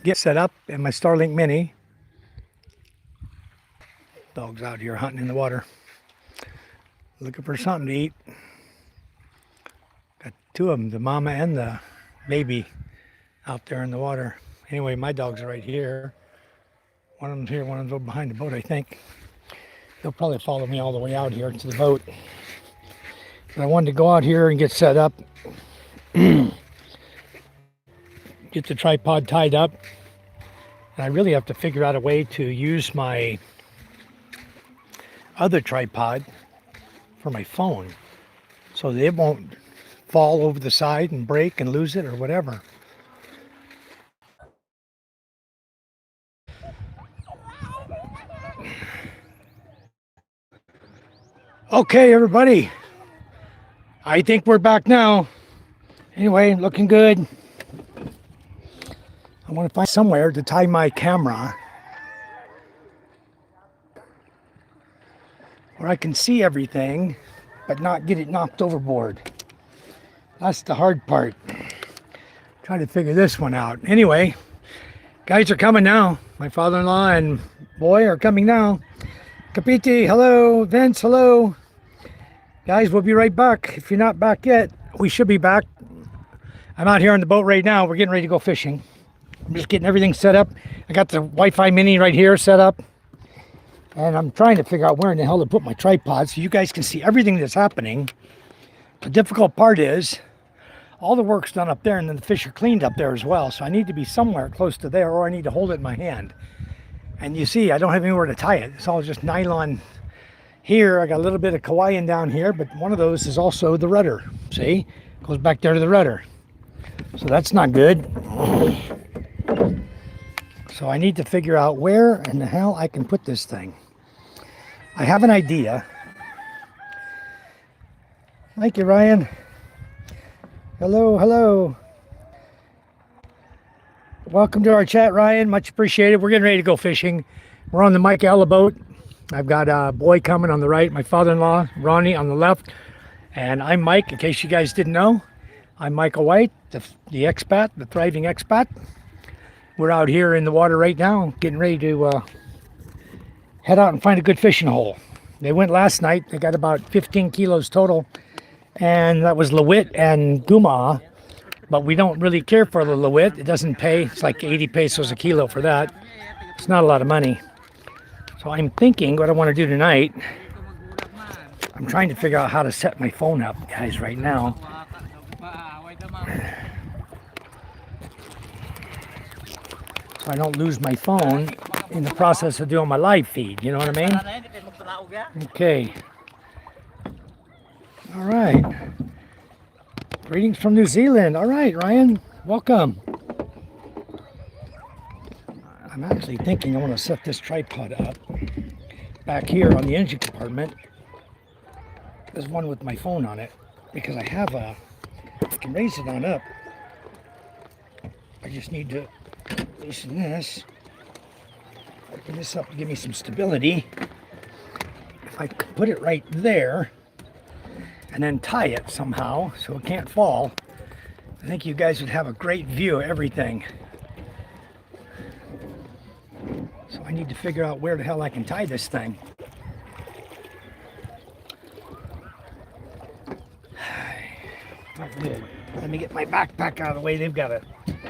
get set up in my Starlink Mini. Dog's out here hunting in the water, looking for something to eat. Got two of them, the mama and the baby, out there in the water. Anyway, my dogs are right here. One of them's here, one of them's over behind the boat, I think. They'll probably follow me all the way out here to the boat. But I wanted to go out here and get set up, get the tripod tied up. And I really have to figure out a way to use my other tripod for my phone so that it won't fall over the side and break and lose it or whatever. Okay, everybody. I think we're back now. Anyway, looking good. I want to find somewhere to tie my camera where I can see everything but not get it knocked overboard. That's the hard part. Trying to figure this one out. Anyway, guys are coming now. My father-in-law and boy are coming now. Capiti, hello. Vince, hello. Guys, we'll be right back. If you're not back yet, we should be back. I'm out here on the boat right now. We're getting ready to go fishing. I'm just getting everything set up. I got the Wi-Fi Mini right here set up. And I'm trying to figure out where in the hell to put my tripod so you guys can see everything that's happening. The difficult part is all the work's done up there and then the fish are cleaned up there as well. So I need to be somewhere close to there or I need to hold it in my hand. And you see, I don't have anywhere to tie it. It's all just nylon here. I got a little bit of Hawaiian down here, but one of those is also the rudder. See? Goes back there to the rudder. So that's not good. So I need to figure out where in the hell I can put this thing. I have an idea. Thank you, Ryan. Hello, hello. Welcome to our chat, Ryan. Much appreciated. We're getting ready to go fishing. We're on the Mike Ella boat. I've got a boy coming on the right, my father-in-law, Ronnie, on the left. And I'm Mike, in case you guys didn't know. I'm Michael White, the expat, the thriving expat. We're out here in the water right now, getting ready to head out and find a good fishing hole. They went last night. They got about 15 kilos total. And that was Lewit and Guma. But we don't really care for the Lewit. It doesn't pay. It's like 80 pesos a kilo for that. It's not a lot of money. So I'm thinking what I want to do tonight. I'm trying to figure out how to set my phone up, guys, right now. So I don't lose my phone in the process of doing my live feed. You know what I mean? Okay. All right. Greetings from New Zealand. All right, Ryan. Welcome. I'm actually thinking I want to set this tripod up back here on the engine compartment. There's one with my phone on it because I have I can raise it on up. I just need to loosen this. Open this up to give me some stability. If I could put it right there and then tie it somehow so it can't fall, I think you guys would have a great view of everything. So I need to figure out where the hell I can tie this thing. Not good. Let me get my backpack out of the way. They've got to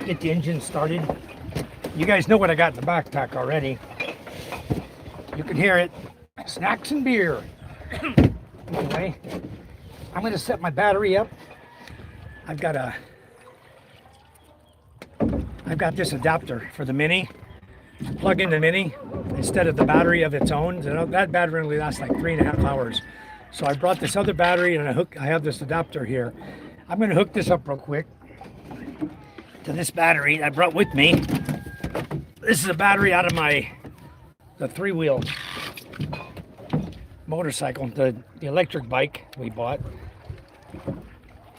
get the engine started. You guys know what I got in the backpack already. You can hear it. Snacks and beer. Anyway, I'm going to set my battery up. I've got this adapter for the Mini. Plug in the Mini instead of the battery of its own. That battery only lasts like 3.5 hours. So I brought this other battery and I have this adapter here. I'm going to hook this up real quick to this battery I brought with me. This is a battery out of the 3-wheel motorcycle, the electric bike we bought.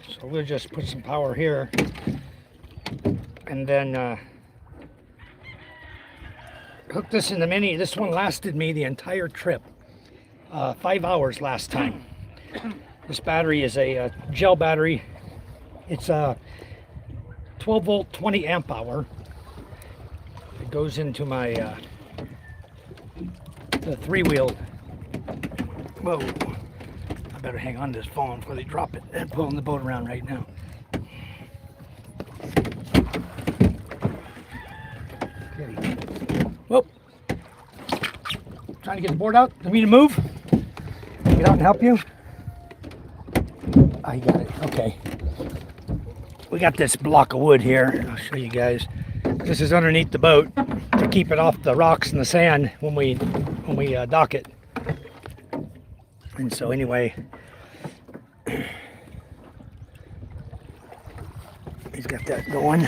So we'll just put some power here and then hook this in the Mini. This one lasted me the entire trip. 5 hours last time. This battery is a gel battery. It's a 12 volt, 20 amp hour. It goes into my the 3-wheel. Whoa! I better hang on to this phone before they drop it. I'm pulling the boat around right now. Okay. Whoop! Trying to get the board out. Do you need to move? Get out and help you? Oh, you got it. Okay. We got this block of wood here. I'll show you guys. This is underneath the boat to keep it off the rocks and the sand when we dock it. And so anyway, he's got that going.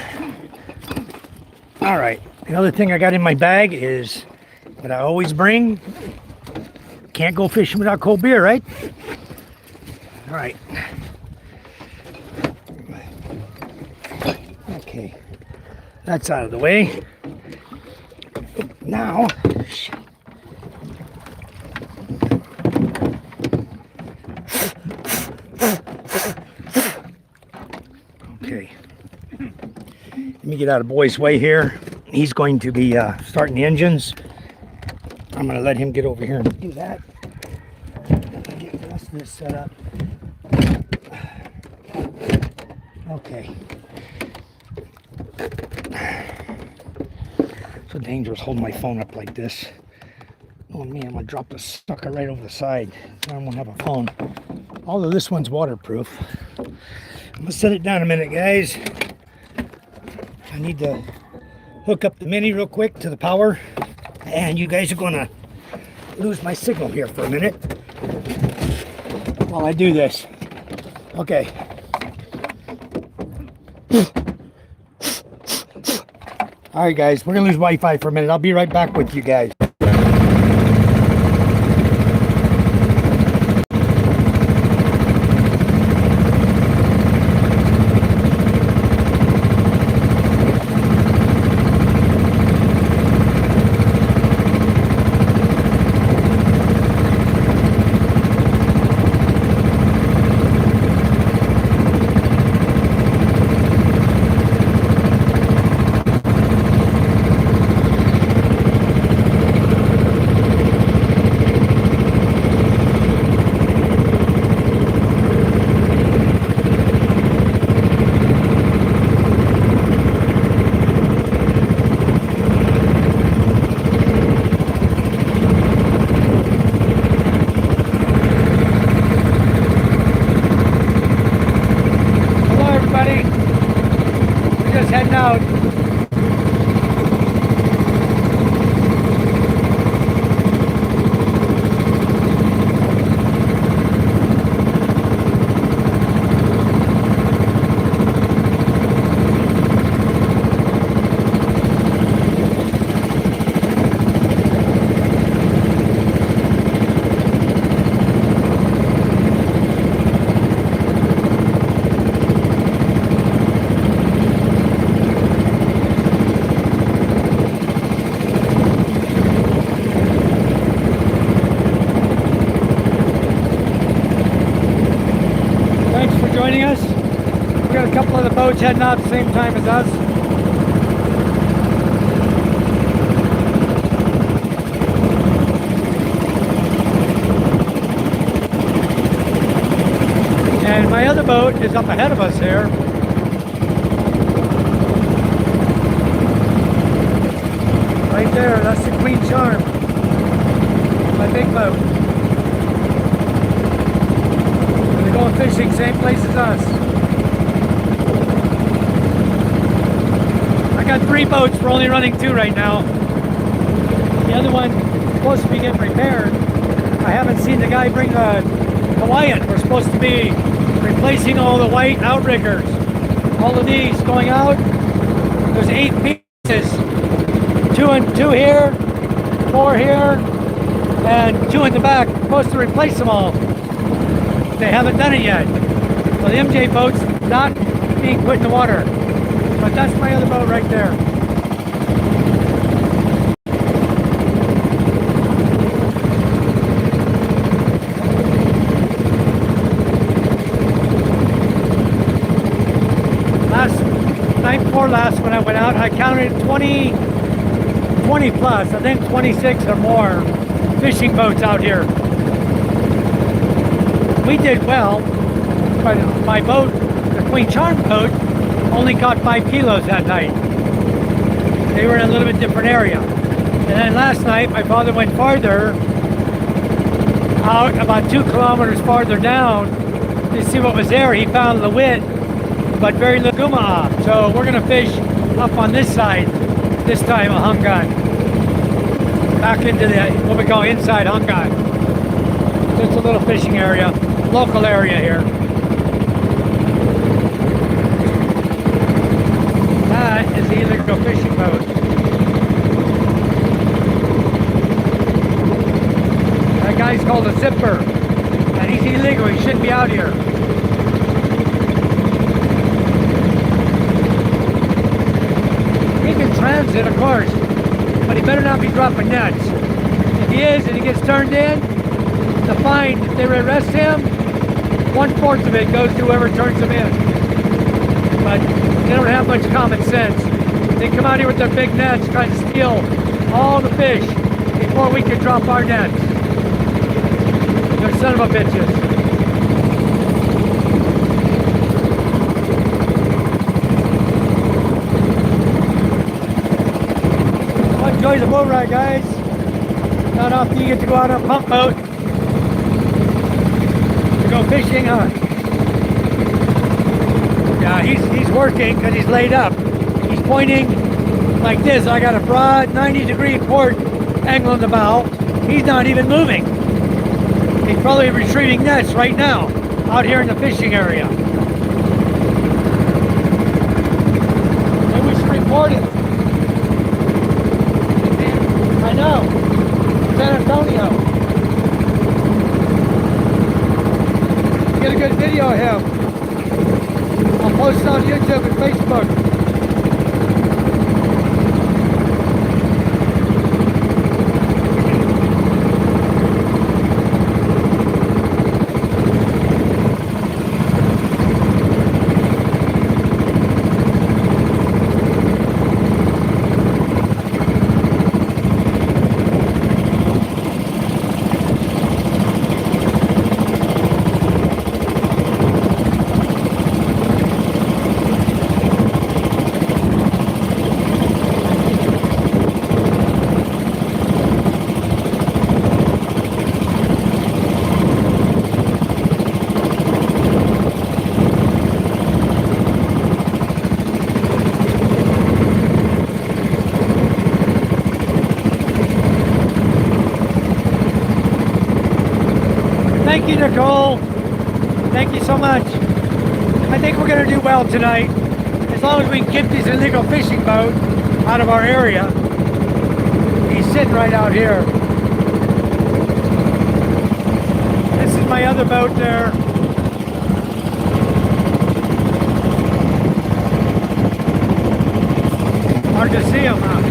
All right. The other thing I got in my bag is what I always bring. Can't go fishing without cold beer, right? All right. Okay. That's out of the way. Now, okay. Let me get out of Boy's way here. He's going to be starting the engines. I'm going to let him get over here and do that. Get the rest of this set up. Okay. So dangerous holding my phone up like this. Oh me, I'm gonna drop the sucker right over the side. I won't have a phone. Although this one's waterproof. I'm gonna set it down a minute, guys. I need to hook up the Mini real quick to the power. And you guys are gonna lose my signal here for a minute while I do this. Okay. All right, guys, we're gonna lose Wi-Fi for a minute. I'll be right back with you guys. Heading out. Joining us. We've got a couple of the boats heading out at the same time as us. And my other boat is up ahead of us here. Right there, that's the Queen Charm. My big boat. Going fishing, same place as us. I got 3 boats, we're only running 2 right now. The other one is supposed to be getting repaired. I haven't seen the guy bring a Hawaiian. We're supposed to be replacing all the white outriggers. All of these going out. There's 8 pieces. 2 here, 4 here, and 2 in the back. We're supposed to replace them all. They haven't done it yet. So the MJ boat's not being put in the water. But that's my other boat right there. Night before last when I went out, I counted 20 20 plus, I think 26 or more fishing boats out here. We did well, but my boat, the Queen Charm boat, only caught 5 kilos that night. They were in a little bit different area. And then last night, my father went farther, out about 2 kilometers farther down to see what was there. He found Lewit, but very little gumaa. So we're gonna fish up on this side, this time a Hungan. Back into the, what we call inside Hungan. So it's a little fishing area, local area here. That is the illegal fishing boat. That guy's called a zipper, and he's illegal. He shouldn't be out here. He can transit, of course, but he better not be dropping nets. If he is and he gets turned in, the fine, if they arrest him, 1/4 of it goes to whoever turns him in. But they don't have much common sense. They come out here with their big nets trying to steal all the fish before we can drop our nets. They're son of a bitches. Well, enjoy the boat ride, guys. Not often you get to go out on a pump boat to go fishing, huh? Yeah, he's working because he's laid up. He's pointing like this. I got a broad 90-degree port angle in the bow. He's not even moving. He's probably retrieving nets right now out here in the fishing area. Maybe we should report it. I know. San Antonio. Get a good video of him. I'll post it on YouTube and Facebook. Thank you, Nicole. Thank you so much. I think we're going to do well tonight. As long as we can keep this illegal fishing boat out of our area. He's sitting right out here. This is my other boat there. Hard to see him, huh?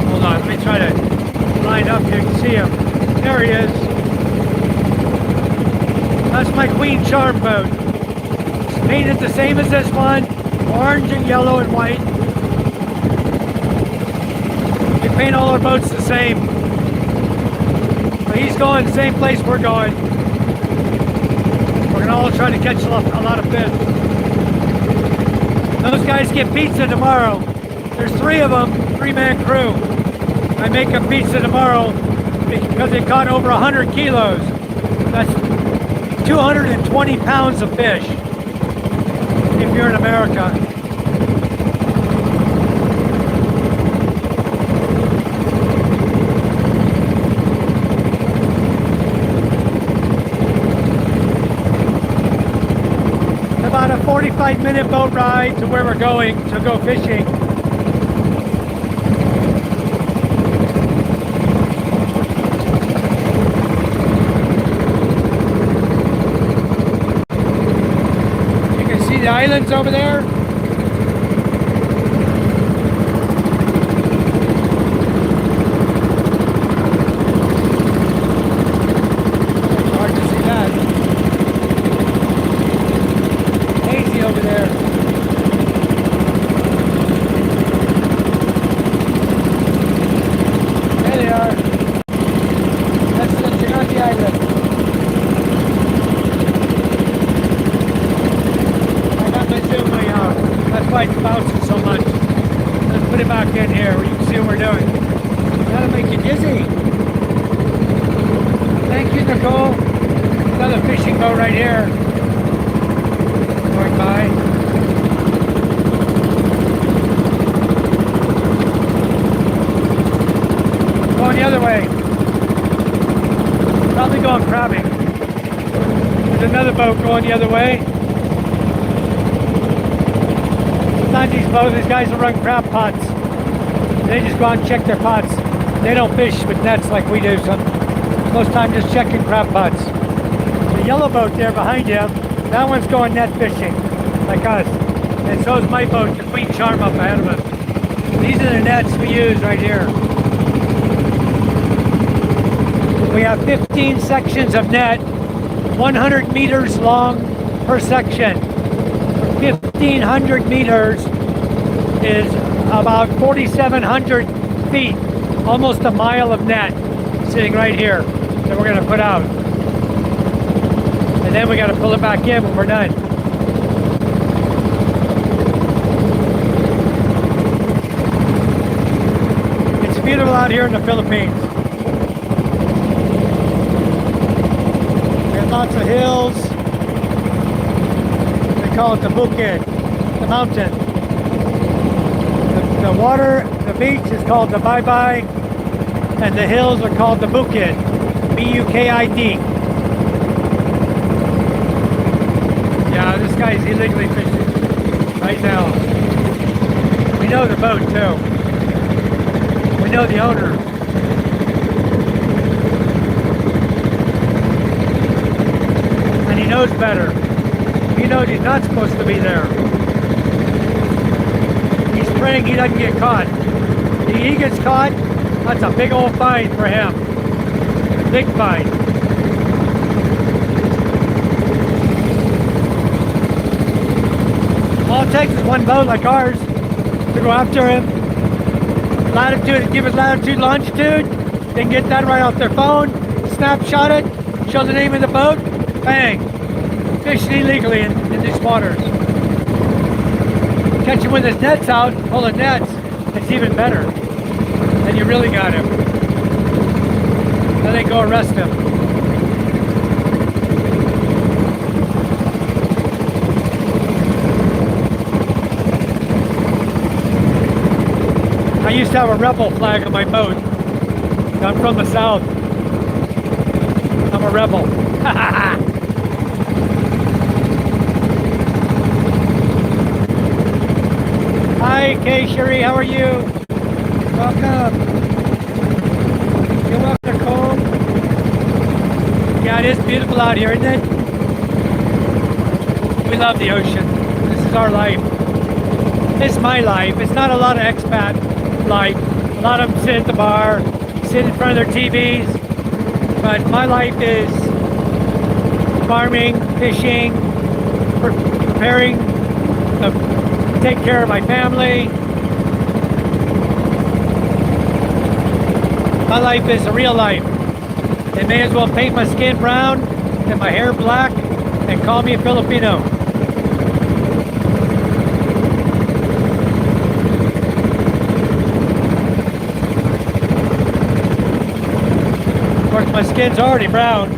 Hold on, let me try to line up here. You can see him. There he is. That's my Queen Charm boat. It's painted the same as this one. Orange and yellow and white. We paint all our boats the same. But he's going the same place we're going. We're gonna all try to catch a lot of fish. Those guys get pizza tomorrow. There's 3 of them, 3-man crew. I make them pizza tomorrow because they caught over 100 kilos. That's 220 pounds of fish if you're in America. About a 45-minute boat ride to where we're going to go fishing. The islands over there. Hard to see that. Hazy over there. why it's bouncing so much. Let's put it back in here where you can see what we're doing. That'll make you dizzy. Thank you, Nicole. Another fishing boat right here. Going by. Going the other way. Probably going crabbing. There's another boat going the other way. Sometimes these guys will run crab pots. They just go out and check their pots. They don't fish with nets like we do. So most time just checking crab pots. The yellow boat there behind you, that one's going net fishing, like us. And so is my boat, the Queen Charm up ahead of us. These are the nets we use right here. We have 15 sections of net, 100 meters long per section. 1,500 meters is about 4,700 feet, almost a mile of net sitting right here that we're going to put out. And then we got to pull it back in when we're done. It's beautiful out here in the Philippines. We have lots of hills. They call it the bukid, the mountain. The water, the beach is called the bye-bye, and the hills are called the bukid, B-U-K-I-D. Yeah, this guy's illegally fishing right now. We know the boat too. We know the owner. And he knows better. He knows he's not supposed to be there. He's praying he doesn't get caught. If he gets caught, that's a big old fine for him. Big fine. All it takes is one boat like ours to go after him. Latitude, give us latitude, longitude. They can get that right off their phone, snapshot it, show the name of the boat, bang. Fishing illegally in these waters. Catch him with his nets out, pulling nets, it's even better. Then you really got him. Then they go arrest him. I used to have a rebel flag on my boat. I'm from the south. I'm a rebel. Hi, Kay Sherry, how are you? Welcome. You're welcome, Nicole. Yeah, it is beautiful out here, isn't it? We love the ocean. This is our life. It's my life. It's not a lot of expat life. A lot of them sit at the bar, sit in front of their TVs. But my life is farming, fishing, preparing to take care of my family. My life is a real life. They may as well paint my skin brown and my hair black and call me a Filipino. Of course, my skin's already brown.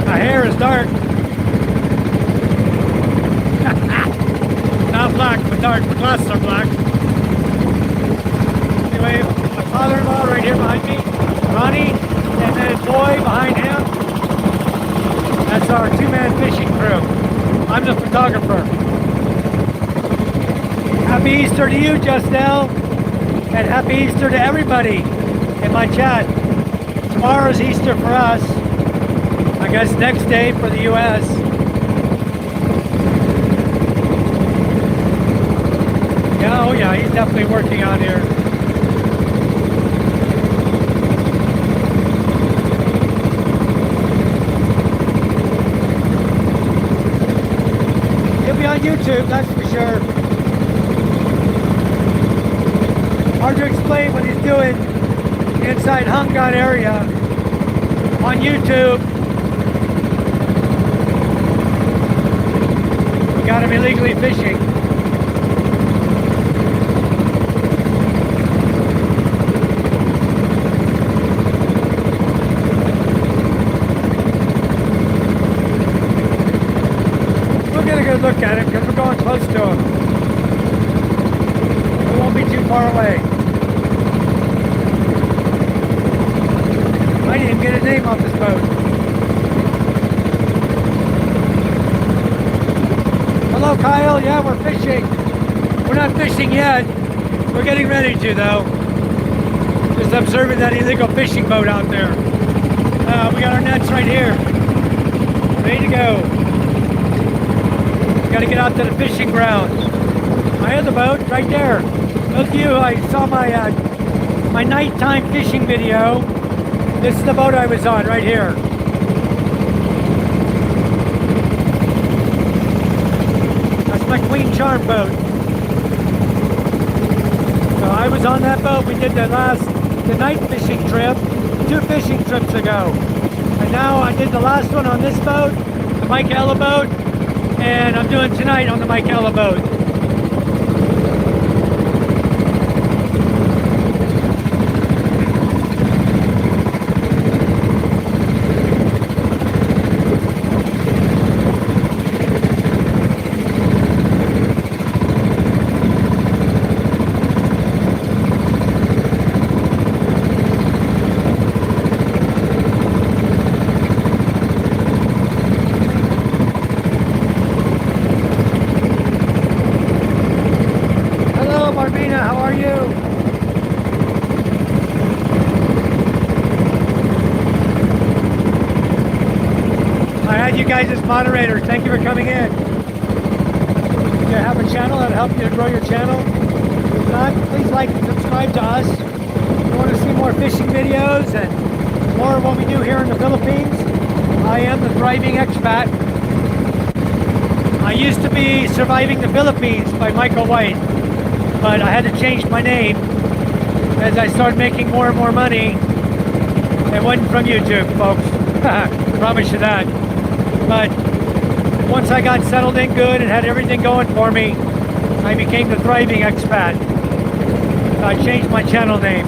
My hair is dark. Not black, but dark. My glasses are black. Anyway, my father-in-law right here behind me, Ronnie, and then his boy behind him. That's our two-man fishing crew. I'm the photographer. Happy Easter to you, Justel, and happy Easter to everybody in my chat. Tomorrow's Easter for us. I guess next day for the U.S. Yeah, oh yeah, he's definitely working out here. He'll be on YouTube, that's for sure. Hard to explain what he's doing inside Hungan area on YouTube. We Got him illegally fishing. We'll get a good look at him because we're going close to him. We won't be too far away. I didn't even get his name off this boat. Hello, Kyle. Yeah, we're fishing. We're not fishing yet. We're getting ready to, though. Just observing that illegal fishing boat out there. We got our nets right here. Ready to go. Got to get out to the fishing grounds. My other boat, right there. Those of you who saw my nighttime fishing video, this is the boat I was on, right here. That's my Queen Charm boat. So I was on that boat. We did the night fishing trip 2 fishing trips ago. And now I did the last one on this boat, the Mike Ella boat, and I'm doing tonight on the Mike Ella boat. How are you? I had you guys as moderators. Thank you for coming in. Do you have a channel that'll help you to grow your channel? If not, please like and subscribe to us. If you want to see more fishing videos and more of what we do here in the Philippines, I am the Thriving Expat. I used to be Surviving the Philippines by Michael White, but I had to change my name as I started making more and more money. It wasn't from YouTube, folks. Promise you that. But once I got settled in good and had everything going for me, I became the Thriving Expat. I changed my channel name.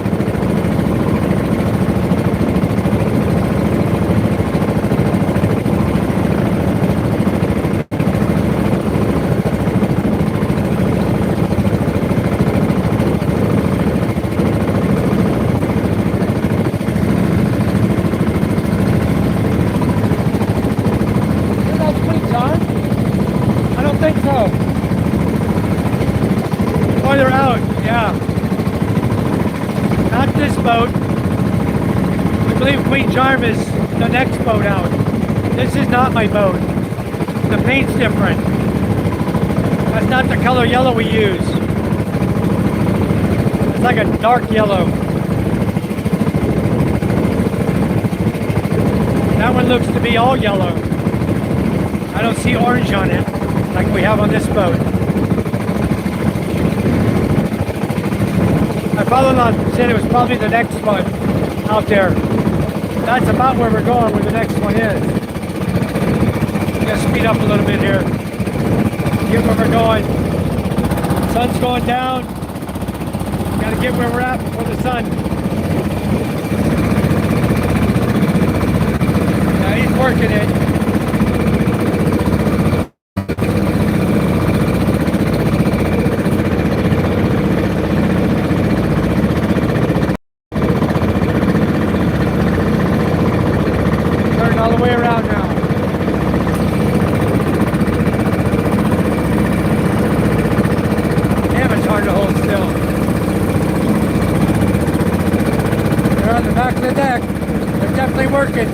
Farther out, yeah. Not this boat. I believe Queen Charm is the next boat out. This is not my boat. The paint's different. That's not the color yellow we use. It's like a dark yellow. That one looks to be all yellow. I don't see orange on it like we have on this boat. My father-in-law said it was probably the next one out there. That's about where we're going, where the next one is. I'm gonna speed up a little bit here. Get where we're going. Sun's going down. Gotta get where we're at before the sun. Yeah, he's working it. All the way around now. Damn, it's hard to hold still. They're on the back of the deck. They're definitely working.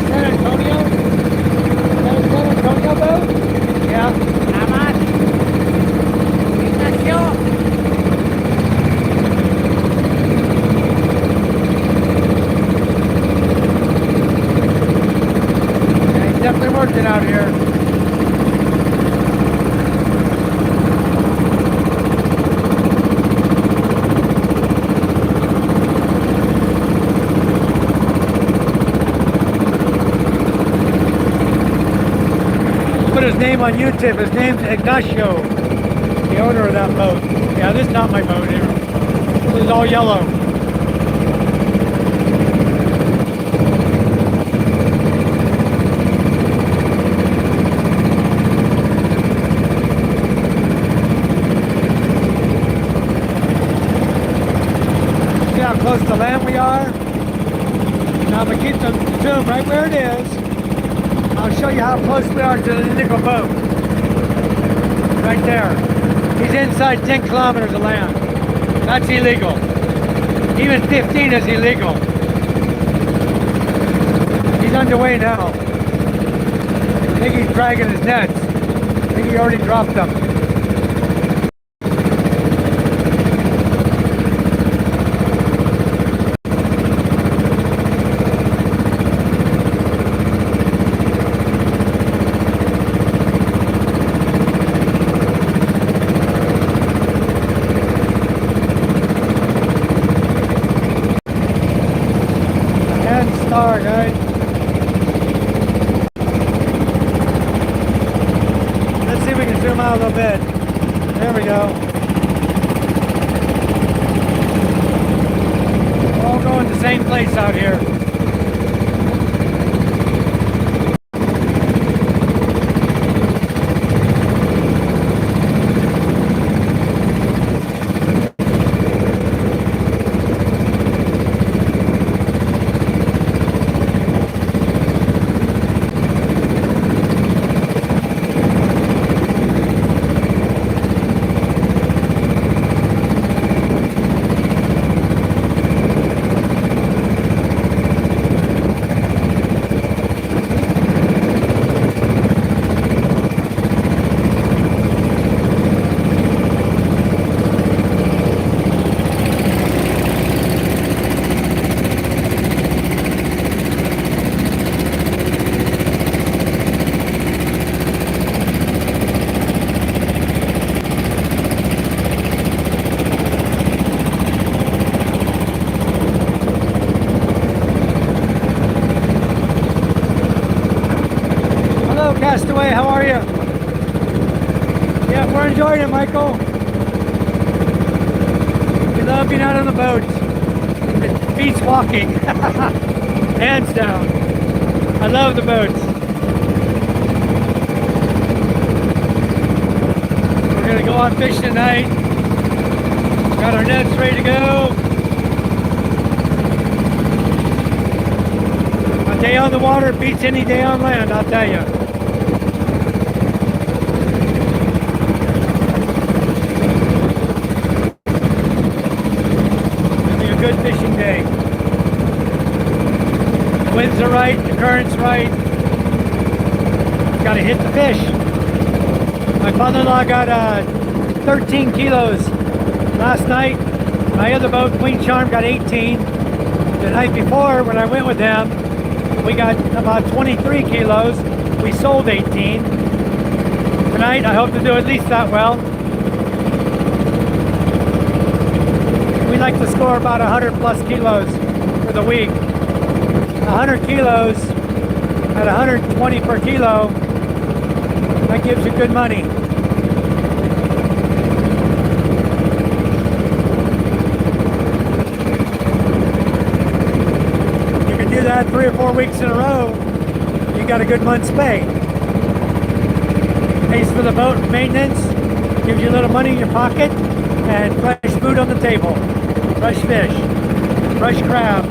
San Antonio boat? Yeah. How much? working out here. Put his name on YouTube. His name's Ignacio, the owner of that boat. Yeah, this is not my boat here. This is all yellow. See how close to land we are? Now I'm going to keep the zoom right where it is. I'll show you how close we are to the nickel boat. Right there. He's inside 10 kilometers of land. That's illegal. Even 15 is illegal. He's underway now. I think he's dragging his nets. I think he already dropped them. Star, guys. Let's see if we can zoom out a little bit. There we go. We're all going to the same place out here. Castaway, how are you? Yeah, we're enjoying it, Michael. We love being out on the boat. It beats walking. Hands down. I love the boats. We're going to go on fishing tonight. Got our nets ready to go. A day on the water beats any day on land, I'll tell you. Good fishing day. The winds are right, the current's right. Gotta hit the fish. My father-in-law got 13 kilos last night. My other boat, Queen Charm, got 18. The night before, when I went with him, we got about 23 kilos. We sold 18. Tonight, I hope to do at least that well. We like to score about 100 plus kilos for the week. 100 kilos at 120 per kilo, that gives you good money. You can do that 3 or 4 weeks in a row, you got a good month's pay. Pays for the boat maintenance, gives you a little money in your pocket, and fresh food on the table. Fresh fish, fresh crab.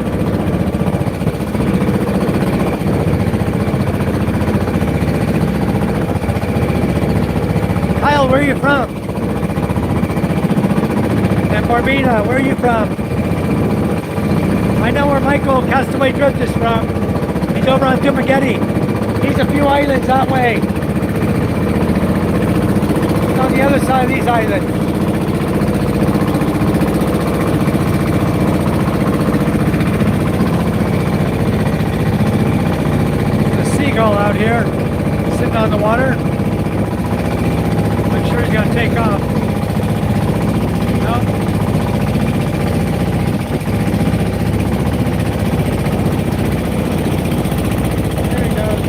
Kyle, where are you from? And Barbina, where are you from? I know where Michael Castaway Drift is from. He's over on Dumageddon. He's a few islands that way. He's on the other side of these islands. Out here. bouncing on the water. I'm sure he's going to take off. No. There he goes.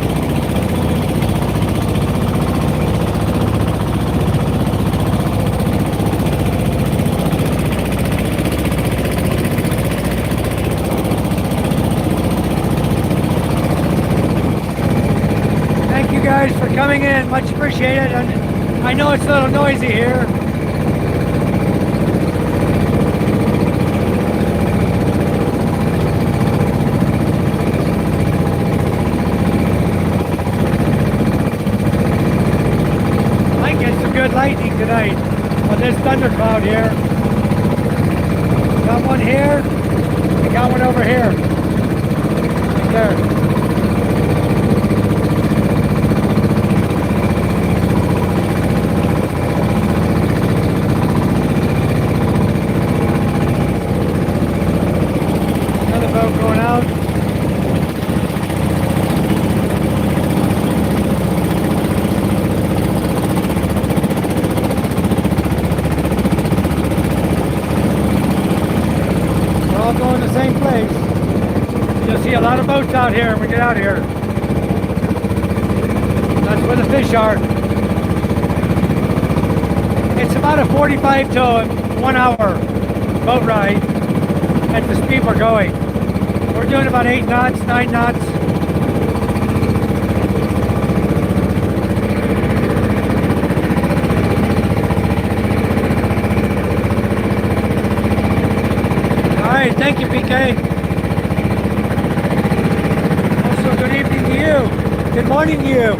Thank you guys for coming in. Much appreciated. And I know it's a little noisy here. Might get some good lightning tonight on this thundercloud here. Got one here. I got one over here. Right there. Going out. We're all going to the same place. You'll see a lot of boats out here when we get out here. That's where the fish are. It's about a 45 to 1 hour boat ride at the speed we're going. We're doing about 8 knots, 9 knots. All right, thank you, PK. Also, good evening to you. Good morning to you.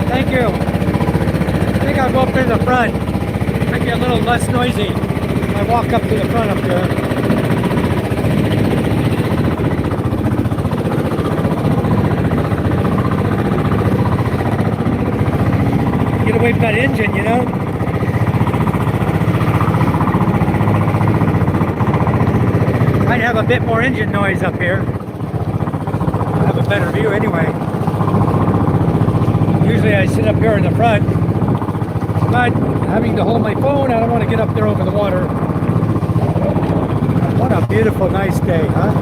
Thank you. I think I'll go up to the front. Might be a little less noisy. I walk up to the front up here. Get away from that engine, you know? Might have a bit more engine noise up here. Have a better view anyway. Usually I sit up here in the front, but having to hold my phone, I don't want to get up there over the water. What a beautiful, nice day, huh?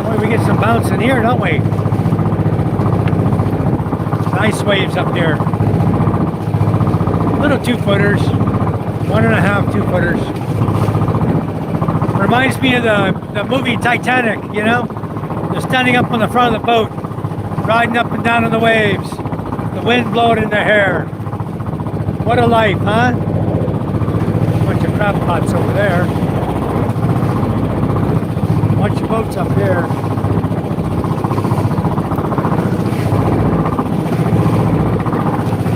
Boy, we get some bouncing here, don't we? Nice waves up here. Little 2-footers, 1.5 2-footers. Reminds me of the movie Titanic, you know? They're standing up on the front of the boat, riding up and down on the waves, the wind blowing in their hair. What a life, huh? Bunch of crab pots over there. Bunch of boats up here.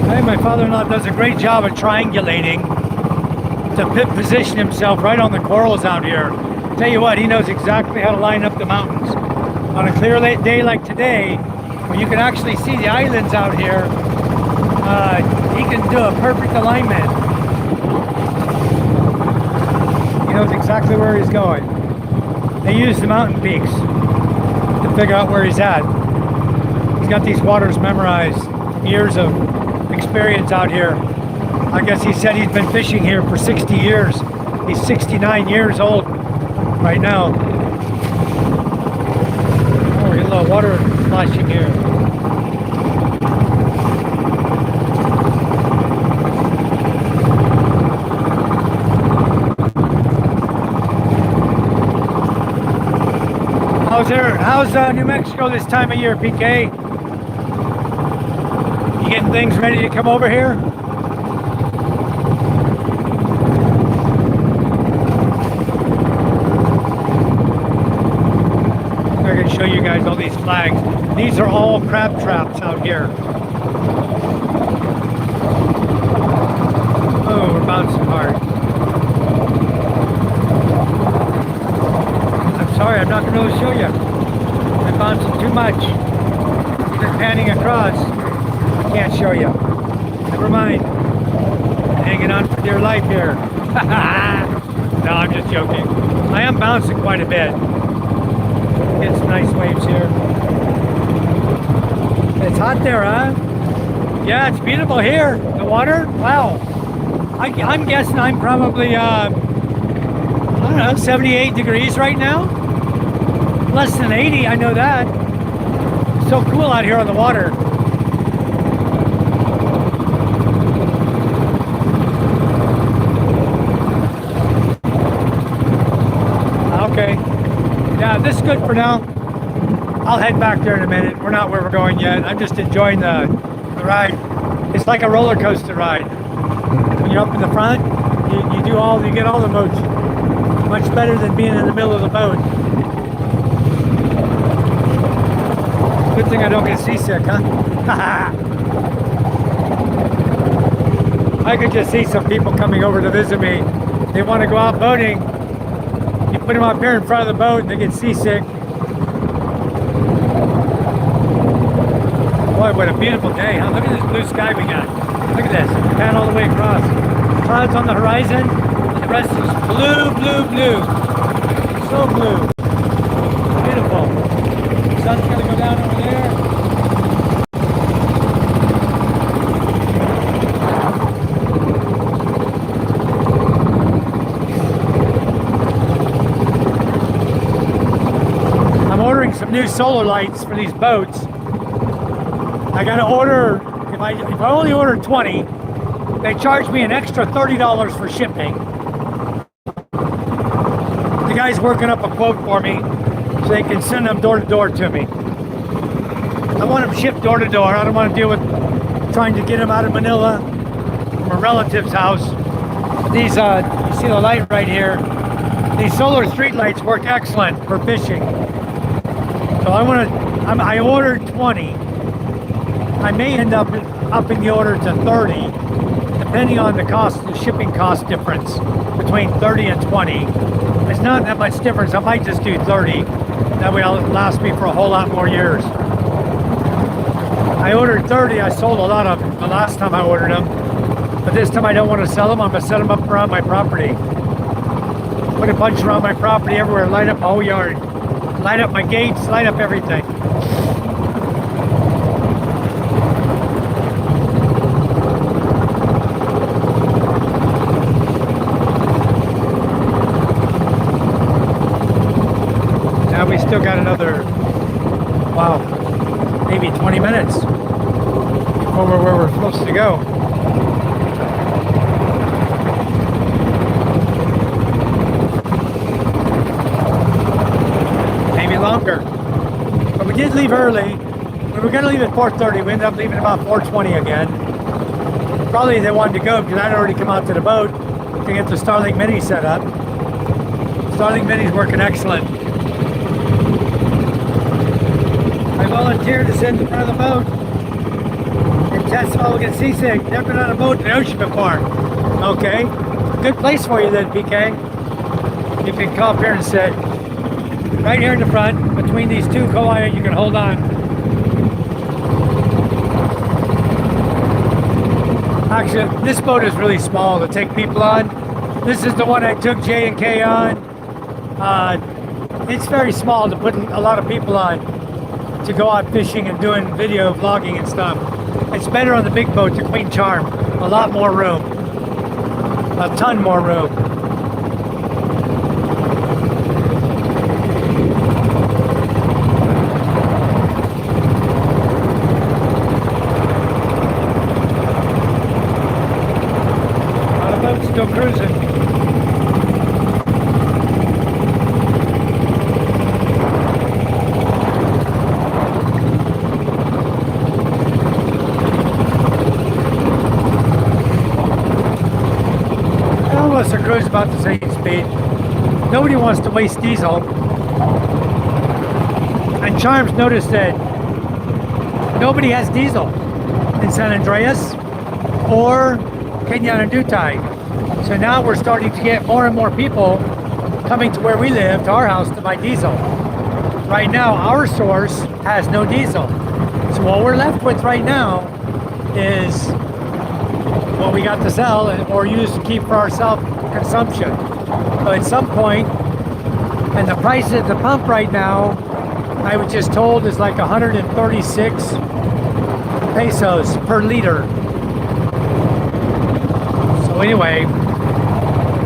I think my father-in-law does a great job of triangulating to position himself right on the corals out here. Tell you what, he knows exactly how to line up the mountains. On a clear day like today, where you can actually see the islands out here, he can do a perfect alignment. He knows exactly where he's going. They use the mountain peaks to figure out where he's at. He's got these waters memorized, years of experience out here. I guess he said he's been fishing here for 60 years. He's 69 years old right now. Oh, we get a little water splashing here. How's New Mexico this time of year, PK? You getting things ready to come over here? I'm going to show you guys all these flags. These are all crab traps out here. Oh, we're bouncing hard. I'm sorry, I'm not going to be able to show you. I'm bouncing too much. Just panning across. I can't show you. Never mind. Hanging on for dear life here. No, I'm just joking. I am bouncing quite a bit. Get some nice waves here. It's hot there, huh? Yeah, it's beautiful here. The water, wow. I'm guessing I'm probably, I don't know, 78 degrees right now. Less than 80, I know that. So cool out here on the water. Okay. Yeah, this is good for now. I'll head back there in a minute. We're not where we're going yet. I'm just enjoying the ride. It's like a roller coaster ride. When you're up in the front, you get all the motion. Much better than being in the middle of the boat. Good thing I don't get seasick, huh? I could just see some people coming over to visit me. They want to go out boating. You put them up here in front of the boat and they get seasick. Boy, what a beautiful day, huh? Look at this blue sky we got. Look at this. Pan all the way across. Clouds on the horizon. The rest is blue, blue, blue. So blue. Beautiful. Sun's gonna go down over there. I'm ordering some new solar lights for these boats. I gotta order, if I only order 20, they charge me an extra $30 for shipping. The guy's working up a quote for me so they can send them door to door to me. I want them shipped door to door. I don't want to deal with trying to get them out of Manila from a relative's house. These, you see the light right here? These solar street lights work excellent for fishing. So I ordered 20. I may end up upping the order to 30, depending on the cost, the shipping cost difference between 30 and 20. It's not that much difference. I might just do 30. That way it'll last me for a whole lot more years. I ordered 30. I sold a lot of them the last time I ordered them. But this time I don't want to sell them. I'm going to set them up around my property. Put a bunch around my property everywhere. Light up my whole yard. Light up my gates. Light up everything. We still got another, wow, maybe 20 minutes before we're where we're supposed to go. Maybe longer. But we did leave early. We were going to leave at 4:30. We ended up leaving about 4:20 again. Probably they wanted to go because I'd already come out to the boat to get the Starlink Mini set up. Starlink Mini's working excellent. I volunteered to sit in front of the boat and test while we get seasick. Never been on a boat in the ocean before. Okay, good place for you then, PK. You can come up here and sit right here in the front between these two koa. You can hold on. Actually, this boat is really small to take people on. This is the one I took J and K on. It's very small to put a lot of people on, to go out fishing and doing video vlogging and stuff. It's better on the big boat, the Queen Charm. A lot more room. A ton more room. The boat's still cruising. Are cruise about the same speed. Nobody wants to waste diesel. And Charms noticed that nobody has diesel in San Andreas or Kenyan-Dutai. So now we're starting to get more and more people coming to where we live, to our house, to buy diesel. Right now, our source has no diesel. So what we're left with right now is what we got to sell or use to keep for our self-consumption. But at some point, and the price at the pump right now, I was just told is like 136 pesos per liter. So anyway,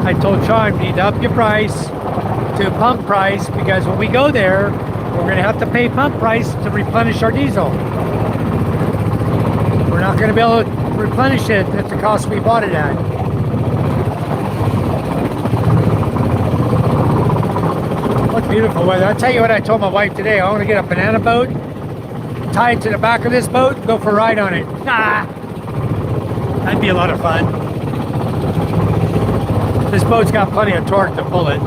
I told Sean, you need to up your price to pump price, because when we go there, we're going to have to pay pump price to replenish our diesel. We're not going to be able to replenish it at the cost we bought it at. What beautiful weather. I'll tell you what I told my wife today. I want to get a banana boat, tie it to the back of this boat, and go for a ride on it. Ah, that'd be a lot of fun. This boat's got plenty of torque to pull it.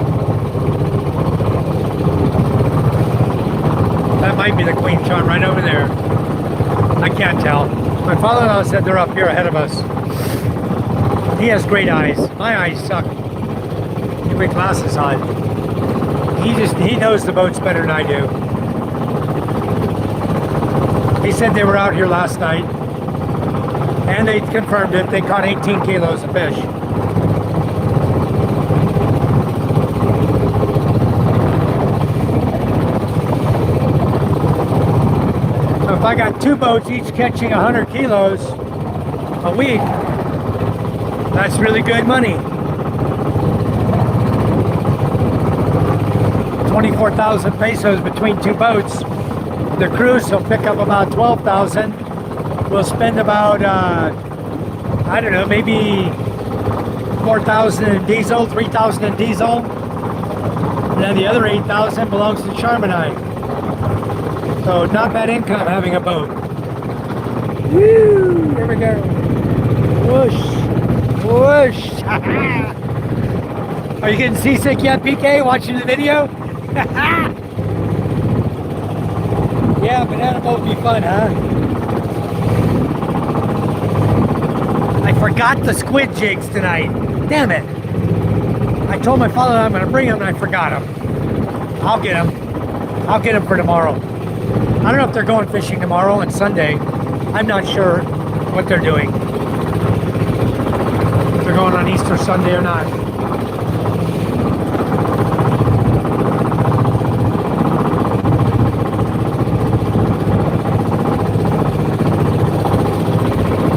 That might be the Queen Charm right over there. I can't tell. My father-in-law said they're up here ahead of us. He has great eyes. My eyes suck. You put glasses on. He knows the boats better than I do. He said they were out here last night, and they confirmed it. They caught 18 kilos of fish. If I got 2 boats each catching 100 kilos a week, that's really good money. 24,000 pesos between 2 boats. The cruise will pick up about 12,000. We'll spend about, I don't know, maybe 4,000 in diesel, 3,000 in diesel. And then the other 8,000 belongs to Charm and I. So not bad income having a boat. Woo! There we go. Whoosh! Whoosh! Are you getting seasick yet, PK? Watching the video? Yeah, banana boat would be fun, huh? I forgot the squid jigs tonight. Damn it! I told my father I'm going to bring them, and I forgot them. I'll get them. I'll get them for tomorrow. I don't know if they're going fishing tomorrow and Sunday. I'm not sure what they're doing. If they're going on Easter Sunday or not.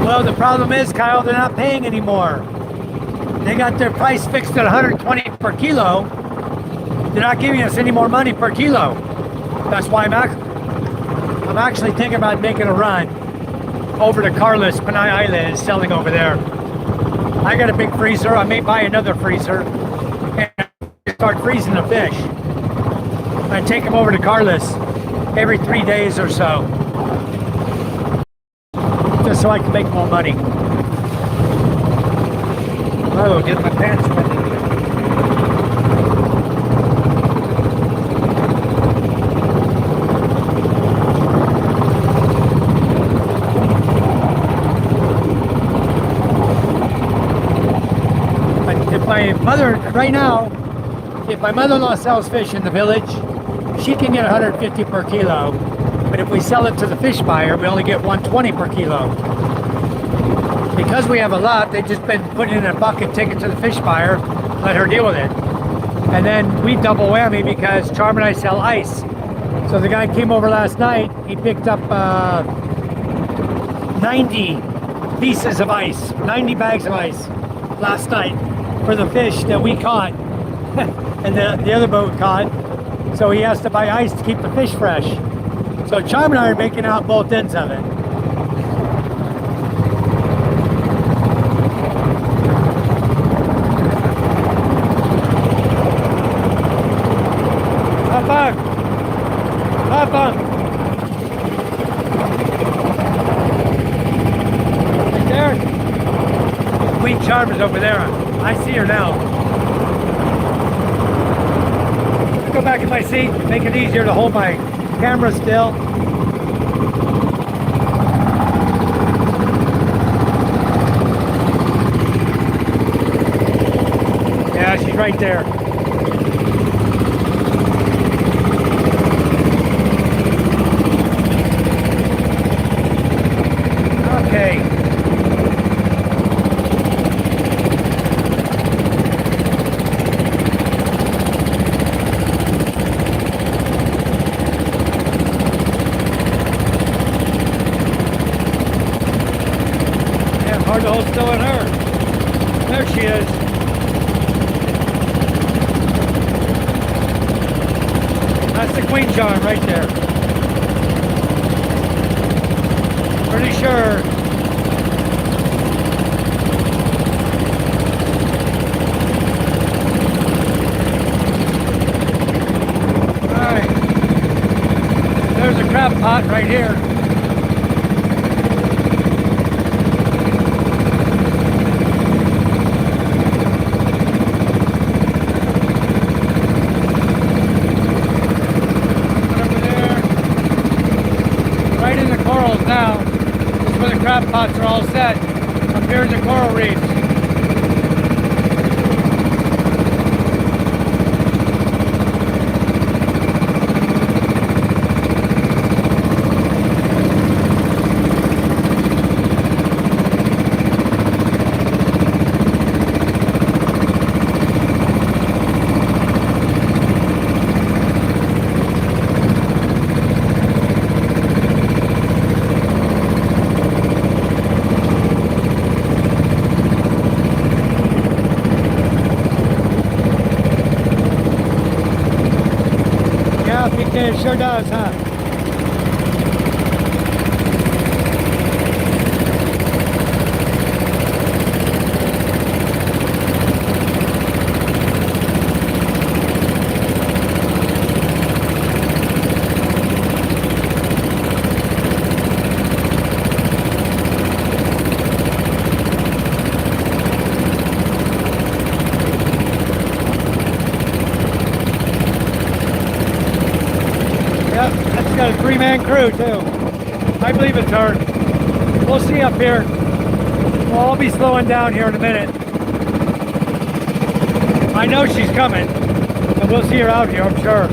Well, the problem is, Kyle, they're not paying anymore. They got their price fixed at 120 per kilo. They're not giving us any more money per kilo. That's why I'm actually thinking about making a run over to Carlos, Panay Island, and selling over there. I got a big freezer. I may buy another freezer and start freezing the fish. I take them over to Carlos every 3 days or so, just so I can make more money. Oh, get my pants wet. My mother, right now, if my mother-in-law sells fish in the village, she can get 150 per kilo. But if we sell it to the fish buyer, we only get 120 per kilo. Because we have a lot, they've just been putting it in a bucket, take it to the fish buyer, let her deal with it. And then we double whammy because Charm and I sell ice. So the guy came over last night, he picked up 90 pieces of ice, 90 bags of ice last night for the fish that we caught and the other boat caught. So he has to buy ice to keep the fish fresh. So Charm and I are making out both ends of it. Hop on! Hop on! Right there? Queen Charm is over there. I see her now. Let's go back in my seat, make it easier to hold my camera still. Yeah, she's right there. Okay. hole's still in her. There she is. That's the queen charm right there. Pretty sure. Alright. There's a crab pot right here. Now, this is where the crab pots are all set. Up here's the coral reefs. It sure does, huh? Got a three-man crew too. I believe it's her. We'll see up here. Well, I'll be slowing down here in a minute. I know she's coming, and we'll see her out here, I'm sure.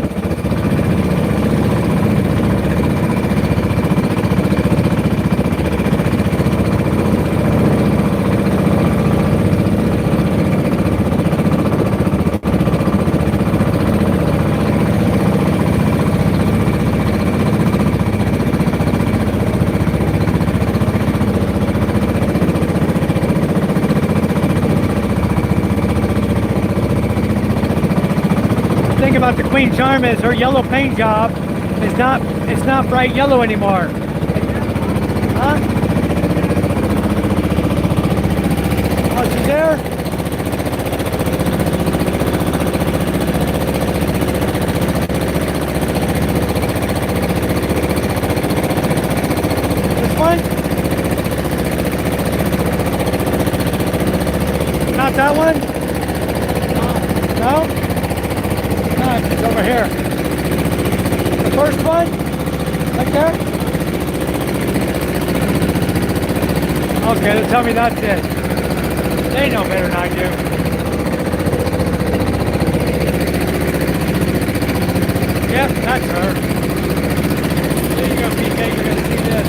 About the Queen Charm is her yellow paint job is not bright yellow anymore. Huh? Oh, she's there? This one? Not that one? No? It's over here. The first one? Right there? Okay, they'll tell me that's it. They know better than I do. Yep, that's her. There you go, PK, you're gonna see this.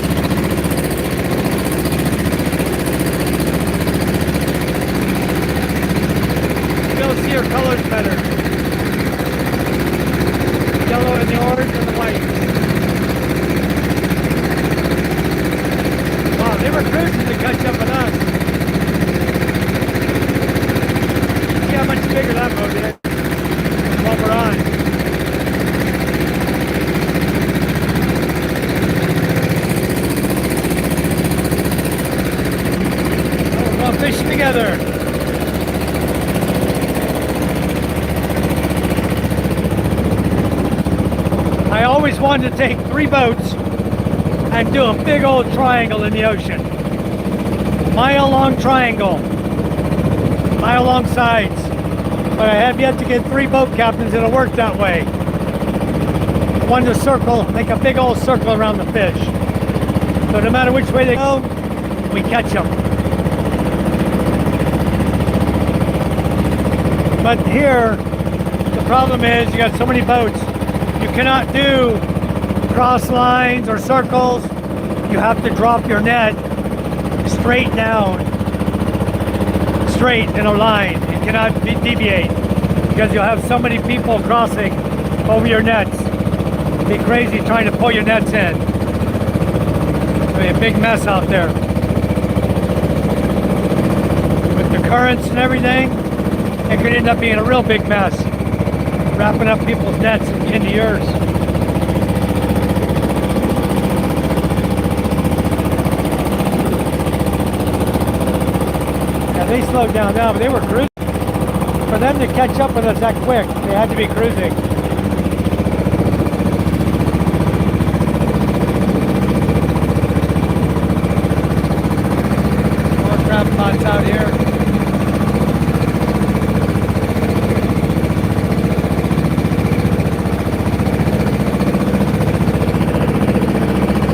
You'll see her colors better. Yellow and the orange and the white. Wow, they were cruising to catch up with us. See how much bigger that boat is while we're on. Oh, we're all fishing together. I always wanted to take 3 boats and do a big old triangle in the ocean. Mile-long triangle. Mile-long sides. But I have yet to get 3 boat captains that'll work that way. One to circle, make a big old circle around the fish. So no matter which way they go, we catch them. But here, the problem is you got so many boats. You cannot do cross lines or circles. You have to drop your net straight down, straight in a line. You cannot deviate because you'll have so many people crossing over your nets. It'd be crazy trying to pull your nets in. It'd be a big mess out there. currents and everything, it could end up being a real big mess, wrapping up people's nets into yours. Yeah, they slowed down now, but they were cruising. For them to catch up with us that quick, they had to be cruising. More crab pots out here.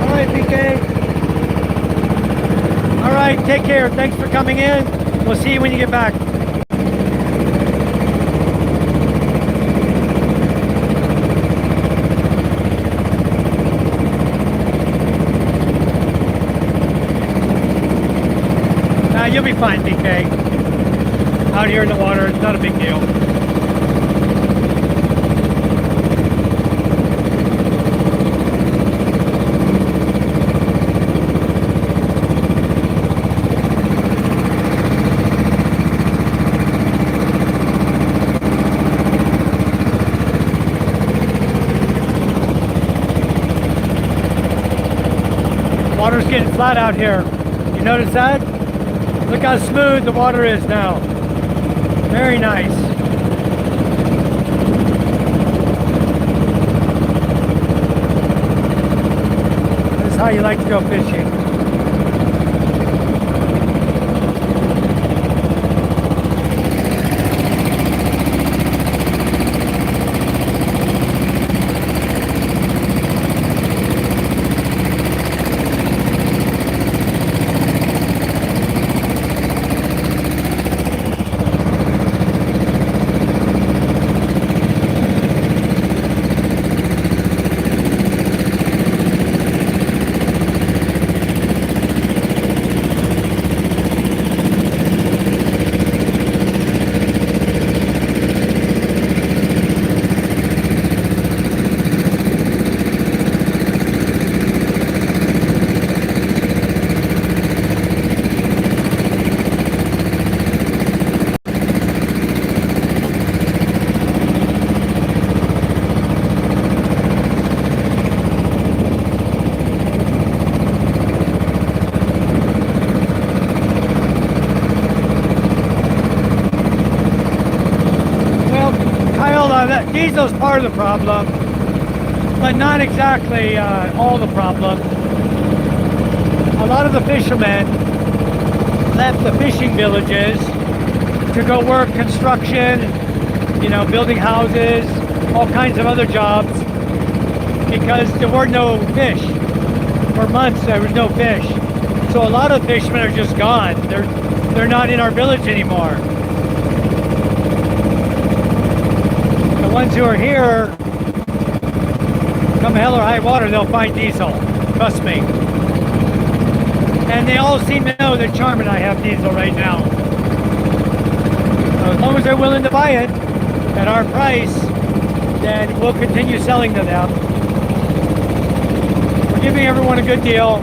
All right, PK. All right, take care. Thanks for coming in. We'll see you when you get back. You'll be fine, BK. Out here in the water, it's not a big deal. Water's getting flat out here. You notice that? Look how smooth the water is now. Very nice. This is how you like to go fishing. Diesel's part of the problem, but not exactly all the problem. A lot of the fishermen left the fishing villages to go work construction, you know, building houses, all kinds of other jobs, because there were no fish. For months there was no fish. So a lot of fishermen are just gone. They're not in our village anymore. The ones who are here, come hell or high water, they'll find diesel. Trust me. And they all seem to know that Charm and I have diesel right now. So as long as they're willing to buy it at our price, then we'll continue selling to them. We're giving everyone a good deal.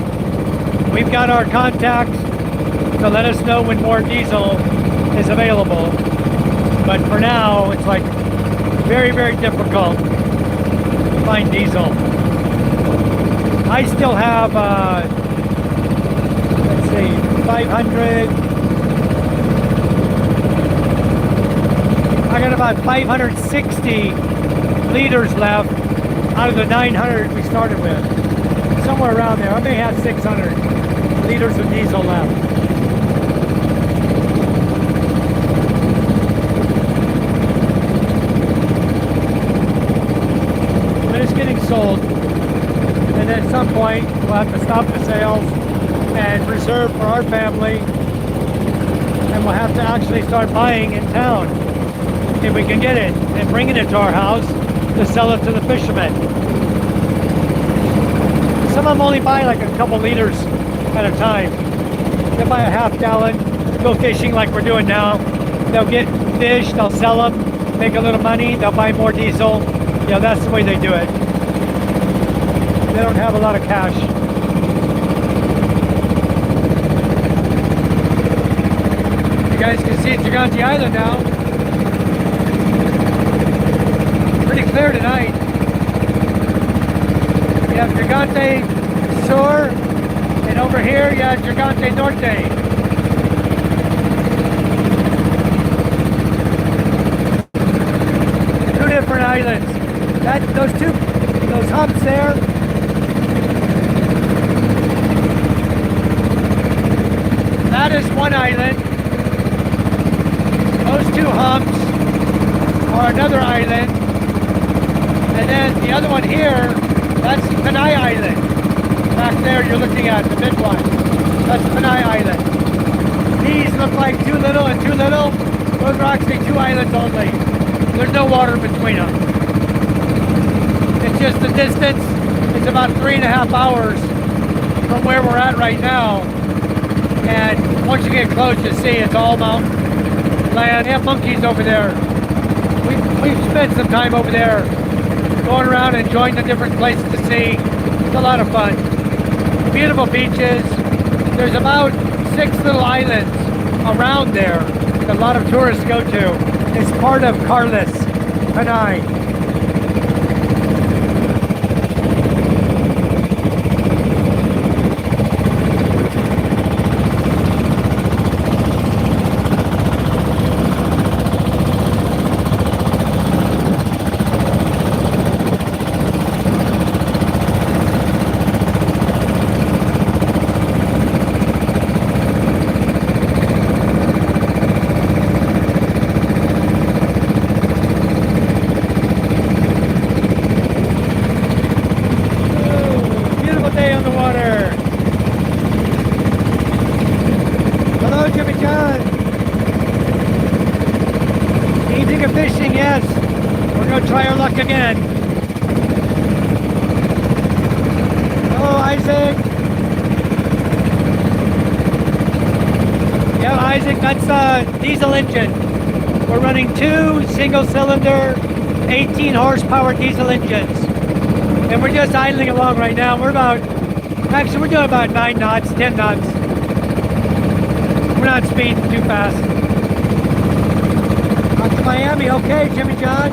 We've got our contacts, so let us know when more diesel is available. But for now, it's like very, very difficult to find diesel. I still have, let's see, 500. I got about 560 liters left out of the 900 we started with. Somewhere around there. I may have 600 liters of diesel left. Sold, and at some point we'll have to stop the sales and reserve for our family, and we'll have to actually start buying in town if we can get it, and bringing it to our house to sell it to the fishermen. Some of them only buy like a couple liters at a time. They'll buy a half gallon, go fishing like we're doing now. They'll get fish, they'll sell them, make a little money, they'll buy more diesel. You know, that's the way they do it. They don't have a lot of cash. You guys can see Gigante Island now. Pretty clear tonight. You have Gigante Sur, and over here you have Gigante Norte. Two different islands. Those humps there. That is one island. Those two humps are another island. And then the other one here, that's Panay Island. Back there you're looking at, the big one. That's Panay Island. These look like too little and too little. Those are actually two islands only. There's no water between them. It's just the distance. It's about 3.5 hours from where we're at right now. And once you get close, you see it's all mountain land. They have monkeys over there. We've spent some time over there going around and enjoying the different places to see. It's a lot of fun. Beautiful beaches. There's about 6 little islands around there that a lot of tourists go to. It's part of Carlos, Panay. Fishing, yes. We're going to try our luck again. Hello, Isaac. Yeah, Isaac, that's a diesel engine. We're running 2 single-cylinder, 18 horsepower diesel engines. And we're just idling along right now. We're doing about 9 knots, 10 knots. We're not speeding too fast. Miami, okay, Jimmy John.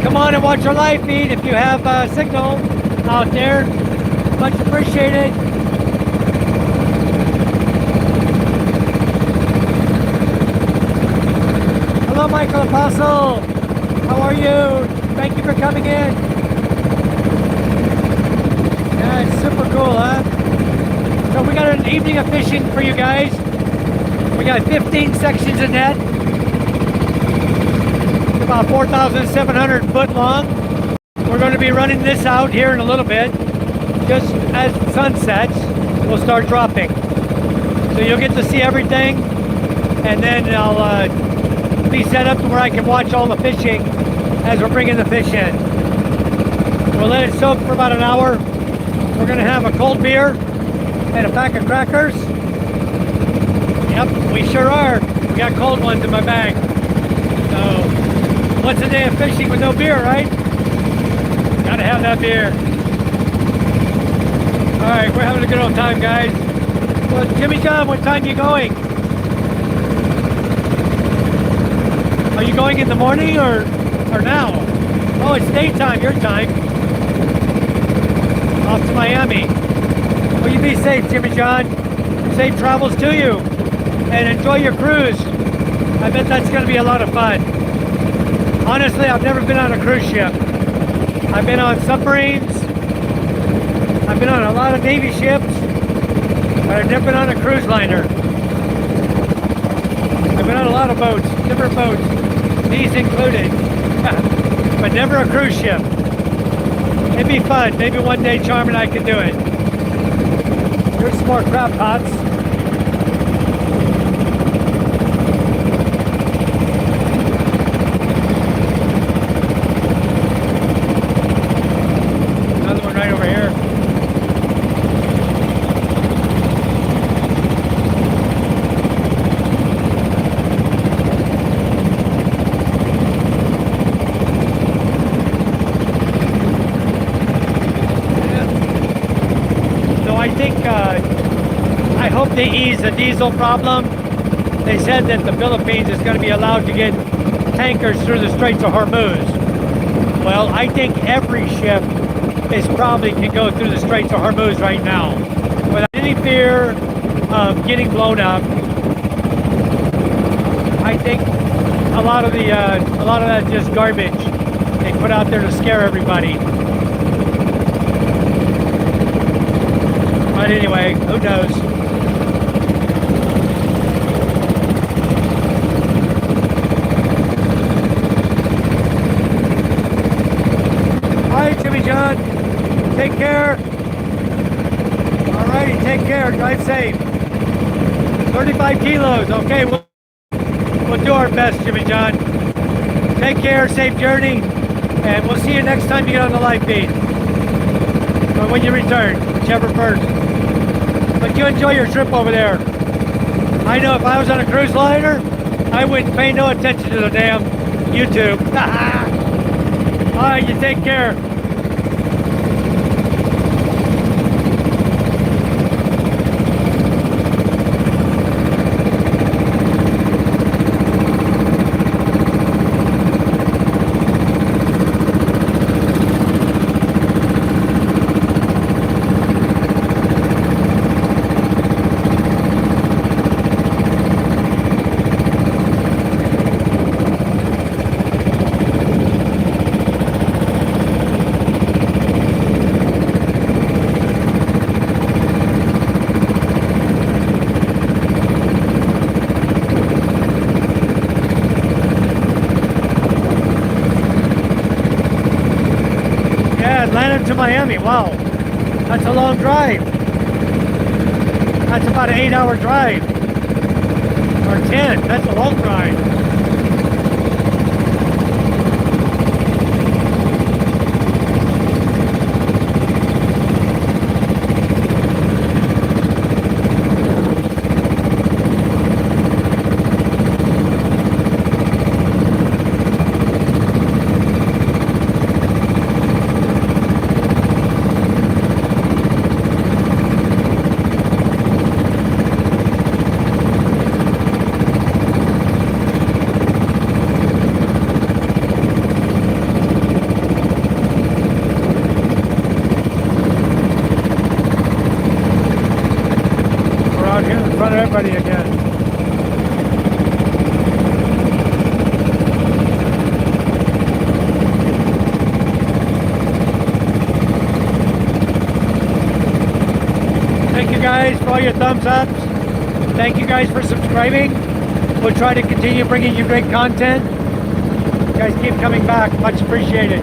Come on and watch our live feed if you have a signal out there. Much appreciated. Hello, Michael Apostle. How are you? Thank you for coming in. Yeah, it's super cool, huh? So we got an evening of fishing for you guys. We got 15 sections of net. About 4,700 foot long. We're going to be running this out here in a little bit. Just as the sun sets, we'll start dropping. So you'll get to see everything, and then I'll be set up to where I can watch all the fishing as we're bringing the fish in. We'll let it soak for about an hour. We're going to have a cold beer and a pack of crackers. Yep, we sure are. We got cold ones in my bag. So what's a day of fishing with no beer, right? Gotta have that beer. All right, we're having a good old time, guys. Well, Jimmy John, what time are you going? Are you going in the morning or now? Oh, it's daytime, your time. Off to Miami. Well, you be safe, Jimmy John. Safe travels to you. And enjoy your cruise. I bet that's gonna be a lot of fun. Honestly, I've never been on a cruise ship. I've been on submarines. I've been on a lot of Navy ships, but I've never been on a cruise liner. I've been on a lot of boats, different boats, these included, but never a cruise ship. It'd be fun. Maybe one day Charm and I can do it. Here's some more crab pots. I hope they ease the diesel problem. they said that the Philippines is going to be allowed to get tankers through the Straits of Hormuz. Well, I think every ship is probably can go through the Straits of Hormuz right now without any fear of getting blown up. I think a lot of that's just garbage they put out there to scare everybody. But anyway, who knows? All right, Jimmy John, take care. All righty, take care. Drive safe. 35 kilos. Okay, we'll do our best, Jimmy John. Take care, safe journey, and we'll see you next time you get on the live feed. Or when you return, whichever first. But you enjoy your trip over there. I know if I was on a cruise liner, I wouldn't pay no attention to the damn YouTube. All right, you take care. Atlanta to Miami, wow, that's a long drive. That's about an 8-hour drive, or 10, that's a long drive. Everybody again. Thank you guys for all your thumbs ups. Thank you guys for subscribing. We'll try to continue bringing you great content. You guys keep coming back. Much appreciated.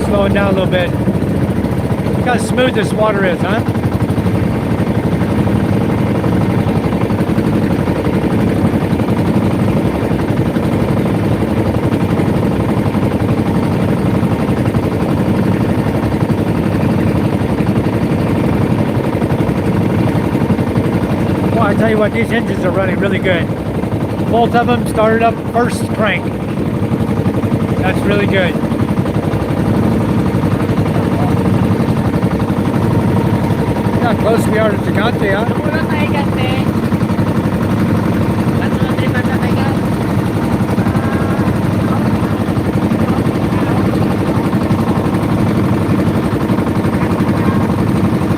Slowing down a little bit. Look how smooth this water is, huh? I tell you what, these engines are running really good. Both of them started up first crank. That's really good. Look how close we are to Gigante, huh?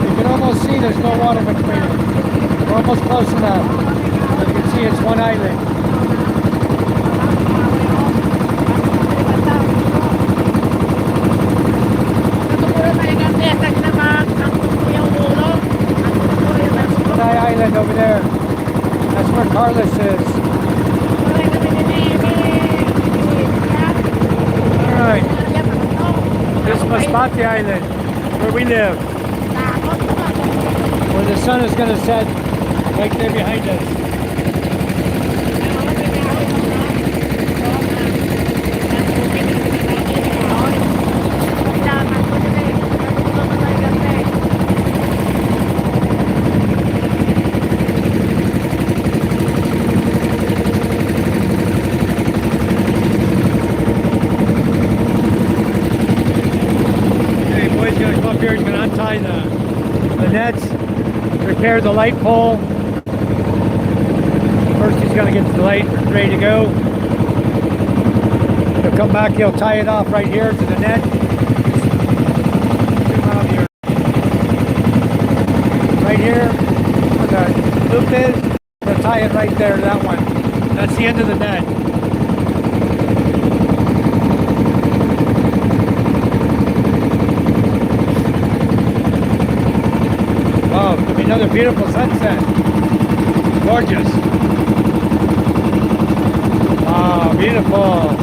You can almost see there's no water between them. We're almost close enough. As you can see, it's one island. That island over there. That's where Carlos is. Alright. This is Masbate Island, where we live. Where the sun is going to set. Right there behind us. Okay, boys, gonna come up here. He's gonna untie the nets. prepare the light pole. First he's going to get the light ready to go. He'll come back, he'll tie it off right here to the net. Zoom out here. Right here, where the loop is, he'll tie it right there to that one. That's the end of the net. Wow, it's going to be another beautiful sunset. Gorgeous. Wow, beautiful.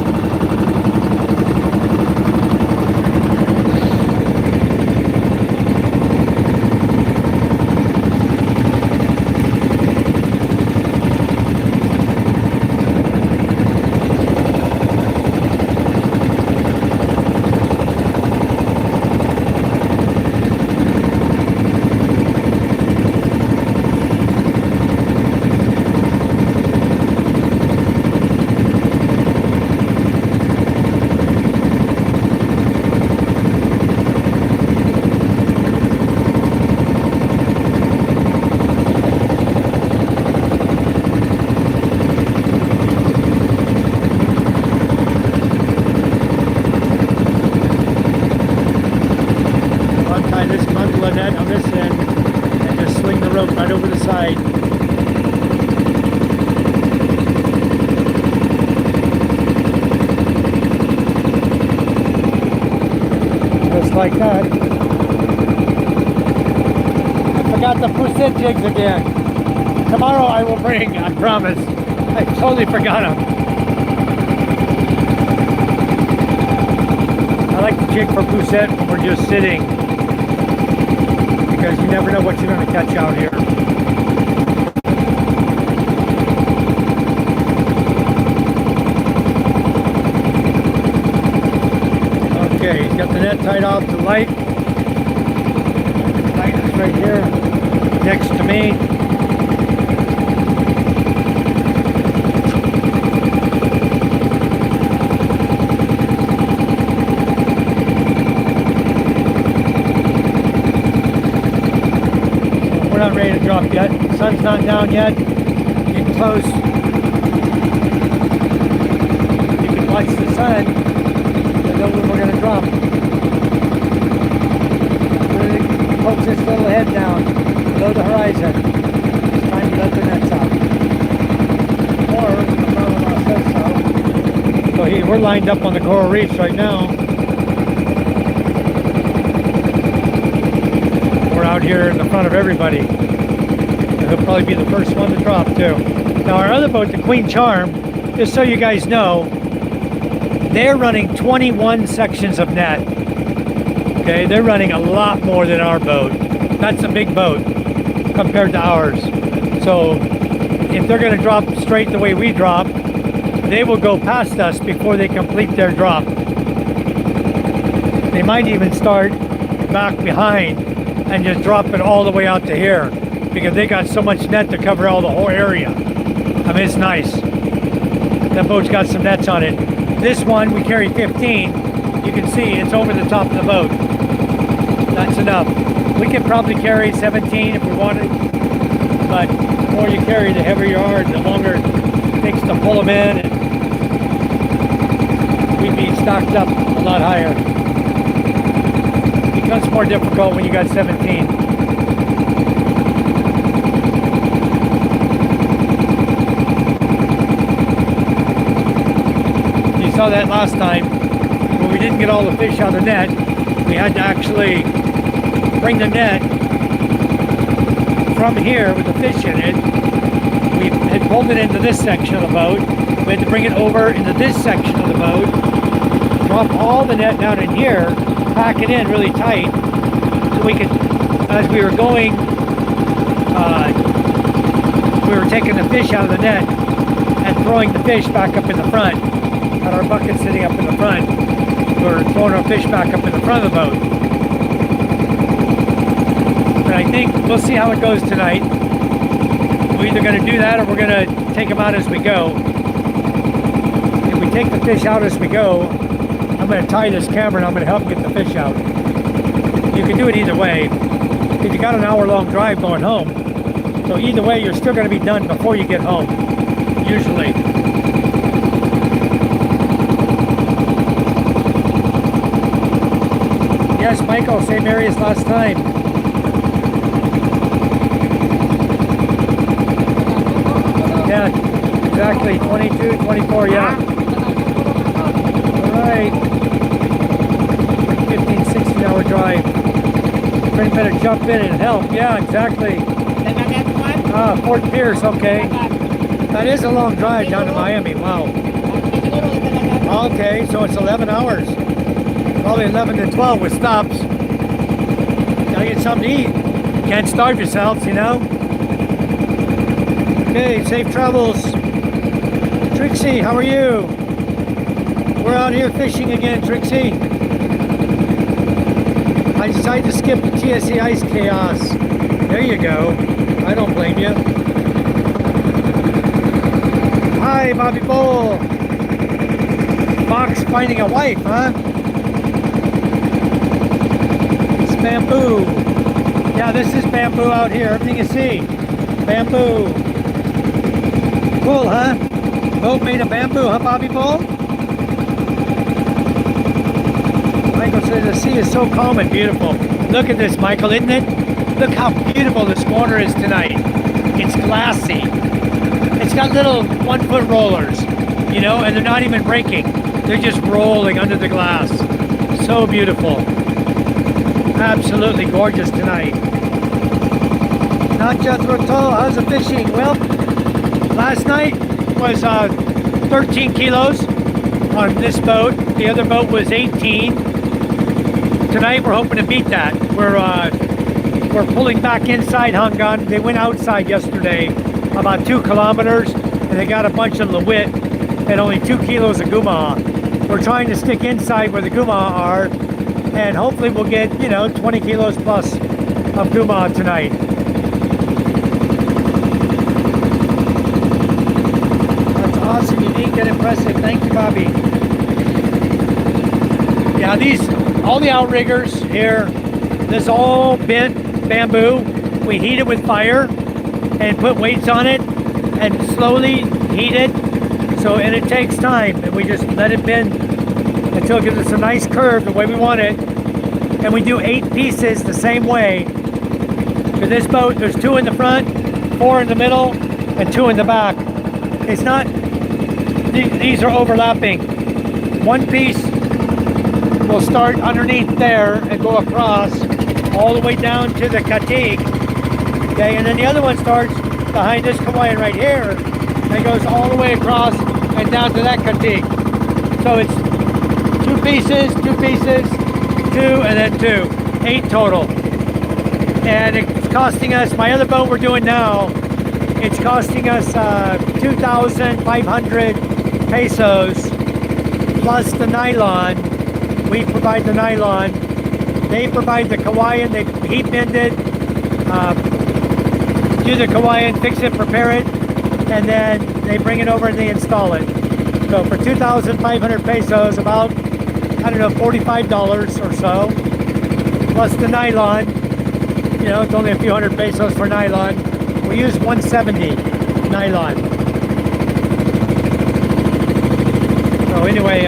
Net on this end and just swing the rope right over the side. Just like that. I forgot the pussy jigs again. Tomorrow I will bring, I promise. I totally forgot them. I like to jig for poussette when we're just sitting, because you never know what you're going to catch out here. Okay, he's got the net tied off to the light. Light is right here next to me. We're not ready to drop yet. The sun's not down yet. Getting close. You can watch the sun to know when we're going to drop. Really pokes this little head down below the horizon. It's time to let the nets out. Or, the father-in-law says so. So we're lined up on the coral reefs right now. Out here in the front of everybody. He'll probably be the first one to drop too. Now our other boat, the Queen Charm, just so you guys know, they're running 21 sections of net. Okay, they're running a lot more than our boat. That's a big boat compared to ours. So if they're going to drop straight the way we drop, they will go past us before they complete their drop. They might even start back behind and just drop it all the way out to here, because they got so much net to cover all the whole area. I mean, it's nice. That boat's got some nets on it. This one, we carry 15. You can see it's over the top of the boat. That's enough. We could probably carry 17 if we wanted, but the more you carry, the heavier you are, and the longer it takes to pull them in, and we'd be stocked up a lot higher. It becomes more difficult when you got 17. You saw that last time when we didn't get all the fish out of the net. We had to actually bring the net from here with the fish in it. We had pulled it into this section of the boat. We had to bring it over into this section of the boat, drop all the net down in here, pack it in really tight, so we could, as we were going, we were taking the fish out of the net and throwing the fish back up in the front. Had our bucket sitting up in the front. We were throwing our fish back up in the front of the boat. But I think we'll see how it goes tonight. We're either going to do that or we're going to take them out as we go. If we take the fish out as we go, I'm going to tie this camera and I'm going to help get the fish out. You can do it either way. Because you got an hour-long drive going home. So either way, you're still going to be done before you get home, usually. Yes, Michael, same area as last time. Yeah, exactly. 22, 24, yeah. All right. 15, 16-hour drive. Friend better jump in and help. Yeah, exactly. Fort Pierce, okay. That is a long drive down to Miami. Wow. Okay, so it's 11 hours. Probably 11 to 12 with stops. Gotta get something to eat. Can't starve yourselves, you know? Okay, safe travels. Trixie, how are you? We're out here fishing again, Trixie. I decided to skip the TSC Ice Chaos. There you go. I don't blame you. Hi, Bobby Bull. Fox finding a wife, huh? It's bamboo. Yeah, this is bamboo out here. Everything you see. Bamboo. Cool, huh? Boat made of bamboo, huh, Bobby Bull? Michael says the sea is so calm and beautiful. Look at this, Michael, isn't it? Look how beautiful this water is tonight. It's glassy. It's got little 1-foot rollers, you know, and they're not even breaking. They're just rolling under the glass. So beautiful. Absolutely gorgeous tonight. Not just Roto, how's the fishing? Well, last night was 13 kilos on this boat. The other boat was 18. Tonight we're hoping to beat that. We're pulling back inside Hungan. They went outside yesterday about 2 kilometers and they got a bunch of Lewit and only 2 kilos of Guma. We're trying to stick inside where the Guma are and hopefully we'll get, you know, 20 kilos plus of Guma tonight. That's awesome, unique and impressive. Thank you, Bobby. Yeah, all the outriggers here, this is all bent bamboo. We heat it with fire and put weights on it and slowly heat it. And it takes time, and we just let it bend until it gives us a nice curve the way we want it. And we do 8 pieces the same way. For this boat, there's 2 in the front, 4 in the middle, and 2 in the back. It's not, these are overlapping. One piece will start underneath there and go across all the way down to the Katig. Okay, and then the other one starts behind this Hawaiian right here and goes all the way across and down to that Katig. So it's 2 pieces, 2 pieces, 2, and then 2. 8 total. And it's costing us, my other boat we're doing now, it's costing us 2,500 pesos plus the nylon. We provide the nylon. They provide the Hawaiian. They heat bend it, do the Hawaiian, fix it, prepare it, and then they bring it over and they install it. So for 2,500 pesos, about, I don't know, $45 or so, plus the nylon. You know, it's only a few hundred pesos for nylon. We use 170 nylon. So anyway,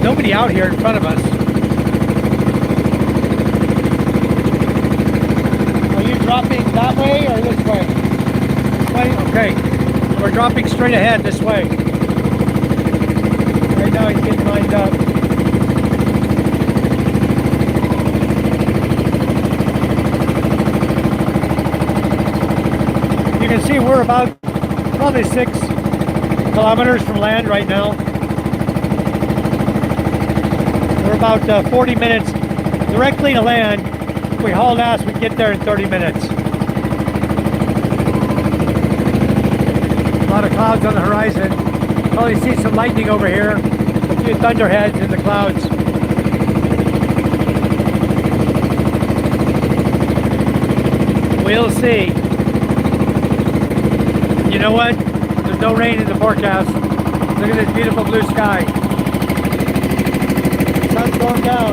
nobody out here in front of us. Are you dropping that way or this way? This way? Okay. We're dropping straight ahead this way. Right now he's getting lined up. You can see we're about probably 6 kilometers from land right now. We're about 40 minutes directly to land. If we hauled ass, we'd get there in 30 minutes. A lot of clouds on the horizon. Probably see some lightning over here. A few thunderheads in the clouds. We'll see. You know what? There's no rain in the forecast. Look at this beautiful blue sky. Sun's storm down.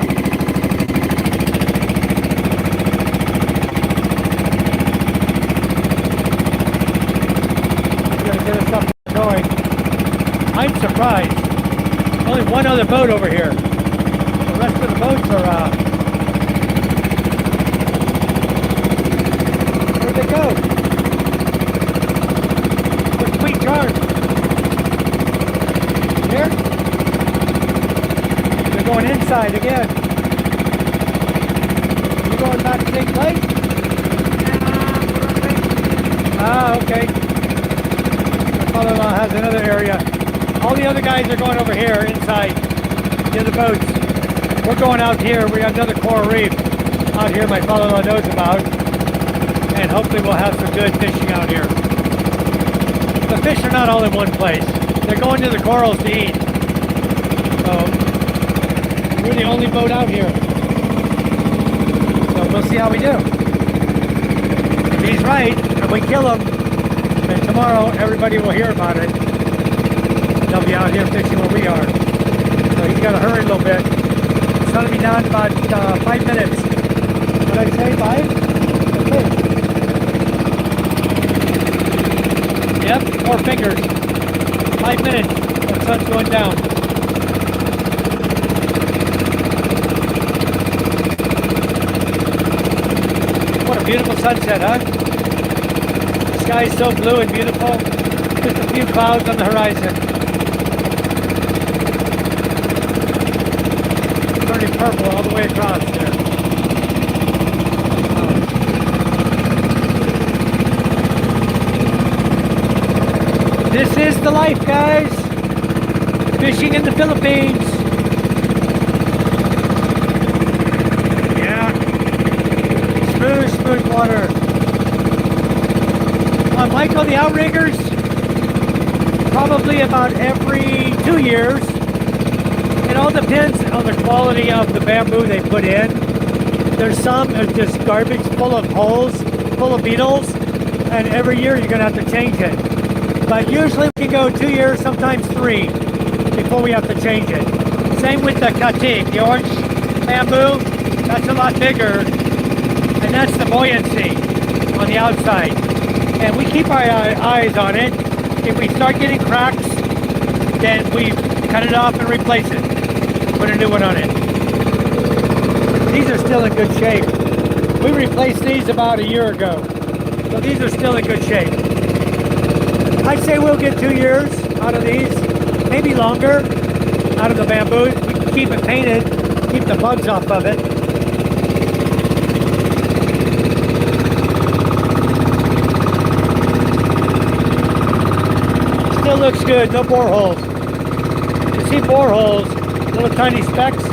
It's gonna get us up and going. I'm surprised. Only one other boat over here. The rest of the boats are where'd they go? What's Sweet Charm? Here? They're going inside again. You going back to Big Lake? Ah, okay. My father-in-law has another area. All the other guys are going over here inside the other boats. We're going out here. We got another coral reef out here my father-in-law knows about. And hopefully we'll have some good fishing out here. The fish are not all in one place. They're going to the corals to eat. So we're the only boat out here. So we'll see how we do. If he's right and we kill him, then tomorrow everybody will hear about it. They'll be out here fishing where we are. So he's got to hurry a little bit. It's going to be down about 5 minutes. What did I say, 5? Okay. Yep, 4 fingers. 5 minutes. The sun's going down. What a beautiful sunset, huh? The sky is so blue and beautiful. Just a few clouds on the horizon. Turning purple all the way across there. This is the life, guys. Fishing in the Philippines. Yeah. Smooth water. Michael, the outriggers, probably about every 2 years. It all depends on the quality of the bamboo they put in. There's some that's just garbage, full of holes, full of beetles, and every year you're gonna have to change it. But usually we can go 2 years, sometimes 3, before we have to change it. Same with the katik, the orange bamboo, that's a lot bigger, and that's the buoyancy on the outside. And we keep our eyes on it. If we start getting cracks, then we cut it off and replace it. Put a new one on it. These are still in good shape. We replaced these about a year ago. So these are still in good shape. I'd say we'll get 2 years out of these, maybe longer, out of the bamboo. We can keep it painted, keep the bugs off of it. Still looks good, no boreholes. You see boreholes, little tiny specks?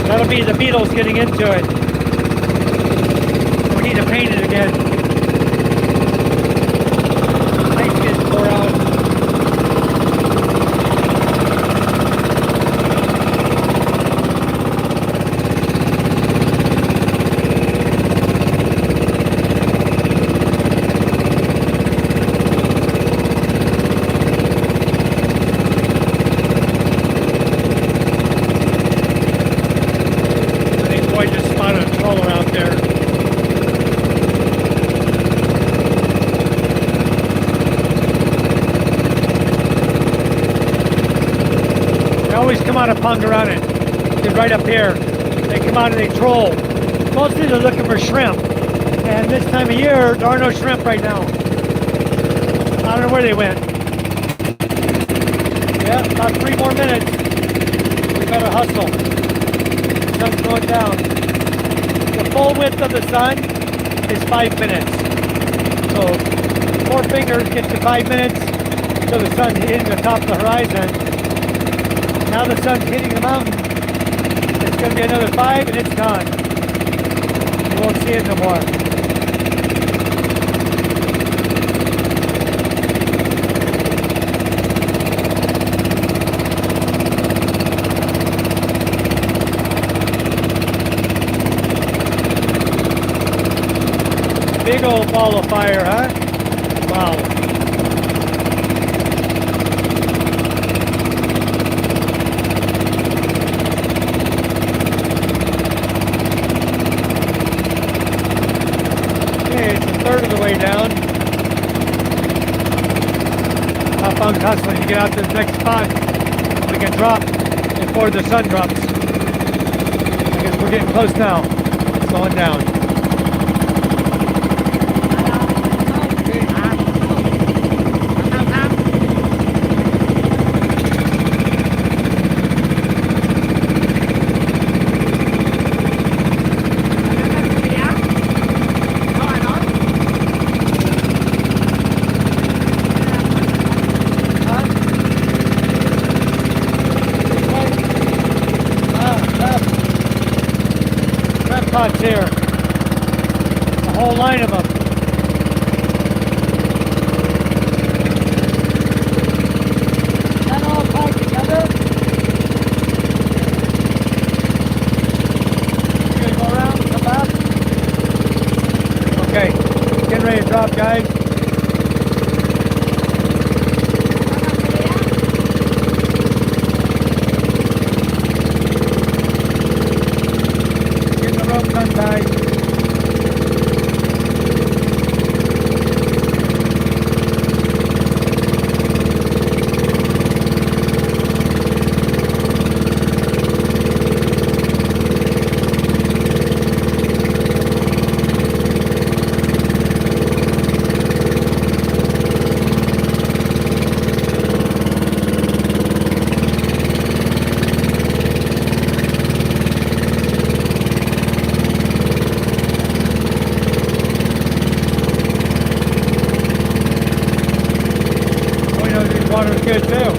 That'll be the beetles getting into it. We need to paint it again. Ice gets poured out. Out of Pongarana, they're right up here. They come out and they troll. Mostly they're looking for shrimp. And this time of year, there are no shrimp right now. I don't know where they went. Yeah, about 3 more minutes. We better hustle. The sun's going down. The full width of the sun is 5 minutes. So 4 fingers gets you 5 minutes till the sun's hitting the top of the horizon. Now the sun's hitting the mountain. It's going to be another 5 and it's gone. You won't see it no more. Big old ball of fire, huh? Wow. way down. Hopong's hustling to get out to the next spot. We can drop before the sun drops. I guess we're getting close now. It's slowing down. Pots here. A whole line of them. That all tied together. You gonna go around and come back? Okay. Getting ready to drop, guys. Water's good too.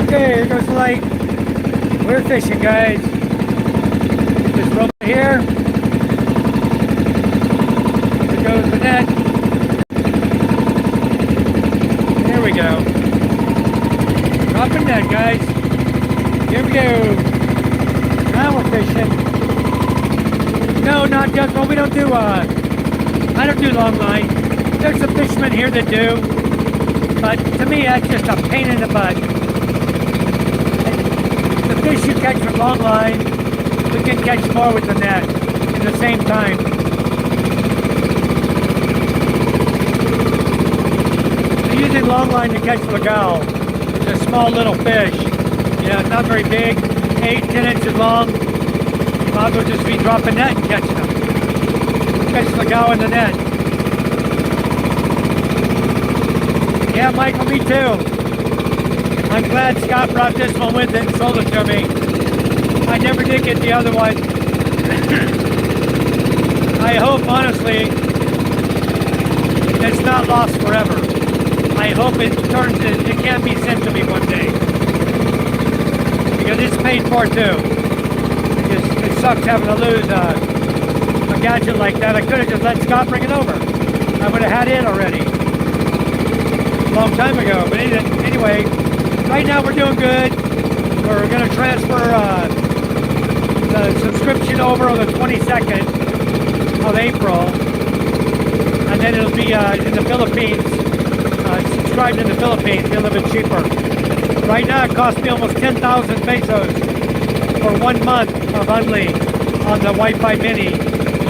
Here goes the light. We're fishing, guys. This rope here. There goes the net. There we go. Dropping net, guys. Here we go. Now we're fishing. No, not just, well, we don't do, I don't do long line. There's some fishermen here that do. But to me, that's just a pain in the butt. Fish you catch with long line, we can catch more with the net in the same time. So using long line to catch legal is a small little fish. Yeah, not very big, 8-10 inches long. You might as well just be dropping net and catching them. Catch legal in the net. Yeah, Michael, me too. I'm glad Scott brought this one with it and sold it to me. I never did get the other one. I hope, honestly, it's not lost forever. I hope it can be sent to me one day. Because it's paid for too. It sucks having to lose a gadget like that. I could have just let Scott bring it over. I would have had it already. A long time ago. But anyway, right now we're doing good. We're going to transfer the subscription over on the 22nd of April. And then it'll be in the Philippines. Subscribed in the Philippines, be a little bit cheaper. Right now it costs me almost 10,000 pesos for 1 month of Unli on the Wi-Fi Mini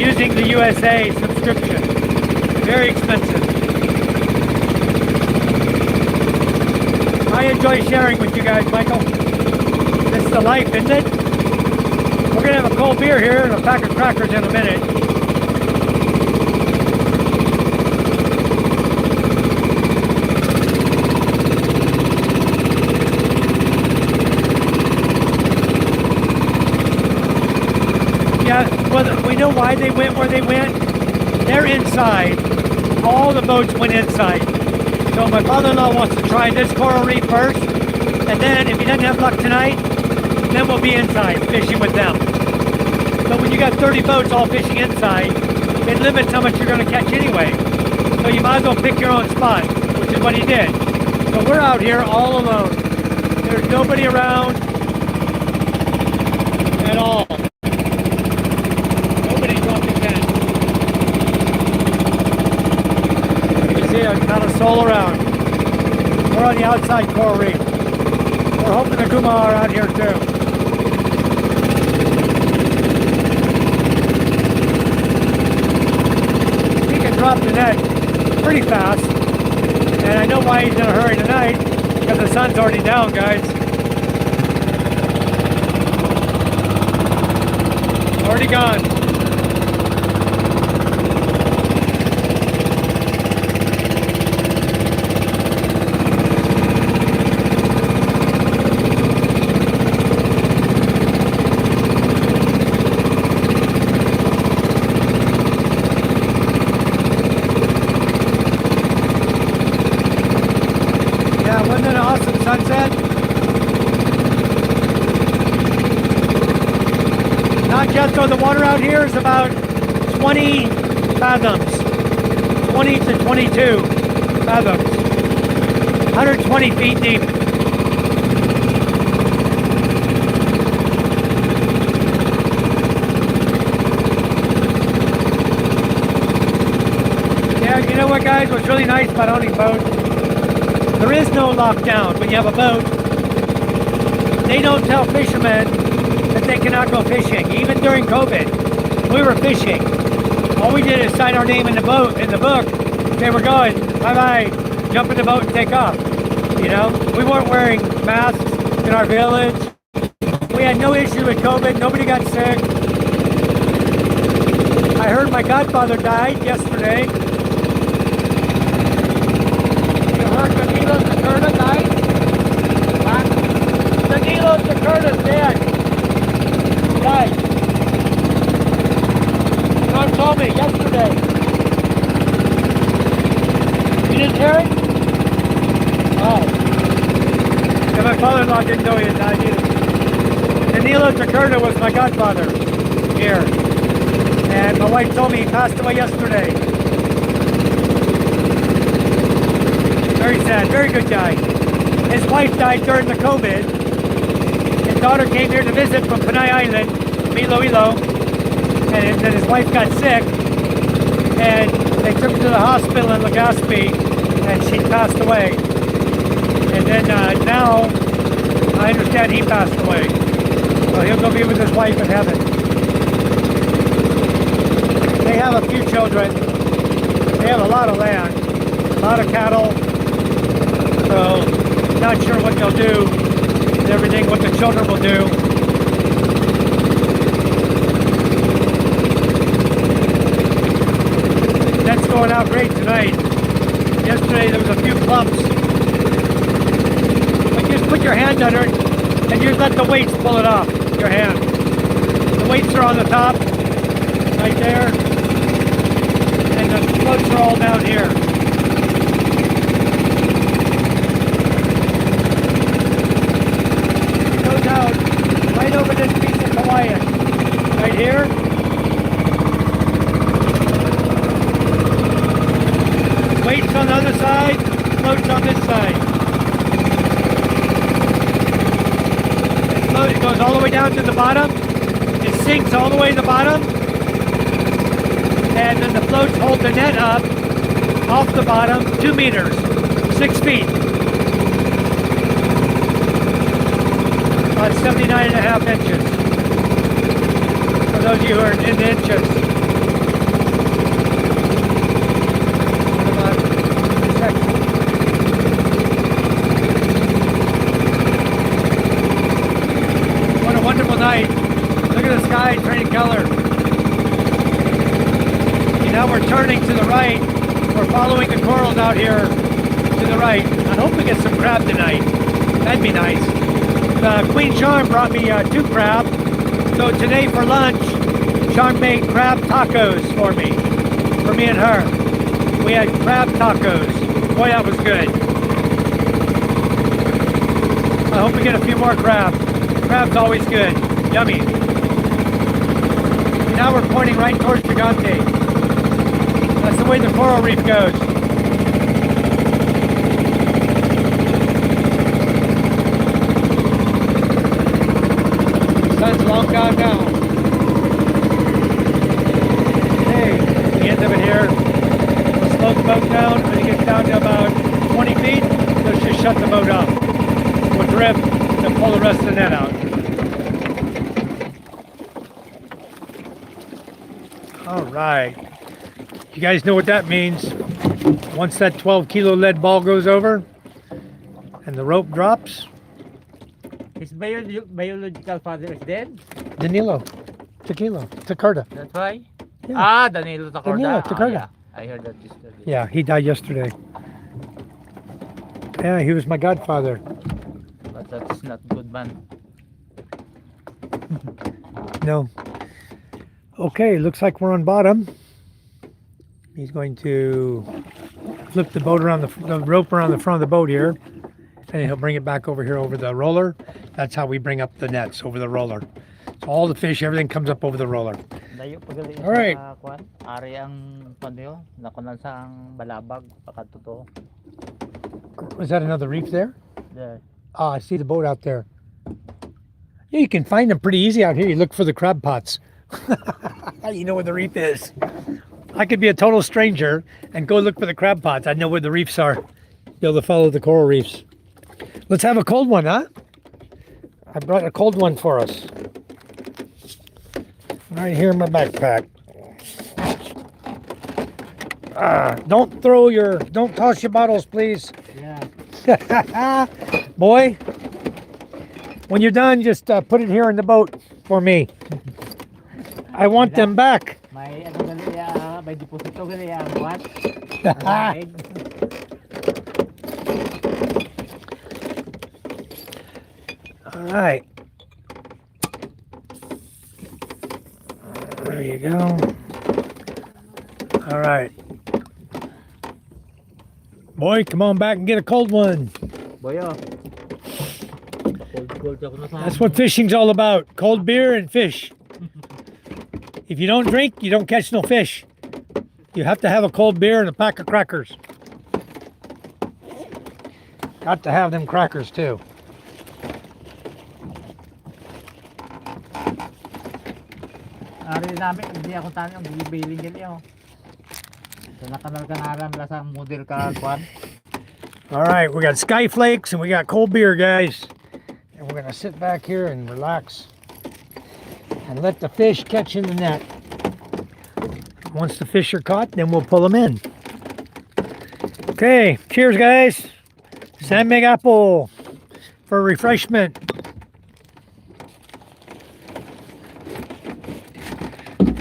using the USA subscription. Very expensive. I enjoy sharing with you guys, Michael. This is the life, isn't it? We're going to have a cold beer here and a pack of crackers in a minute. Yeah, well, we know why they went where they went. They're inside. All the boats went inside. So my father-in-law wants to try this coral reef first, and then if he doesn't have luck tonight, then we'll be inside fishing with them. But when you got 30 boats all fishing inside, it limits how much you're going to catch anyway. So you might as well pick your own spot, which is what he did. So we're out here all alone. There's nobody around at all. Nobody dropped the tent. You can see not a soul around. We're on the outside coral reef. We're hoping the Guma are out here too. He can drop the net pretty fast. And I know why he's in a hurry tonight, because the sun's already down, guys. Already gone. Wasn't it an awesome sunset? Not just though, the water out here is about 20 fathoms. 20 to 22 fathoms. 120 feet deep. Yeah, you know what, guys? What's really nice about owning boats? There is no lockdown when you have a boat. They don't tell fishermen that they cannot go fishing. Even during COVID, we were fishing. All we did is sign our name in the book, say we're going, bye-bye, jump in the boat and take off. You know, we weren't wearing masks in our village. We had no issue with COVID, nobody got sick. I heard my godfather died yesterday. Danilo Zakurta died? Danilo Zakurta's dead. He died. John told me yesterday. You didn't hear it? Oh. And my father-in-law didn't know he had died either. Danilo Zakurta was my godfather here. And my wife told me he passed away yesterday. Very sad, very good guy. His wife died during the COVID. His daughter came here to visit from Panay Island, Iloilo, and then his wife got sick, and they took her to the hospital in Legazpi, and she passed away. And then now, I understand he passed away. So he'll go be with his wife in heaven. They have a few children. They have a lot of land, a lot of cattle. So, not sure what they'll do and everything, what the children will do. That's going out great tonight. Yesterday there was a few clumps. But just put your hand under it and just let the weights pull it off your hand. The weights are on the top, right there. And the floats are all down here. Out right over this piece of Hawaiian, right here. Weights on the other side, floats on this side. It goes all the way down to the bottom. It sinks all the way to the bottom. And then the floats hold the net up off the bottom 2 meters, 6 feet. About 79.5 inches. For those of you who are in inches. What a wonderful night. Look at the sky turning color. And now we're turning to the right. We're following the corals out here to the right. I hope we get some crab tonight. That'd be nice. Queen Charm brought me 2 crab. So today for lunch, Charm made crab tacos for me and her. We had crab tacos. Boy, that was good. I hope we get a few more crab. Crab's always good. Yummy. Now we're pointing right towards Gigante. That's the way the coral reef goes. Sun's long gone now. Hey, the end of it here. We'll slow the boat down. When it gets down to about 20 feet, let's just shut the boat off. We'll drift and pull the rest of the net out. All right. You guys know what that means. Once that 12-kilo lead ball goes over and the rope drops. His biological father is dead? Danilo. Takarda. That's why? Yeah. Ah, Danilo Takarda. Danilo Takarda. Yeah. I heard that yesterday. Yeah, he died yesterday. Yeah, he was my godfather. But that's not good, man. No. Okay, looks like we're on bottom. He's going to flip the boat around the rope around the front of the boat here, and he'll bring it back over here over the roller. That's how we bring up the nets, over the roller. So all the fish, everything comes up over the roller. All right. Ari ang panyo, nakunan sa ang balabag, pakatuto. Is that another reef there? There. Ah, I see the boat out there. Yeah, you can find them pretty easy out here. You look for the crab pots. You know where the reef is. I could be a total stranger and go look for the crab pots. I know where the reefs are. Be able to follow the coral reefs. Let's have a cold one, huh? I brought a cold one for us. Right here in my backpack. Don't toss your bottles, please. Yeah. Boy, when you're done, just put it here in the boat for me. I want them back. May ano gali may deposito gali what? All right. There you go. All right. Boy, come on back and get a cold one. Boyo. That's what fishing's all about. Cold beer and fish. If you don't drink, you don't catch no fish. You have to have a cold beer and a pack of crackers. Got to have them crackers too. Ari namin hindi ako tanong bibiling gali oh. So nakanal ka naram lasang model ka kwan. All right, we got sky flakes and we got cold beer, guys. And we're gonna sit back here and relax and let the fish catch in the net. Once the fish are caught, then we'll pull them in. Okay, cheers, guys. San Mig apple for refreshment.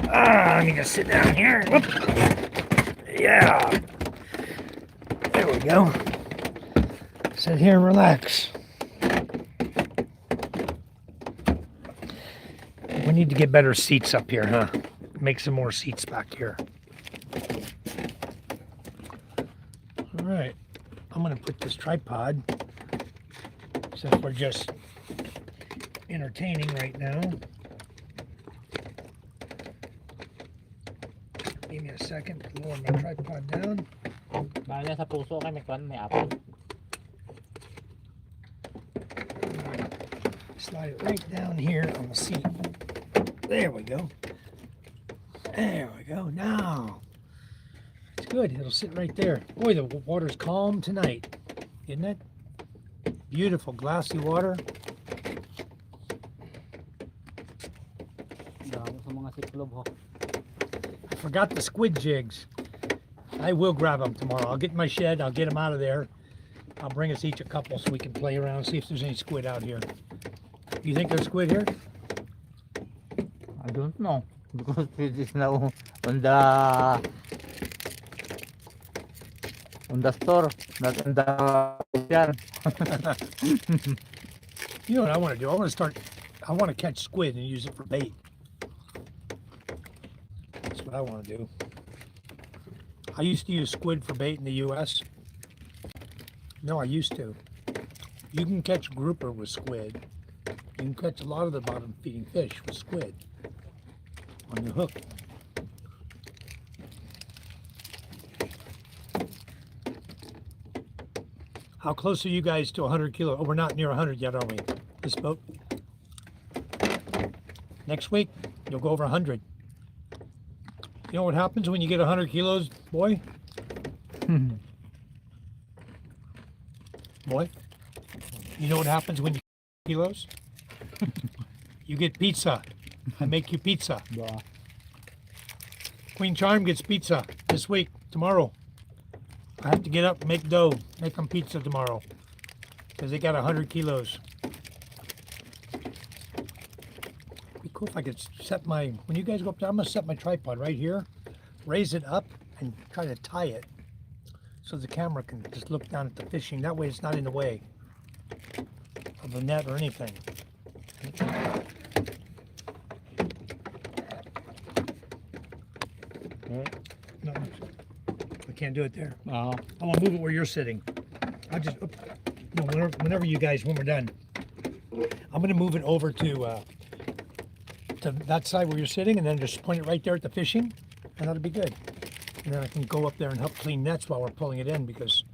Let me just sit down here. Whoop. Yeah. There we go. Sit here and relax. We need to get better seats up here, huh? Make some more seats back here. All right. I'm going to put this tripod, since we're just entertaining right now. Give me a second to lower my tripod down. Bala sa puso kay may kwan may apple. Slide it right down here on the seat. There we go. There we go. Now, it's good. It'll sit right there. Boy, the water's calm tonight, isn't it? Beautiful glassy water. Sa mga siklob ho. I forgot the squid jigs. I will grab them tomorrow. I'll get in my shed. I'll get them out of there. I'll bring us each a couple so we can play around and see if there's any squid out here. You think there's squid here? I don't know because it is now on the store, not on the yard. You know what I want to do? I want to catch squid and use it for bait. That's what I want to do. I used to use squid for bait in the U.S. No, I used to. You can catch grouper with squid. You can catch a lot of the bottom feeding fish with squid on the hook. How close are you guys to 100 kilo? Oh, we're not near 100 yet, are we? This boat? Next week, you'll go over 100. You know what happens when you get 100 kilos, boy? Boy, you know what happens when you get kilos? You get pizza. I make you pizza. Yeah. Queen Charm gets pizza this week, tomorrow. I have to get up and make dough, make them pizza tomorrow. Because they got 100 kilos. It'd be cool if I could set my, when you guys go up there, I'm gonna set my tripod right here, raise it up, and try to tie it. So the camera can just look down at the fishing. That way it's not in the way of the net or anything. No, I can't do it there. Oh. I want to move it where you're sitting. I just, no, whenever you guys, when we're done, I'm going to move it over to that side where you're sitting, and then just point it right there at the fishing, and that'll be good. And then I can go up there and help clean nets while we're pulling it in, because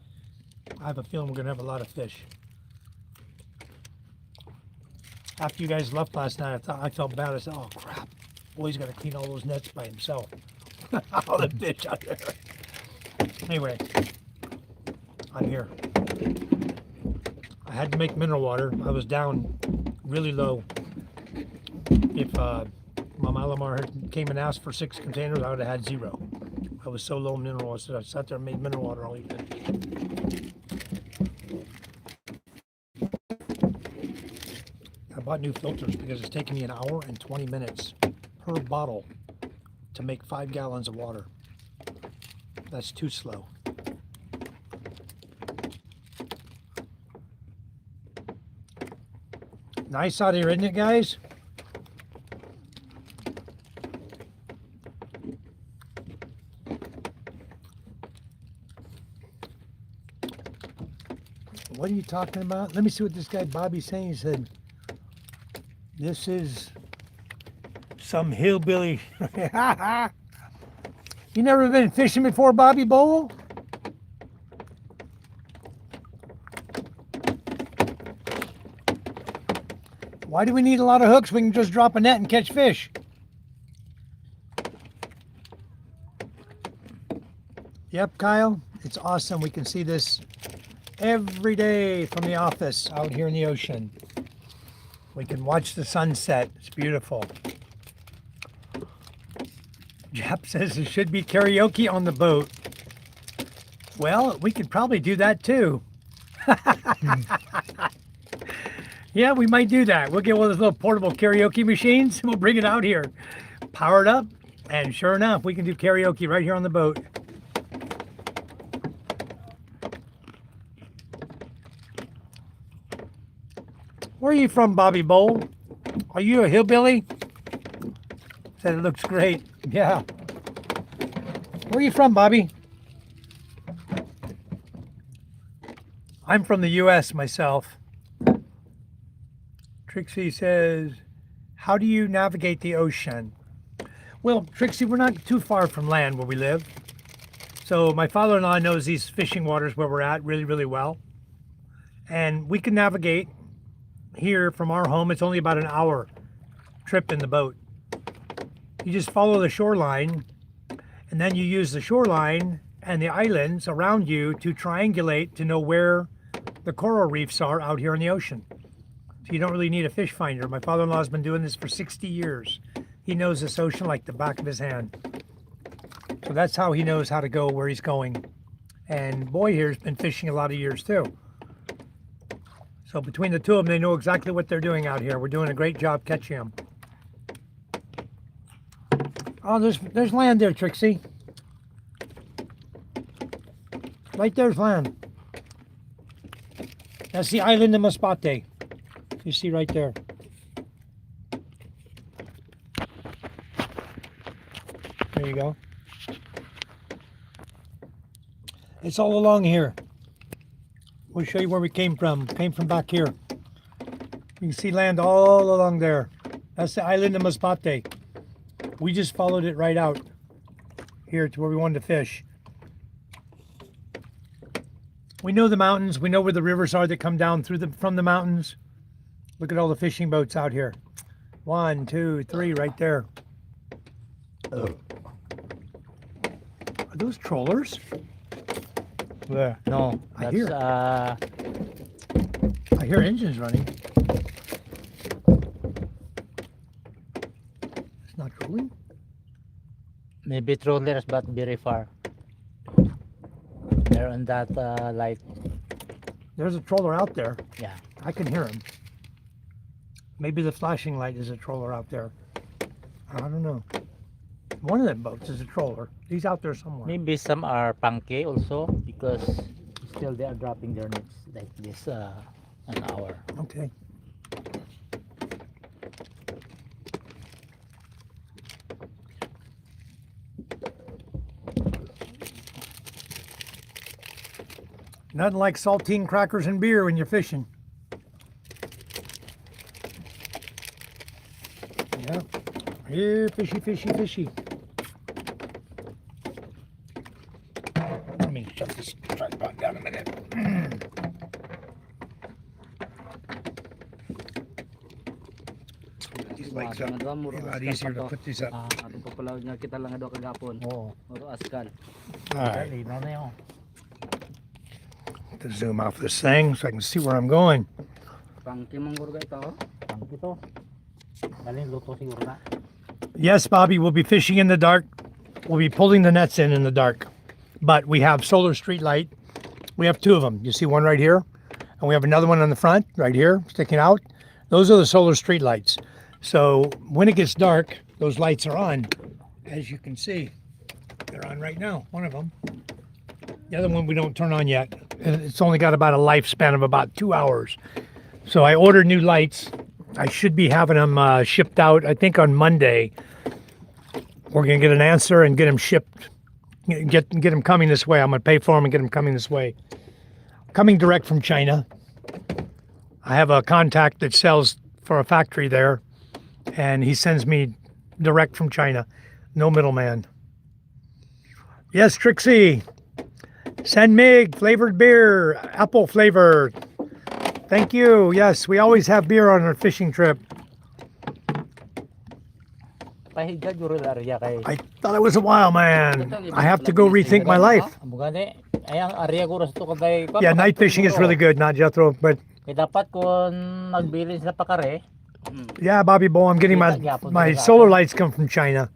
I have a feeling we're going to have a lot of fish. After you guys left last night, I felt bad. I said, oh crap, boy's got to clean all those nets by himself. All the fish out there. Anyway, I'm here. I had to make mineral water. I was down really low. If Mama Lamar came and asked for 6 containers, I would have had 0. I was so low in mineral water, so I sat there and made mineral water all evening. I bought new filters because it's taking me an hour and 20 minutes per bottle to make 5 gallons of water. That's too slow. Nice out here, isn't it, guys? What are you talking about? Let me see what this guy Bobby's saying. He said, this is some hillbilly. You never been fishing before, Bobby Bowl? Why do we need a lot of hooks? We can just drop a net and catch fish. Yep, Kyle, it's awesome. We can see this every day from the office out here in the ocean. We can watch the sunset. It's beautiful. Jap says there should be karaoke on the boat. Well, we could probably do that too. Yeah, we might do that. We'll get one of those little portable karaoke machines. We'll bring it out here, power it up, and sure enough, we can do karaoke right here on the boat. Where are you from, Bobby Bowl? Are you a hillbilly? Said it looks great. Yeah. Where are you from, Bobby? I'm from the U.S. myself. Trixie says, how do you navigate the ocean? Well, Trixie, we're not too far from land where we live. So my father-in-law knows these fishing waters where we're at really, really well. And we can navigate here from our home. It's only about an hour trip in the boat. You just follow the shoreline, and then you use the shoreline and the islands around you to triangulate to know where the coral reefs are out here in the ocean. So you don't really need a fish finder. My father-in-law has been doing this for 60 years. He knows this ocean like the back of his hand. So that's how he knows how to go where he's going. And boy here's been fishing a lot of years too. So between the two of them, they know exactly what they're doing out here. We're doing a great job catching them. Oh, there's land there, Trixie. Right there's land. That's the island of Masbate. You see right there. There you go. It's all along here. We'll show you where we came from. Came from back here. You can see land all along there. That's the island of Masbate. We just followed it right out here to where we wanted to fish. We know the mountains. We know where the rivers are that come down from the mountains. Look at all the fishing boats out here. 1, 2, 3, right there. Are those trollers? Where? No, I that's hear. I hear engines running. It's not trolling. maybe trollers, but very far. They're on that light. There's a troller out there. Yeah. I can hear him. Maybe the flashing light is a troller out there. I don't know. One of them boats is a troller. He's out there somewhere. Maybe some are punky also because still they are dropping their nets like this an hour. Okay. Nothing like saltine crackers and beer when you're fishing. Yeah. Here, fishy, fishy, fishy. Let me shut this tripod down a minute. These legs up. A lot easier to put these up. Ato pa pala nga kita lang do kagapon. Oo. Oro askal. All right. Linaw na yun. To zoom off this thing so I can see where I'm going. Pangki mong gurga ito. Punky to. Galing luto siguro na. Yes, Bobby, we'll be fishing in the dark. We'll be pulling the nets in the dark. But we have solar street light. We have two of them. You see one right here, and we have another one on the front right here sticking out. Those are the solar street lights. So when it gets dark, those lights are on. As you can see, they're on right now, one of them. The other one we don't turn on yet. It's only got about a lifespan of about 2 hours. So I ordered new lights. I should be having them shipped out, I think, on Monday. We're going to get an answer and get them shipped. Get them coming this way. I'm going to pay for them and get them coming this way. Coming direct from China. I have a contact that sells for a factory there, and he sends me direct from China. No middleman. Yes, Trixie. Send Mig flavored beer, apple flavor. Thank you. Yes, we always have beer on our fishing trip. Pahiga juro area kay. I thought I was a wild man. I have to go rethink my life. Bugani, ayang area ko to kay. Yeah, night fishing is really good, not Jethro, but Kay dapat kung magbilin sa pakare. yeah, Bobby Bo, I'm getting my solar lights come from China.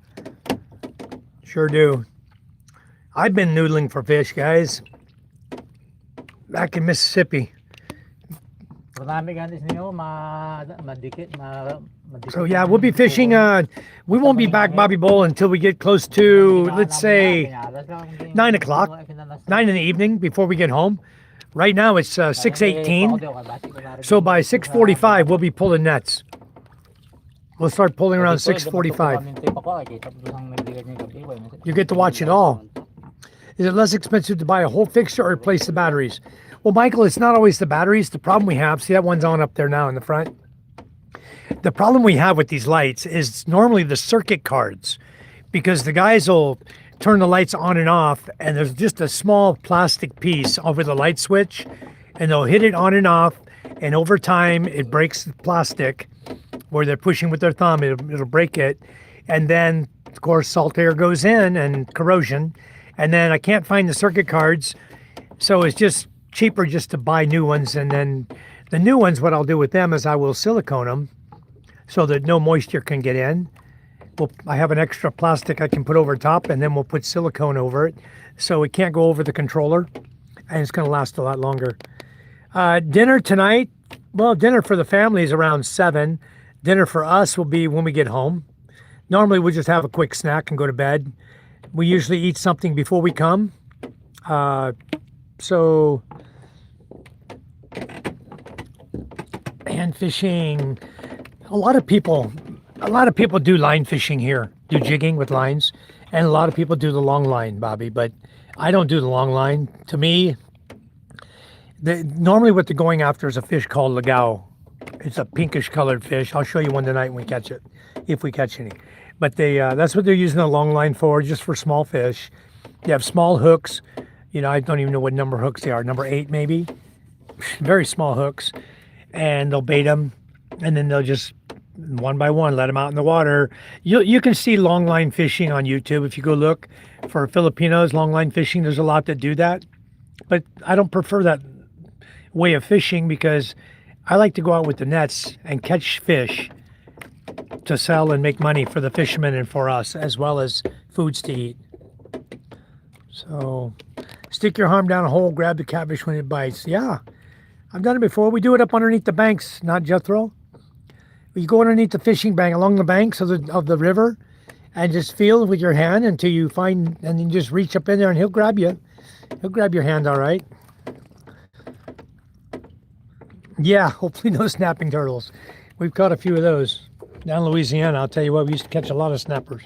Sure do. I've been noodling for fish, guys. Back in Mississippi. So yeah, we'll be fishing. We won't be back, Bobby Bowl, until we get close to, let's say, 9 o'clock, 9 in the evening before we get home. Right now it's 6:18. So by 6:45 we'll be pulling nets. We'll start pulling around 6:45. You get to watch it all. Is it less expensive to buy a whole fixture or replace the batteries? Well, Michael, it's not always the batteries. The problem we have, see that one's on up there now in the front? The problem we have with these lights is normally the circuit cards, because the guys will turn the lights on and off, and there's just a small plastic piece over the light switch, and they'll hit it on and off, and over time it breaks the plastic where they're pushing with their thumb, it'll break it, and then of course salt air goes in and corrosion, and then I can't find the circuit cards, so it's just cheaper just to buy new ones. And then the new ones, what I'll do with them is I will silicone them so that no moisture can get in. I have an extra plastic I can put over top, and then we'll put silicone over it so it can't go over the controller, and it's going to last a lot longer. Dinner tonight, well, dinner for the family is around 7. Dinner for us will be when we get home. Normally we just have a quick snack and go to bed. We usually eat something before we come. And fishing, a lot of people do line fishing here, do jigging with lines, and a lot of people do the long line, Bobby, but I don't do the long line. To me, normally what they're going after is a fish called lagao. It's a pinkish colored fish. I'll show you one tonight when we catch it, if we catch any. But that's what they're using the long line for, just for small fish. You have small hooks. You know, I don't even know what number hooks they are. Number 8 maybe. Very small hooks. And they'll bait them. And then they'll just one by one, let them out in the water. You can see long line fishing on YouTube if you go look for Filipinos long line fishing. There's a lot that do that, but I don't prefer that way of fishing because I like to go out with the nets and catch fish to sell and make money for the fishermen and for us, as well as foods to eat. So stick your arm down a hole, grab the catfish when it bites. Yeah, I've done it before. We do it up underneath the banks, not Jethro. You go underneath the fishing bank, along the banks of the river, and just feel with your hand until you find, and then just reach up in there and he'll grab you. He'll grab your hand, all right. Yeah, hopefully no snapping turtles. We've caught a few of those. Down in Louisiana, I'll tell you what, we used to catch a lot of snappers.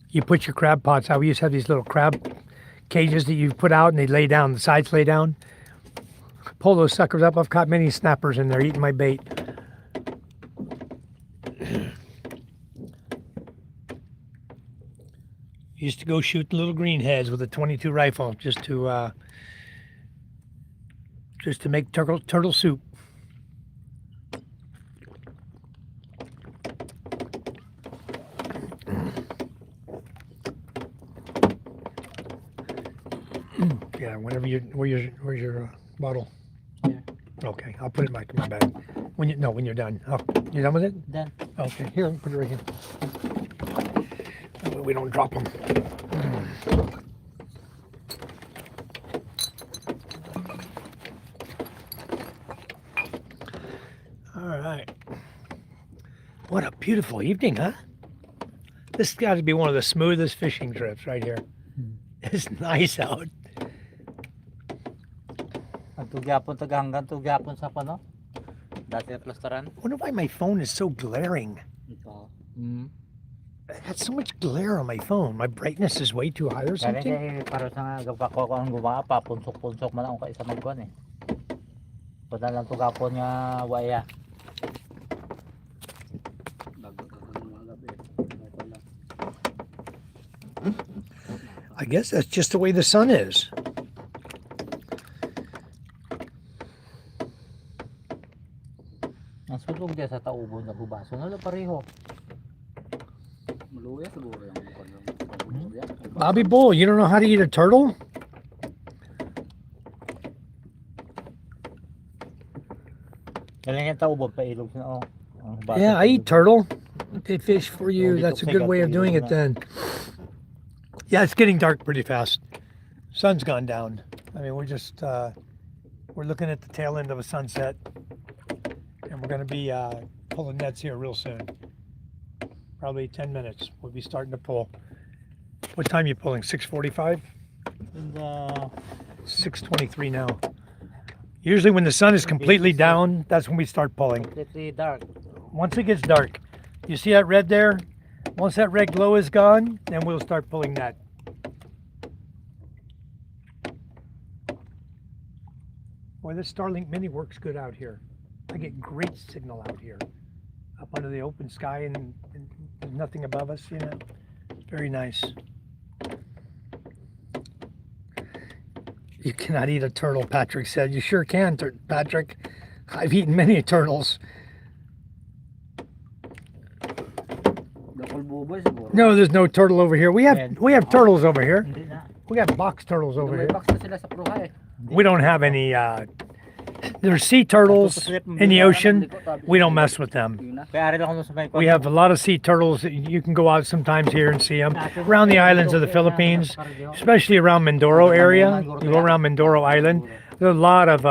You put your crab pots out. We used to have these little crab cages that you put out and they lay down, the sides lay down. Pull those suckers up. I've caught many snappers in there eating my bait. Used to go shoot little greenheads with a 22 rifle just to make turtle soup. Yeah, whenever where's your bottle? Yeah. Okay, I'll put it back in my bag. When you're done. Oh, you done with it? Done. Okay, here, put it right here. That way we don't drop them. All right. What a beautiful evening, huh? This has got to be one of the smoothest fishing trips right here. It's nice out. Ang tugyapon hanggang tugyapon sa pano. Dati na plastaran. I wonder why my phone is so glaring. Ito. I had so much glare on my phone. My brightness is way too high or Kaya something. kaya para sa nga gagawin ko ang gumawa pa punsok-punsok man ako kay sa magkuan eh. Pwede lang tugapon nga waya. I guess that's just the way the sun is. Ang sulog dia sa taubon na bubaso na pareho. Maluya siguro yung mukha. Bobby Bull, you don't know how to eat a turtle? Kailan yung taubon pa ilog na oh. Yeah, I eat turtle. They fish for you. That's a good way of doing it then. Yeah, it's getting dark pretty fast. Sun's gone down. I mean, we're just we're looking at the tail end of a sunset, and we're going to be pulling nets here real soon. Probably 10 minutes. We'll be starting to pull. What time are you pulling? 6:45? And 6:23 now. Usually when the sun is completely down, that's when we start pulling. completely dark. Once it gets dark, you see that red there? Once that red glow is gone, then we'll start pulling that. Boy, this Starlink Mini works good out here. I get great signal out here. Up under the open sky and there's nothing above us, you know. Very nice. You cannot eat a turtle, Patrick said. You sure can, Patrick. I've eaten many turtles. No, there's no turtle over here. We have turtles over here. Hindi na. We got box turtles over May here. box na sila sa Pruha eh. We don't have any. There's sea turtles in the ocean. We don't mess with them. Yun na. Kaya rin ako nung sa may We have a lot of sea turtles. You can go out sometimes here and see them around the islands of the Philippines, especially around Mindoro area. You go around Mindoro Island. There's a lot of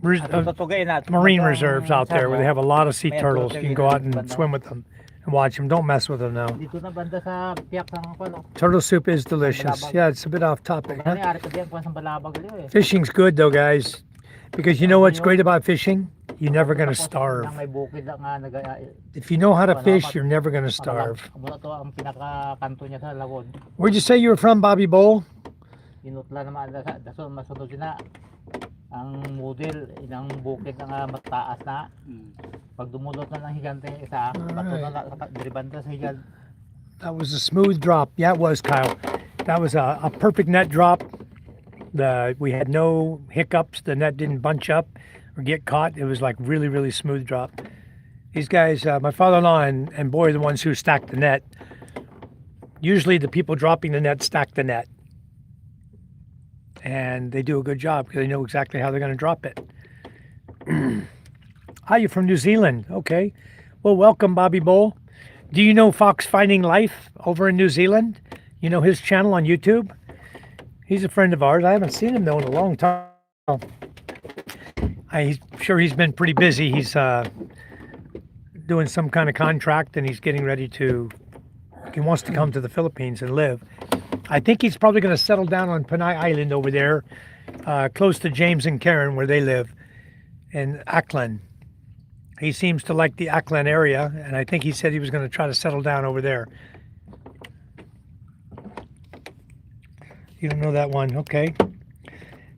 marine reserves out there where they have a lot of sea turtles. You can go out and swim with them and watch them. Don't mess with them now. Dito na banda sa piyak ng ano. Turtle soup is delicious. Yeah, it's a bit off topic. Ano Huh? ari pa diyan kung sa balabag liyo eh. Fishing's good though, guys, because you know what's great about fishing? You're never gonna starve. May bukid lang nga If you know how to fish, you're never gonna starve. Muna to ang pinaka-kanto niya sa lawon. Where'd you say you were from, Bobby Bowl? Inutla naman dason masunod sina ang model inang bukid nga mataas na. Pag dumulot na ng higante yung isa, bato na diribanda sa higante. That was a smooth drop. Yeah, it was, Kyle. That was a perfect net drop. We had no hiccups. The net didn't bunch up or get caught. It was like really, really smooth drop. These guys, my father-in-law and boy are the ones who stack the net. Usually the people dropping the net stack the net. And they do a good job because they know exactly how they're going to drop it. Hi, you're from New Zealand. Okay. Well, welcome, Bobby Bowl. Do you know Fox Finding Life over in New Zealand? You know his channel on YouTube? He's a friend of ours. I haven't seen him, though, in a long time. I'm sure he's been pretty busy. He's doing some kind of contract, and he's getting ready to... He wants to come to the Philippines and live. I think he's probably going to settle down on Panay Island over there, close to James and Karen, where they live, in Auckland. He seems to like the Auckland area, and I think he said he was going to try to settle down over there. You don't know that one, okay.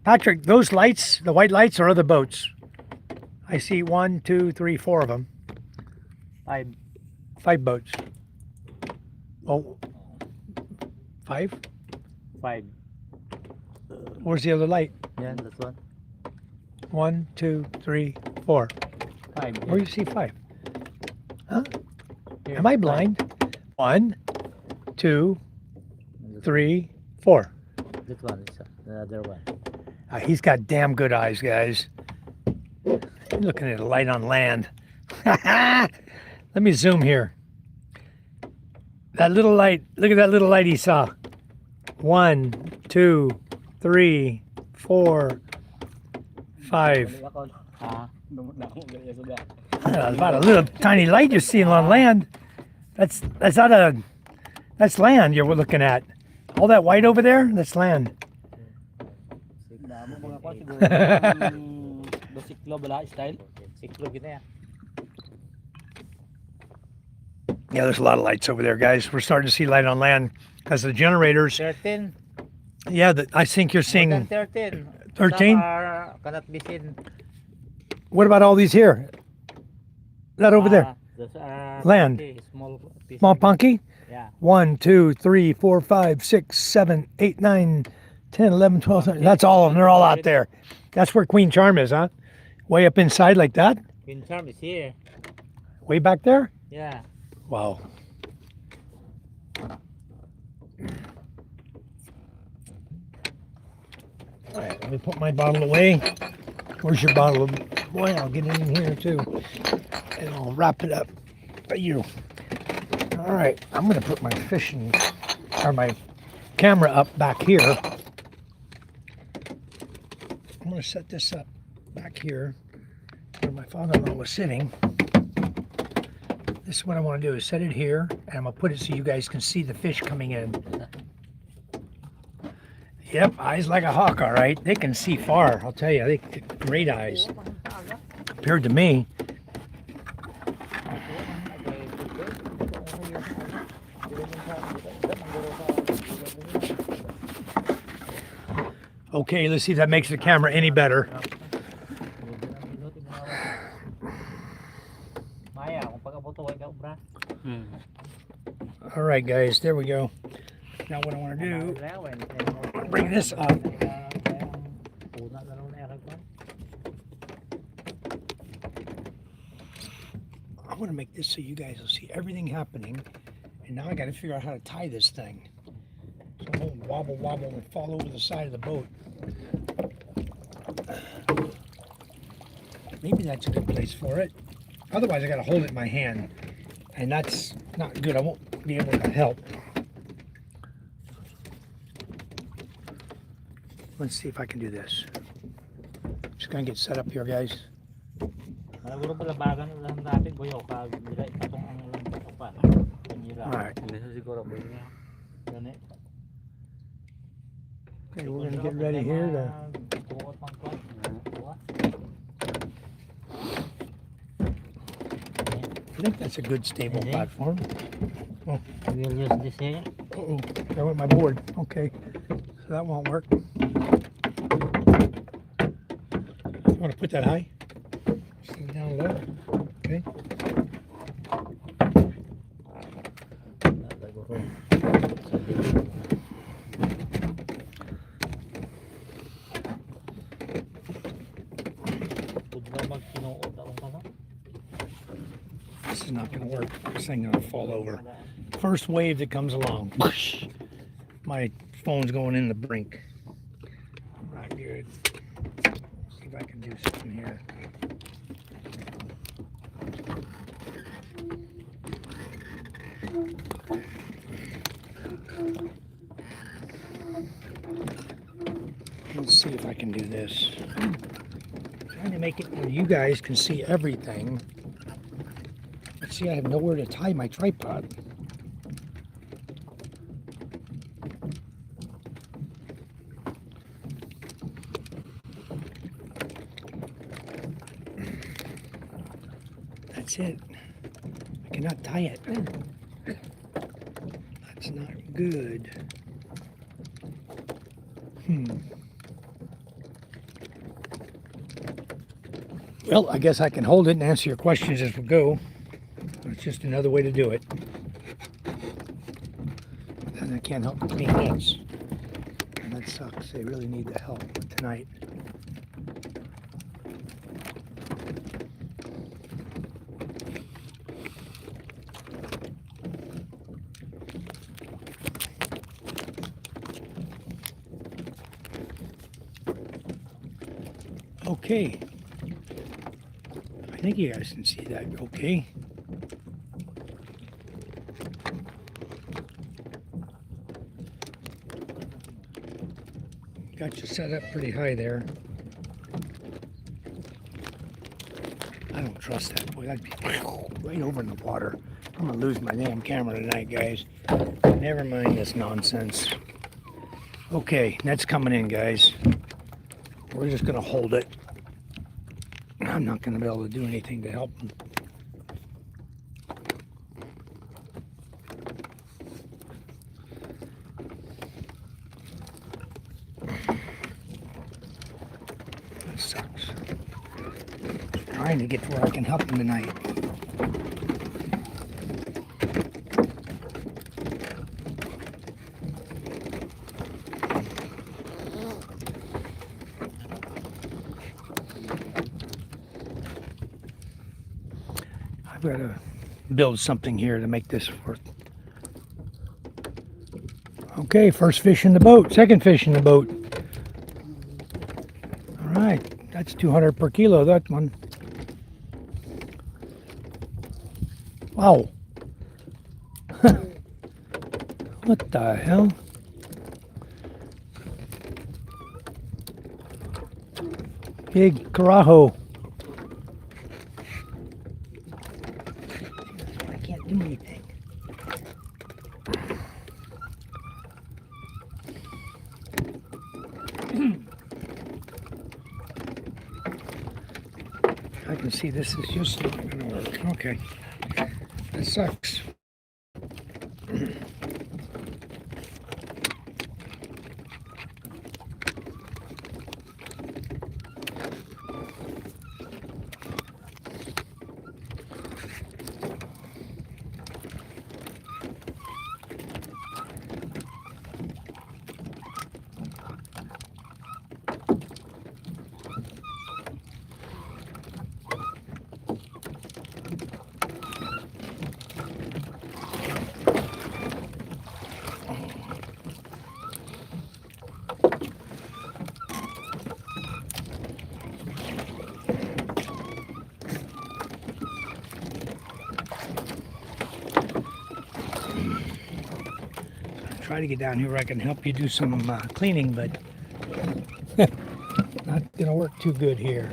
Patrick, those lights, the white lights, are other boats. I see 1, 2, 3, 4 of them. 5 boats. Oh, 5? 5. Where's the other light? Yeah, that's one. 1, 2, 3, 4. 5. Where you see 5? Huh? Here, Am I blind? 1, 2, 3, 4. This one is the other one. He's got damn good eyes, guys. Looking at a light on land. Let me zoom here. That little light, look at that little light he saw. 1, 2, 3, 4, 5. About a little tiny light you're seeing on land. That's land you're looking at. All that white over there, that's land. Yeah, there's a lot of lights over there, guys. We're starting to see light on land because the generators. 13. Yeah, I think you're seeing 13. 13? Some are cannot be seen. What about all these here? That over there? Those are Land. small pieces. Small punky? Yeah. 1, 2, 3, 4, 5, 6, 7, 8, 9, 10, 11, 12, 13. That's all of them. They're all out there. That's where Queen Charm is, huh? Way up inside like that? Queen Charm is here. Way back there? Yeah. Wow. All right, let me put my bottle away. Where's your bottle? Boy, I'll get it in here too. And I'll wrap it up by you. All right, I'm gonna put my fishing, or my camera up back here. I'm gonna set this up back here where my father-in-law was sitting. This is what I want to do, is set it here, and I'm gonna put it so you guys can see the fish coming in. Yep, eyes like a hawk, all right. They can see far, I'll tell you. They got great eyes compared to me. Okay, let's see if that makes the camera any better. All right, guys, there we go. Now what I want to do, bring this up. I want to make this so you guys will see everything happening. And now I got to figure out how to tie this thing, so it won't wobble and fall over the side of the boat. Maybe that's a good place for it. Otherwise, I got to hold it in my hand, and that's not good. I won't be able to help. Let's see if I can do this. Just gonna get set up here, guys. Alright. Okay, we're gonna get ready here to... I think that's a good stable platform. Oh. We'll use this here. Uh-oh, there went my board. Okay, so that won't work. You want to put that high? Set it down low. Okay. This is not going to work. This thing's going to fall over. First wave that comes along. Whoosh. My phone's going in the brink. Not good. See if I can do something here. Let's see if I can do this. Trying to make it where you guys can see everything. Let's see, I have nowhere to tie my tripod. That's it. I cannot tie it. That's not good. Well, I guess I can hold it and answer your questions as we go. It's just another way to do it. And I can't help but clean nuts. And that sucks. They really need the help tonight. Okay. I think you guys can see that okay. Got you set up pretty high there. I don't trust that. Boy, that'd be right over in the water. I'm gonna lose my damn camera tonight, guys. Never mind this nonsense. Okay, that's coming in, guys. We're just gonna hold it. I'm not gonna be able to do anything to help them. That sucks. Trying to get to where I can help them tonight. I've got to build something here to make this work. Okay, first fish in the boat, second fish in the boat. All right, that's 200 per kilo, that one. Wow. What the hell? Big carajo. I can't do anything. I can see this is just not going to work. Okay. That sucks. Try to get down here where I can help you do some cleaning, but not gonna work too good here.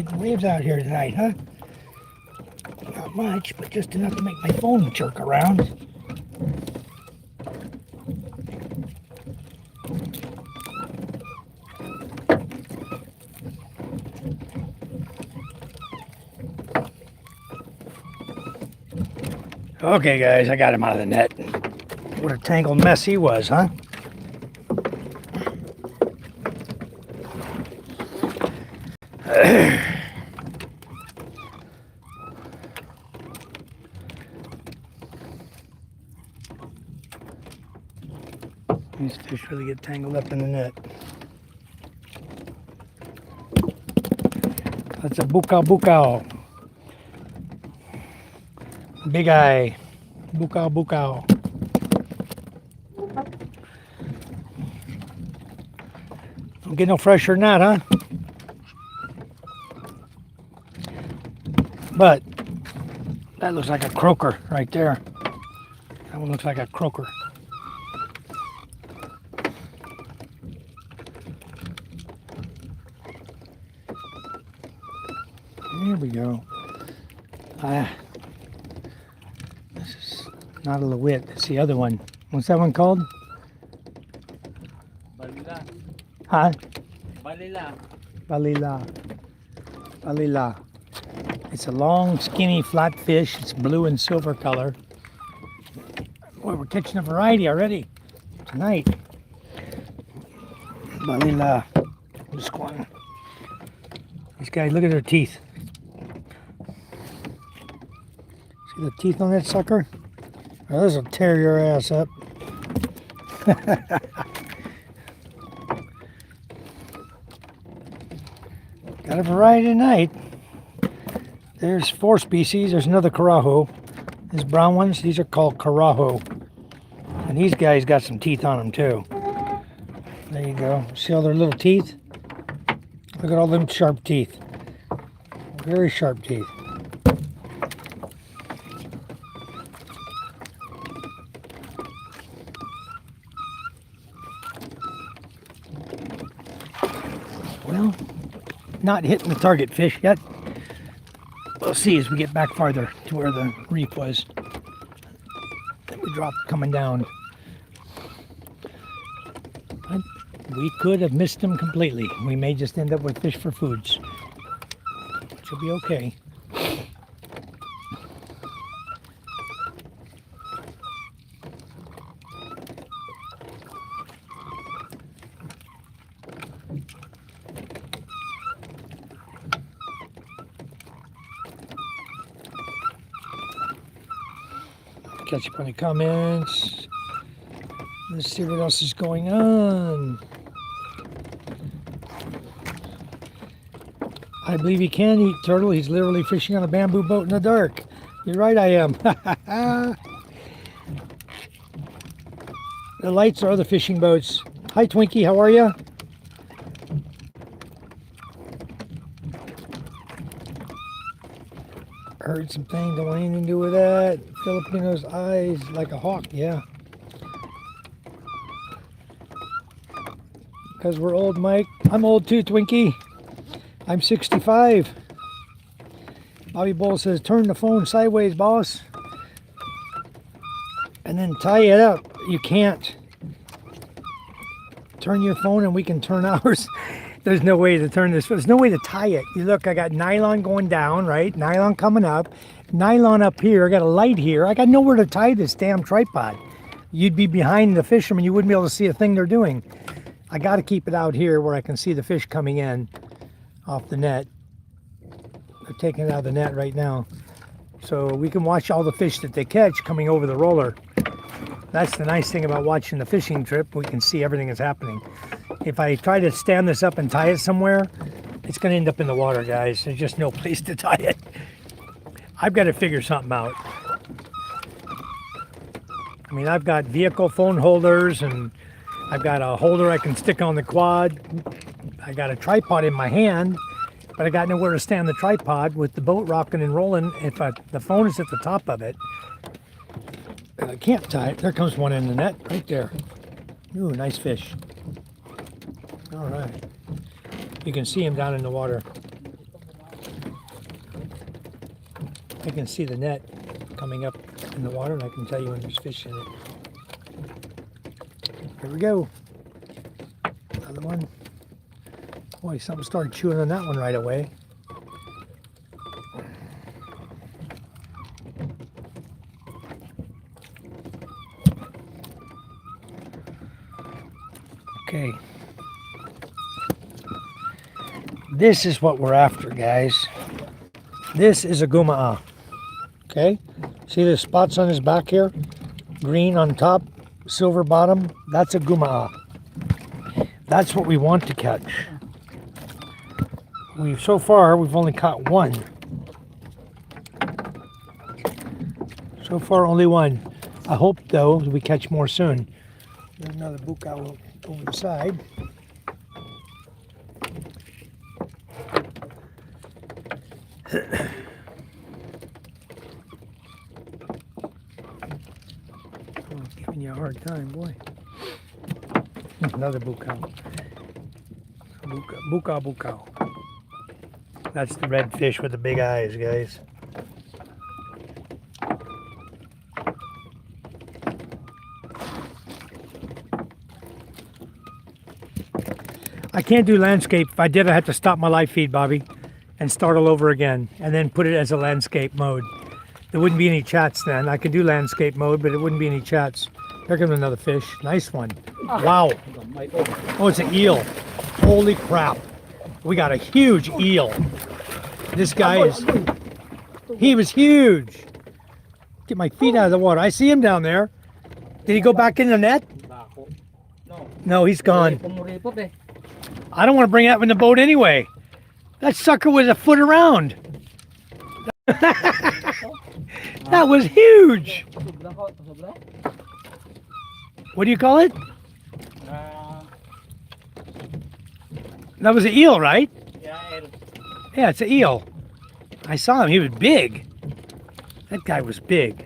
Getting waves out here tonight, huh? Not much, but just enough to make my phone jerk around. Okay, guys, I got him out of the net. What a tangled mess he was, huh? These fish really get tangled up in the net. That's a bukao bukao. Big eye. Bukao bukao. Don't get no fresher than that, huh? But that looks like a croaker right there. That one looks like a croaker. Here we go. This is not a Lewit. It's the other one. What's that one called? Balila. Huh? Balila. Balila. Balila. It's a long, skinny, flat fish. It's blue and silver color. Boy, we're catching a variety already tonight. Balila. This one. These guys, look at their teeth. See the teeth on that sucker? Oh, this will tear your ass up. Got a variety tonight. There's 4 species. There's another carajo. These brown ones, these are called carajo. And these guys got some teeth on them too. There you go. See all their little teeth? Look at all them sharp teeth. Very sharp teeth. Well, not hitting the target fish yet. We'll see as we get back farther to where the reef was. Then we dropped coming down. But we could have missed them completely. We may just end up with fish for foods. Which will be okay. Catch up on the comments. Let's see what else is going on. I believe he can eat turtle. He's literally fishing on a bamboo boat in the dark. You're right, I am. The lights are the fishing boats. Hi, Twinkie. How are you? Heard something. Don't want anything to do with that. Filipino's eyes like a hawk. Yeah. Because we're old, Mike. I'm old too, Twinkie. I'm 65. Bobby Bull says, turn the phone sideways, boss. And then tie it up. You can't. Turn your phone and we can turn ours. There's no way to turn this. There's no way to tie it. You look, I got nylon going down, right? Nylon coming up. Nylon up here. I got a light here. I got nowhere to tie this damn tripod. You'd be behind the fishermen. You wouldn't be able to see a thing they're doing. I got to keep it out here where I can see the fish coming in off the net. They're taking it out of the net right now. So we can watch all the fish that they catch coming over the roller. That's the nice thing about watching the fishing trip. We can see everything that's happening. If I try to stand this up and tie it somewhere, it's going to end up in the water, guys. There's just no place to tie it. I've got to figure something out. I mean, I've got vehicle phone holders, and I've got a holder I can stick on the quad. I got a tripod in my hand, but I got nowhere to stand the tripod with the boat rocking and rolling. If the phone is at the top of it, I can't tie it. There comes one in the net right there. Ooh, nice fish. All right. You can see him down in the water. I can see the net coming up in the water, and I can tell you when there's fish in it. Here we go. Another one. Boy, something started chewing on that one right away. Okay. This is what we're after, guys. This is a gumaa. Okay? See the spots on his back here? Green on top, silver bottom. That's a gumaa. That's what we want to catch. So far, we've only caught one. So far, only one. I hope, though, we catch more soon. There's another buka over the side. Oh, giving you a hard time, boy. Another buka. Buka. That's the red fish with the big eyes, guys. I can't do landscape. If I did, I'd have to stop my live feed, Bobby, and start all over again, and then put it as a landscape mode. There wouldn't be any chats then. I could do landscape mode, but it wouldn't be any chats. There comes another fish. Nice one. Wow. Oh, it's an eel. Holy crap. We got a huge eel. This guy he was huge. Get my feet out of the water. I see him down there. Did he go back in the net? No, he's gone. I don't want to bring that in the boat anyway. That sucker was a foot around. That was huge. What do you call it? That was an eel, right? Yeah, it's an eel. I saw him. He was big. That guy was big.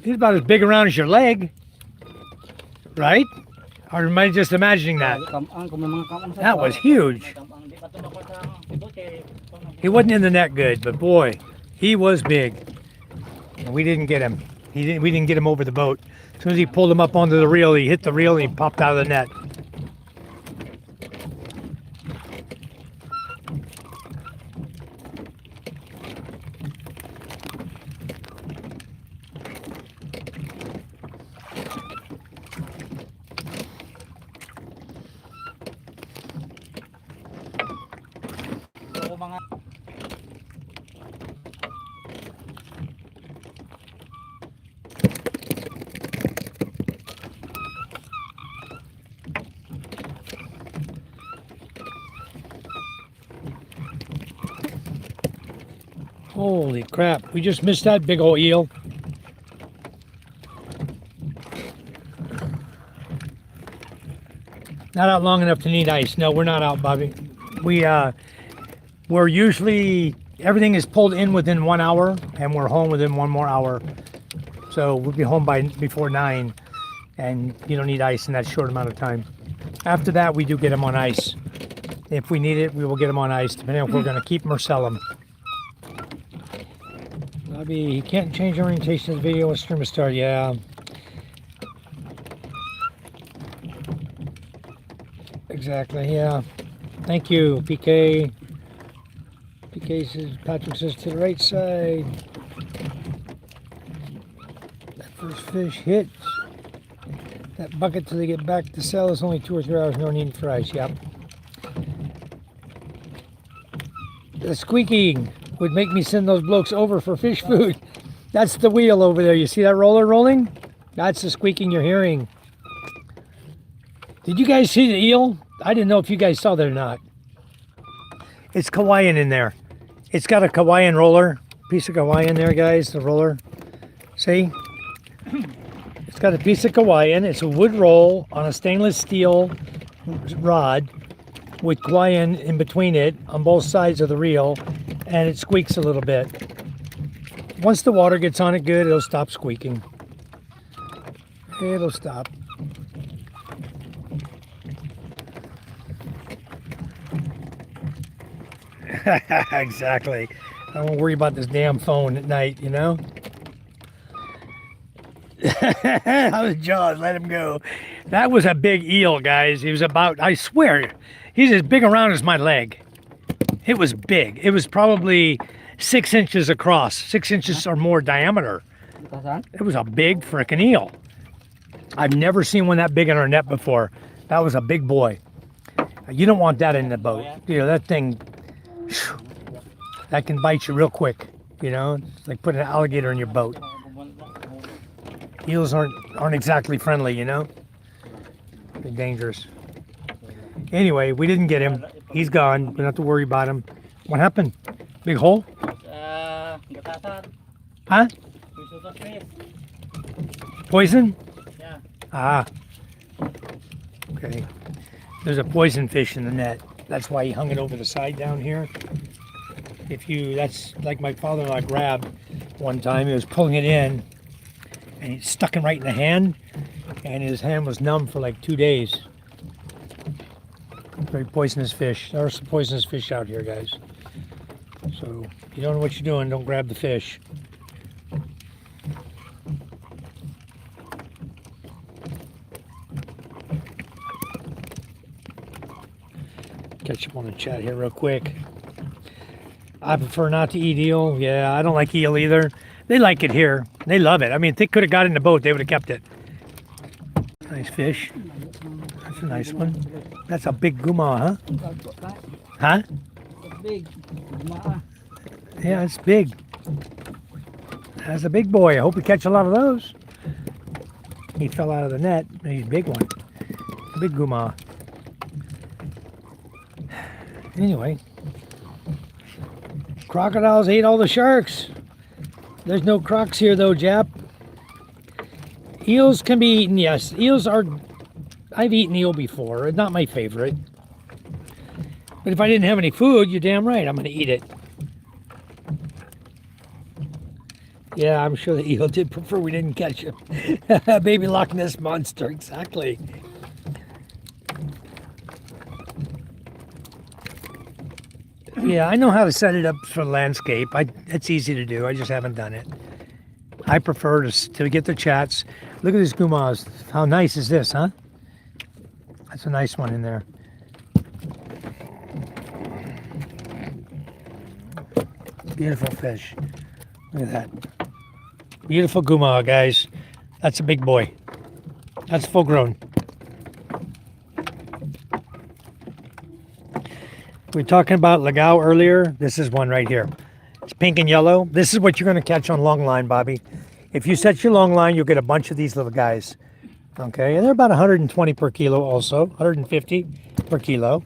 He's about as big around as your leg. Right? Or am I just imagining that? That was huge. He wasn't in the net good, but boy, he was big. And we didn't get him. We didn't get him over the boat. As soon as he pulled him up onto the reel, he hit the reel and he popped out of the net. Holy crap, we just missed that big old eel. Not out long enough to need ice. No, we're not out, Bobby. We're usually, everything is pulled in within 1 hour and we're home within 1 more hour. So we'll be home before 9 and you don't need ice in that short amount of time. After that, we do get them on ice. If we need it, we will get them on ice, depending on if we're going to keep them or sell them. Bobby, he can't change orientation of the video when stream start. Yeah. Exactly, yeah. Thank you, PK. PK says, Patrick says to the right side. That first fish hits. That bucket till they get back to sell is only 2 or 3 hours, no need for ice, yep. The squeaking would make me send those blokes over for fish food. That's the wheel over there. You see that roller rolling? That's the squeaking you're hearing. Did you guys see the eel? I didn't know if you guys saw that or not. It's Hawaiian in there. It's got a Hawaiian roller. Piece of Hawaiian there, guys, the roller. See? It's got a piece of Hawaiian. It's a wood roll on a stainless steel rod with Hawaiian in between it on both sides of the reel, and it squeaks a little bit. Once the water gets on it good, it'll stop squeaking. It'll stop. Exactly. I don't worry about this damn phone at night, you know? How's Jaws? Let him go. That was a big eel, guys. He was about, I swear, he's as big around as my leg. It was big. It was probably 6 inches across, 6 inches or more diameter. It was a big frickin' eel. I've never seen one that big in our net before. That was a big boy. You don't want that in the boat. You know, that thing, that can bite you real quick. You know, it's like putting an alligator in your boat. Eels aren't exactly friendly, you know? They're dangerous. Anyway, we didn't get him. He's gone. We don't have to worry about him. What happened? Big hole? Huh? Poison? Yeah. Ah. Okay. There's a poison fish in the net. That's why he hung it over the side down here. That's like my father-in-law grabbed one time. He was pulling it in, and he stuck him right in the hand, and his hand was numb for like 2 days. Very poisonous fish. There are some poisonous fish out here, guys. So if you don't know what you're doing, don't grab the fish. Catch up on the chat here real quick. I prefer not to eat eel. Yeah, I don't like eel either. They like it here. They love it. I mean, if they could have got it in the boat, they would have kept it. Nice fish. That's a nice one. That's a big guma, huh? Huh? Big. Yeah, it's big. That's a big boy. I hope we catch a lot of those. He fell out of the net. He's a big one. Big guma. Anyway. Crocodiles ate all the sharks. There's no crocs here though, Jap. Eels can be eaten, yes. Eels are... I've eaten eel before. Not my favorite. But if I didn't have any food, you're damn right. I'm going to eat it. Yeah, I'm sure the eel did prefer we didn't catch him. Baby Loch Ness monster, exactly. Yeah, I know how to set it up for landscape. It's easy to do. I just haven't done it. I prefer to get the chats. Look at these gumas. How nice is this, huh? That's a nice one in there. Beautiful fish. Look at that. Beautiful guma, guys. That's a big boy. That's full grown. We were talking about lagao earlier. This is one right here. It's pink and yellow. This is what you're going to catch on long line, Bobby. If you set your long line, you'll get a bunch of these little guys. Okay, and they're about 120 per kilo also, 150 per kilo.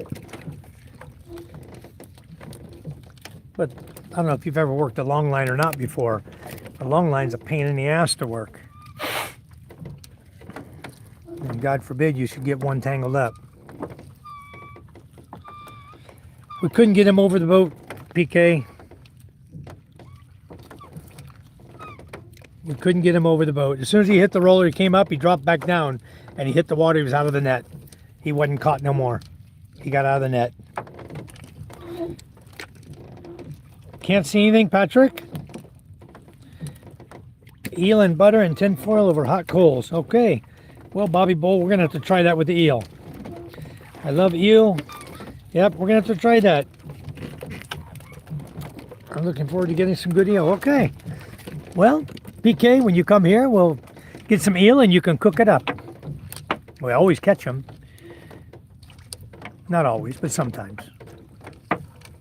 But I don't know if you've ever worked a long line or not before. A long line's a pain in the ass to work. And God forbid you should get one tangled up. We couldn't get him over the boat, PK. We couldn't get him over the boat. As soon as he hit the roller, he came up, he dropped back down, and he hit the water, he was out of the net. He wasn't caught no more. He got out of the net. Can't see anything, Patrick? Eel and butter and tin foil over hot coals. Okay. Well, Bobby Bull, we're going to have to try that with the eel. I love eel. Yep, we're going to have to try that. I'm looking forward to getting some good eel. Okay. Well, PK, when you come here, we'll get some eel and you can cook it up. We always catch them. Not always, but sometimes.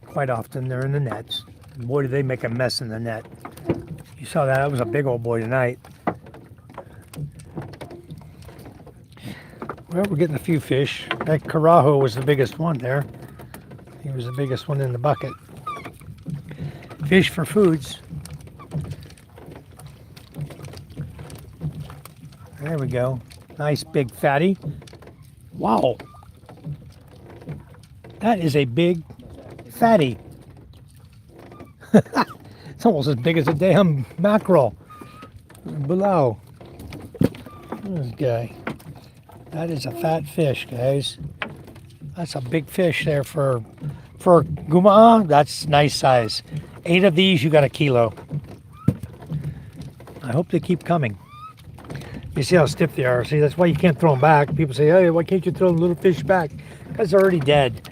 Quite often, they're in the nets. Boy, do they make a mess in the net. You saw that. That was a big old boy tonight. Well, we're getting a few fish. That carajo was the biggest one there. He was the biggest one in the bucket. Fish for foods. There we go. Nice big fatty. Wow. That is a big fatty. It's almost as big as a damn mackerel. Below. This guy. That is a fat fish, guys. That's a big fish there for For gumaa, that's nice size. 8 of these, you got a kilo. I hope they keep coming. You see how stiff they are. See, that's why you can't throw them back. People say, hey, why can't you throw the little fish back? Because they're already dead.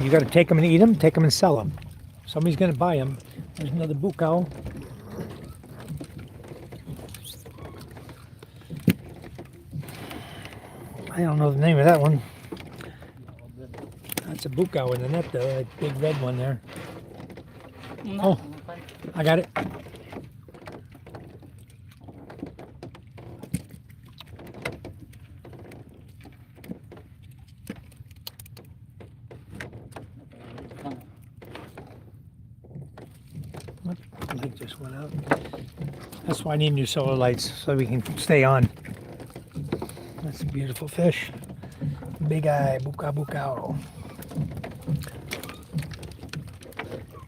You got to take them and eat them, take them and sell them. Somebody's going to buy them. There's another bukaw. I don't know the name of that one. That's a bukaw in the net, though. That big red one there. Oh, I got it. I think just went out. That's why I need new solar lights so we can stay on. That's a beautiful fish. Big eye, bukaw.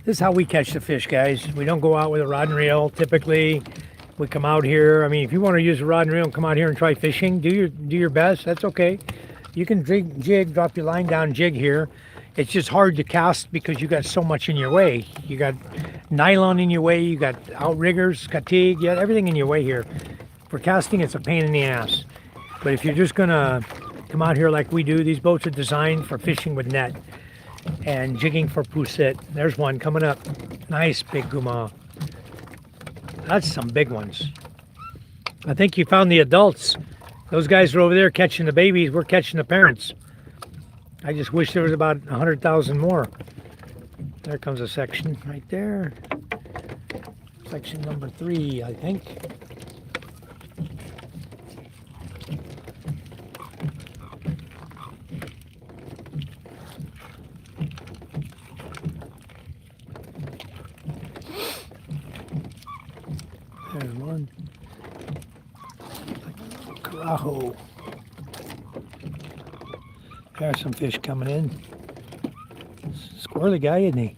This is how we catch the fish, guys. We don't go out with a rod and reel. Typically, we come out here. I mean, if you want to use a rod and reel and come out here and try fishing, do your best. That's okay. You can jig, drop your line down, jig here. It's just hard to cast because you got so much in your way. You got nylon in your way. You got outriggers, fatigue. You got everything in your way here. For casting, it's a pain in the ass. But if you're just gonna come out here like we do, these boats are designed for fishing with net and jigging for pusit. There's one coming up. Nice big guma. That's some big ones. I think you found the adults. Those guys are over there catching the babies. We're catching the parents. I just wish there was about 100,000 more. There comes a section right there. Section number 3, I think. There's one. Carajo. There's some fish coming in. Squirrely guy, isn't he?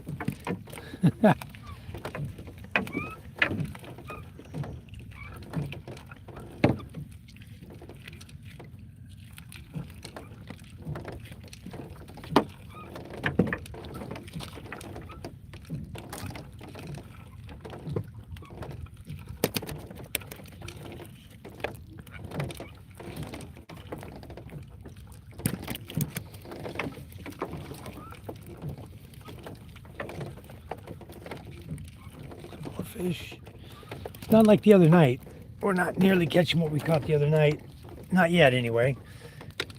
Fish. It's not like the other night. We're not nearly catching what we caught the other night. Not yet, anyway.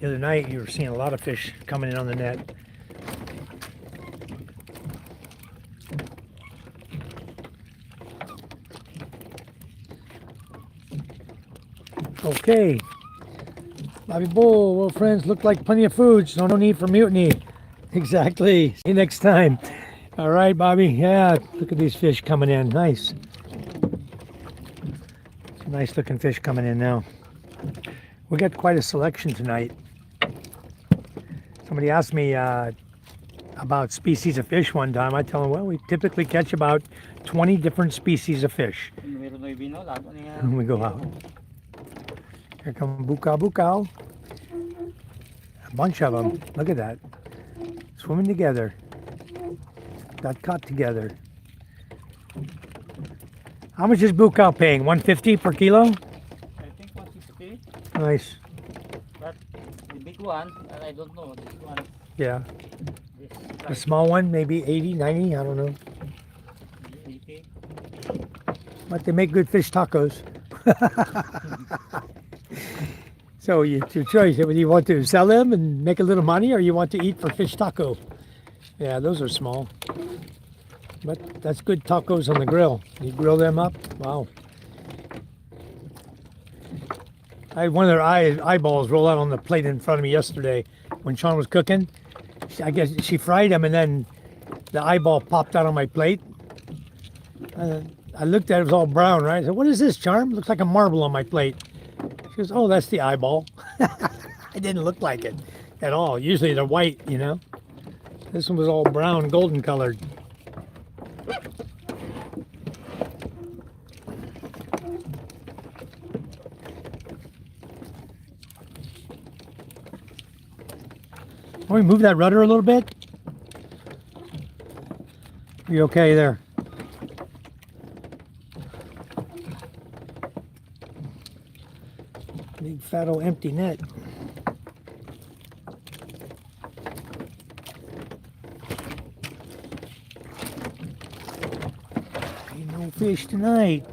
The other night, you were seeing a lot of fish coming in on the net. Okay. Bobby Bull, well, friends, look like plenty of food, so no need for mutiny. Exactly. See you next time. All right, Bobby. Yeah, look at these fish coming in. Nice. Some nice looking fish coming in now. We got quite a selection tonight. Somebody asked me about species of fish one time. I tell them, well, we typically catch about 20 different species of fish when we go out. Here come bukaw. A bunch of them. Look at that. Swimming together. Got caught together. How much is bukaw paying? 150 per kilo? I think 160. Nice. But the big one, I don't know. This one. Yeah. This A small one, maybe 80, 90, I don't know. 80. But they make good fish tacos. So it's your choice. Whether you want to sell them and make a little money or you want to eat for fish taco. Yeah, those are small. But that's good tacos on the grill. You grill them up. Wow. I had one of their eyeballs roll out on the plate in front of me yesterday when Sean was cooking. I guess she fried them and then the eyeball popped out on my plate. I looked at it, it was all brown, right? I said, what is this, Charm? Looks like a marble on my plate. She goes, oh, that's the eyeball. It didn't look like it at all. Usually they're white, you know. This one was all brown, golden colored. Can we move that rudder a little bit? Are you okay there? Big fat old empty net. Ain't no fish tonight.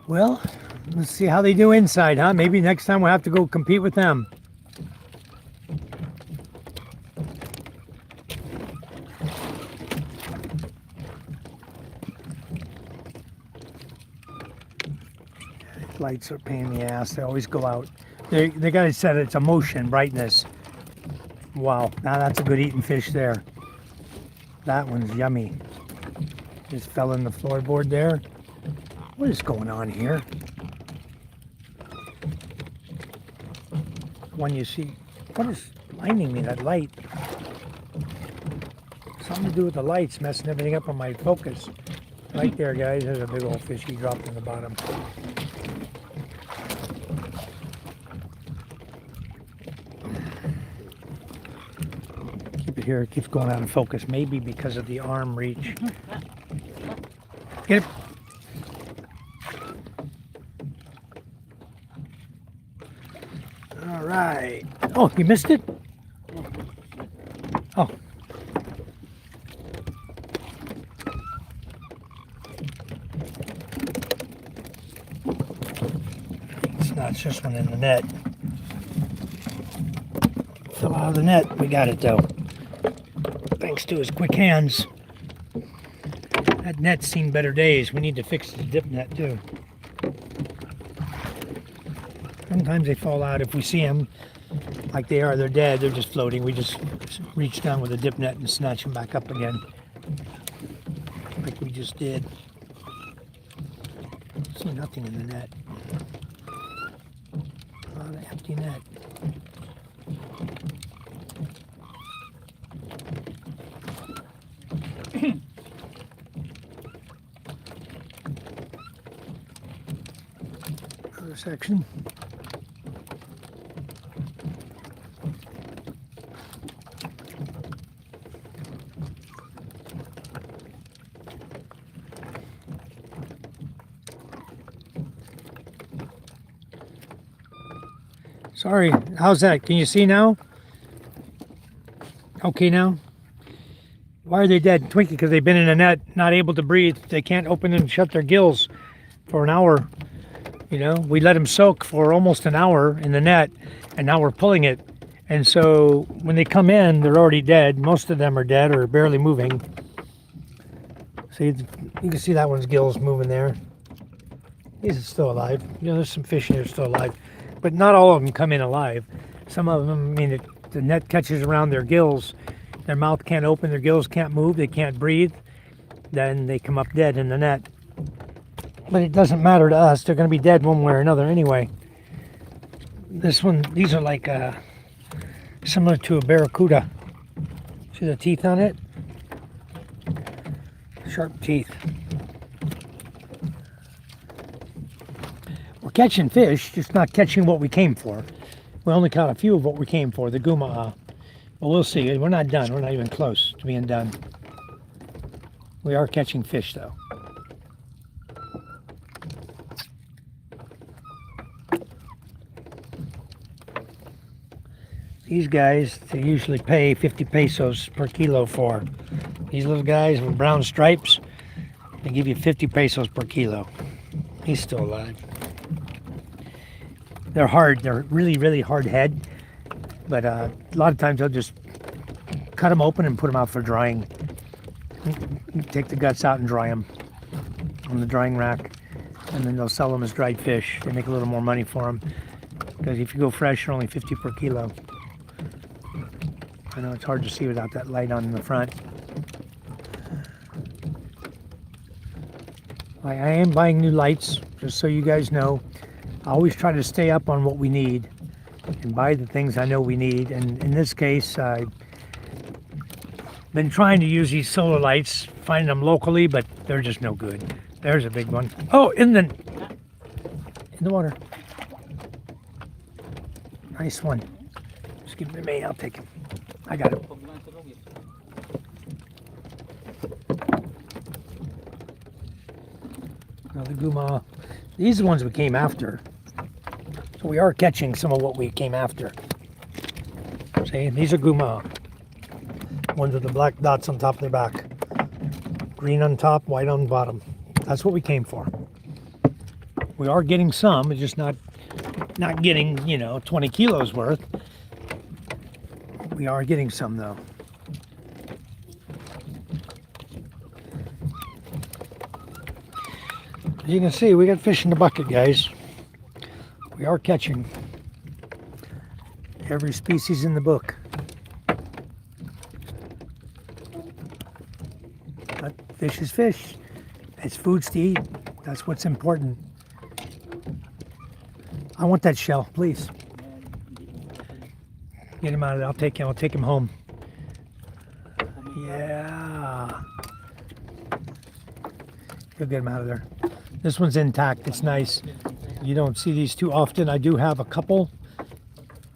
Well, let's see how they do inside, huh? Maybe next time we'll have to go compete with them. Lights are a pain in the ass. They always go out. They got it set. It's a motion brightness. Wow, now that's a good eating fish there. That one's yummy. Just fell in the floorboard there. What is going on here? One you see. What is blinding me? That light. Something to do with the lights messing everything up on my focus. Right there, guys. There's a big old fish he dropped in the bottom. Here, it keeps going out of focus, maybe because of the arm reach. Get it. All right. Oh, you missed it? Oh. It's not just one in the net. Fell out of the net. We got it though. Thanks to his quick hands. That net's seen better days. We need to fix the dip net too. Sometimes they fall out if we see them like they are. They're dead. They're just floating. We just reach down with a dip net and snatch them back up again. Like we just did. See nothing in the net. A lot of empty net. Other section. Sorry, how's that? Can you see now? Okay now? Why are they dead? Twinkie, because they've been in a net, not able to breathe. They can't open and shut their gills for an hour. You know, we let them soak for almost an hour in the net, and now we're pulling it. And so when they come in, they're already dead. Most of them are dead or barely moving. See, you can see that one's gills moving there. He's still alive. You know, there's some fish here still alive. But not all of them come in alive. Some of them, I mean, the net catches around their gills. Their mouth can't open, their gills can't move, they can't breathe. Then they come up dead in the net. But it doesn't matter to us. They're going to be dead one way or another anyway. This one, these are like similar to a barracuda. See the teeth on it? Sharp teeth. We're catching fish, just not catching what we came for. We only caught a few of what we came for, the guma'a. But we'll see. We're not done. We're not even close to being done. We are catching fish, though. These guys, they usually pay 50 pesos per kilo for. These little guys with brown stripes, they give you 50 pesos per kilo. He's still alive. They're hard. They're really, really hard head. But a lot of times they'll just cut them open and put them out for drying. Take the guts out and dry them on the drying rack. And then they'll sell them as dried fish. They make a little more money for them. Because if you go fresh, they're only 50 per kilo. I know it's hard to see without that light on in the front. I am buying new lights, just so you guys know. I always try to stay up on what we need and buy the things I know we need. And in this case, I've been trying to use these solar lights, finding them locally, but they're just no good. There's a big one. Oh, in the water. Nice one. Just give me a minute, I'll take him. I got it. Pag lang tulog eh. Another guma. These are the ones we came after. So we are catching some of what we came after. See, these are guma. Ones with the black dots on top of their back. Green on top, white on bottom. That's what we came for. We are getting some, it's just not getting, 20 kilos worth. We are getting some though. As you can see, we got fish in the bucket, guys. We are catching every species in the book. But fish is fish. It's foods to eat. That's what's important. I want that shell, please. Get him out of there. I'll take him home. Yeah. You'll get him out of there. This one's intact. It's nice. You don't see these too often. I do have a couple.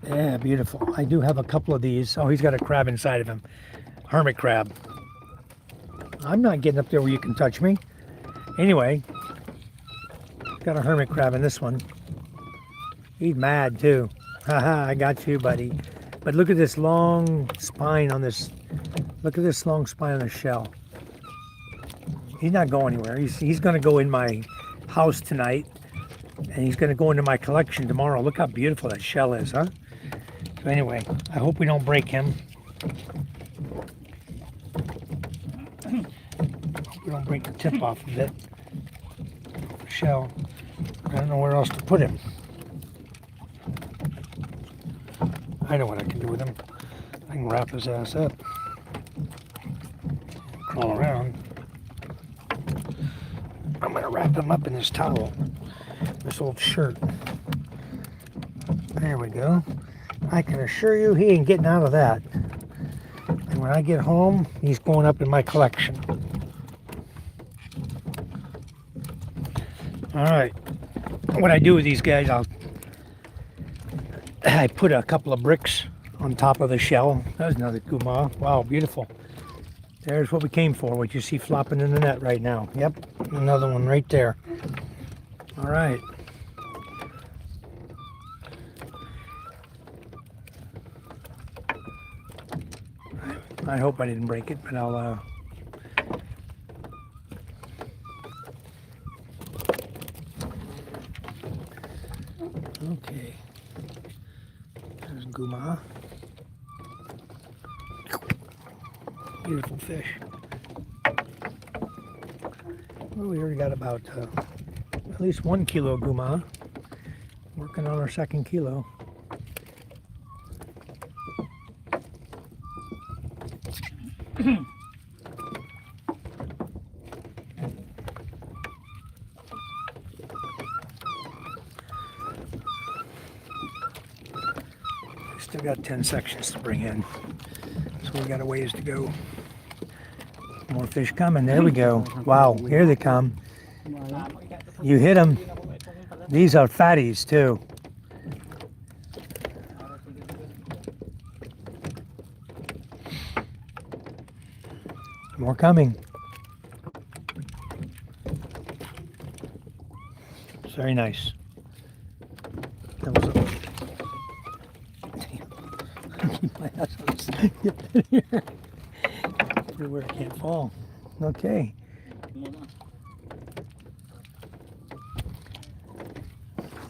Yeah, beautiful. I do have a couple of these. Oh, he's got a crab inside of him. Hermit crab. I'm not getting up there where you can touch me. Anyway, got a hermit crab in this one. He's mad too. Haha, I got you, buddy. But look at this long spine on this. Look at this long spine on the shell. He's not going anywhere. He's going to go in my house tonight, and he's going to go into my collection tomorrow. Look how beautiful that shell is, huh? So anyway, I hope we don't break him. We don't break the tip off of it. Shell. I don't know where else to put him. I know what I can do with him. I can wrap his ass up. Crawl around. I'm gonna wrap him up in this towel. This old shirt. There we go. I can assure you he ain't getting out of that. And when I get home, he's going up in my collection. All right. What I do with these guys, I put a couple of bricks on top of the shell. There's another guma. Wow, beautiful. There's what we came for, what you see flopping in the net right now. Yep, another one right there. All right. I hope I didn't break it, but I'll okay. There's guma. Beautiful fish. Well, we already got about at least 1 kilo guma. Working on our second kilo. Still got 10 sections to bring in, so we got a ways to go. More fish coming. There we go. Wow, here they come. You hit them. These are fatties too. More coming. It's very nice. That was a... Keep my ass on this. Get in here. Everywhere it can't fall. Okay.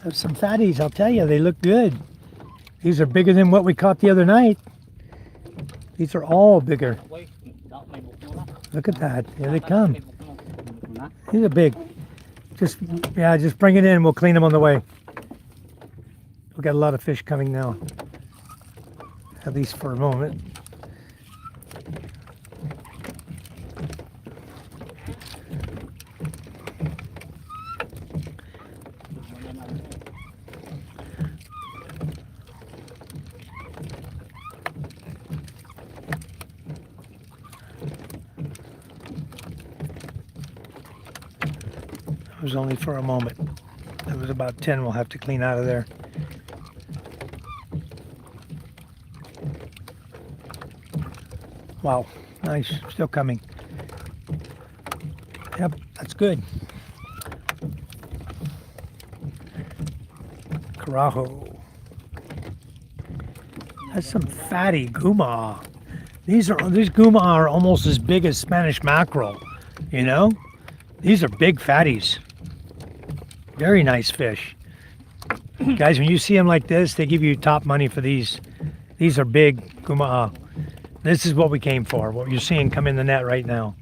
There's some fatties, I'll tell you. They look good. These are bigger than what we caught the other night. These are all bigger. Look at that. Here they come. These are big. Just bring it in. We'll clean them on the way. We've got a lot of fish coming now. At least for a moment. It was only for a moment. There was about 10 we'll have to clean out of there. Wow, nice, still coming. Yep, that's good. Carajo. That's some fatty guma. These guma are almost as big as Spanish mackerel, you know? These are big fatties. Very nice fish. Guys, when you see them like this, they give you top money for these. These are big guma. This is what we came for, what you're seeing come in the net right now.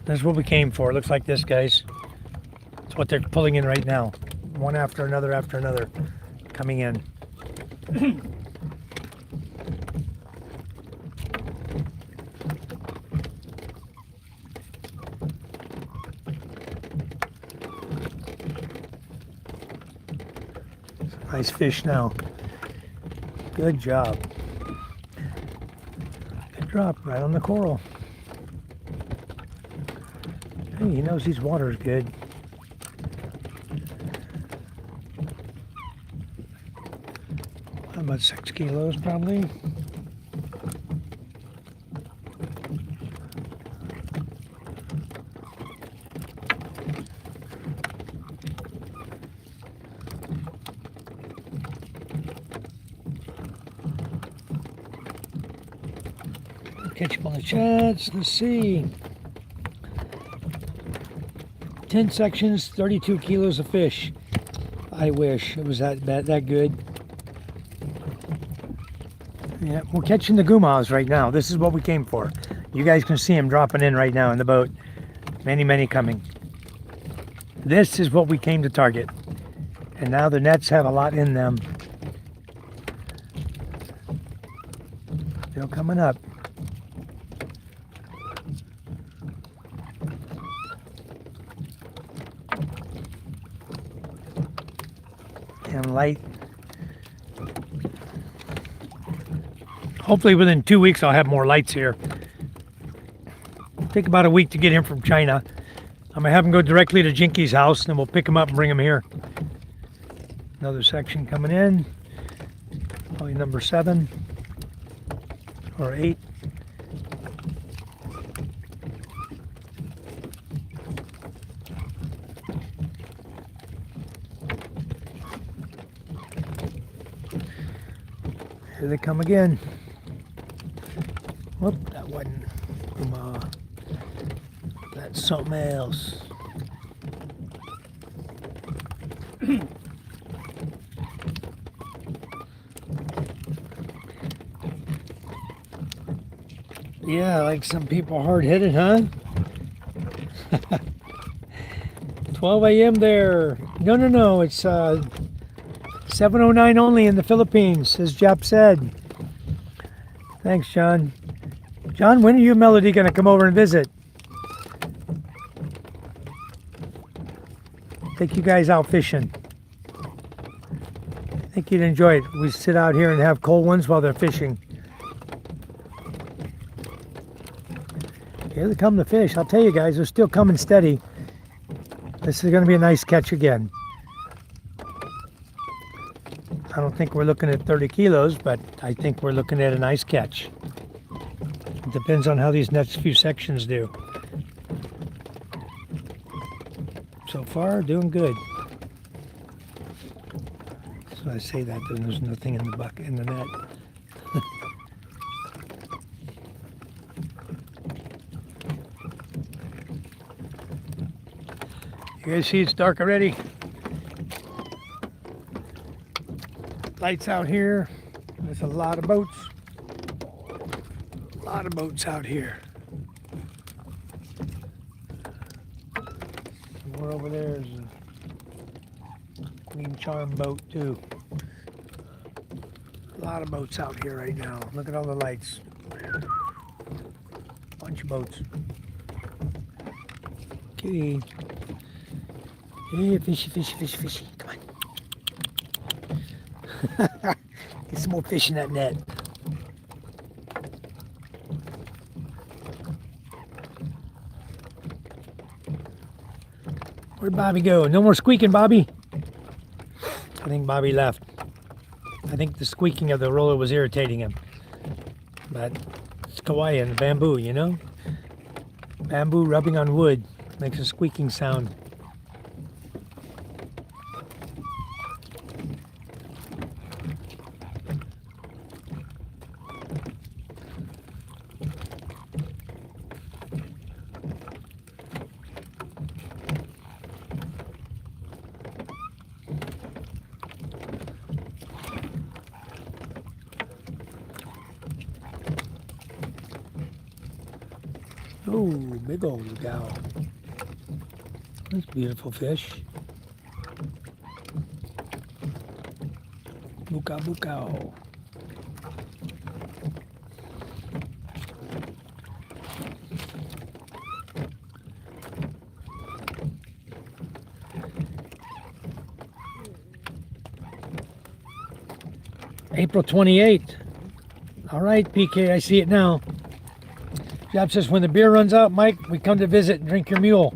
That's what we came for. It looks like this, guys. It's what they're pulling in right now. One after another coming in. Nice fish now. Good job. Good drop right on the coral. Hey, he knows these waters good. About 6 kilos probably. Catch him on the chats. Let's see. 10 sections, 32 kilos of fish. I wish it was that good. Yeah, we're catching the gumas right now. This is what we came for. You guys can see them dropping in right now in the boat. Many coming. This is what we came to target. And now the nets have a lot in them. Still coming up. And light. Hopefully within 2 weeks I'll have more lights here. Take about a week to get him from China. I'm gonna have him go directly to Jinky's house, and then we'll pick him up and bring him here. Another section coming in. Probably number 7 or 8. Here they come again. Whoop, that wasn't that's something else. Yeah, like some people hard-headed, huh? 12 a.m. there. No, it's 7:09 only in the Philippines, as Jap said. Thanks, John. John, when are you and Melody going to come over and visit? Take you guys out fishing. I think you'd enjoy it. We sit out here and have cold ones while they're fishing. Here they come, the fish. I'll tell you guys, they're still coming steady. This is going to be a nice catch again. I don't think we're looking at 30 kilos, but I think we're looking at a nice catch. It depends on how these next few sections do. So far, doing good. So I say that, then there's nothing in the bucket, in the net. You guys see it's dark already? Lights out here. There's a lot of boats. A lot of boats out here. Somewhere over there is a Queen Charm boat too. A lot of boats out here right now. Look at all the lights. Bunch of boats. Okay. Hey, fishy. Come on. Get some more fish in that net. Where'd Bobby go? No more squeaking, Bobby. I think Bobby left. I think the squeaking of the roller was irritating him. But it's kawaii and bamboo, you know? Bamboo rubbing on wood makes a squeaking sound. Oh, big old gal. That's a beautiful fish. Bukao, bukao. April 28th. All right, PK, I see it now. Jeff says, when the beer runs out, Mike, we come to visit and drink your mule.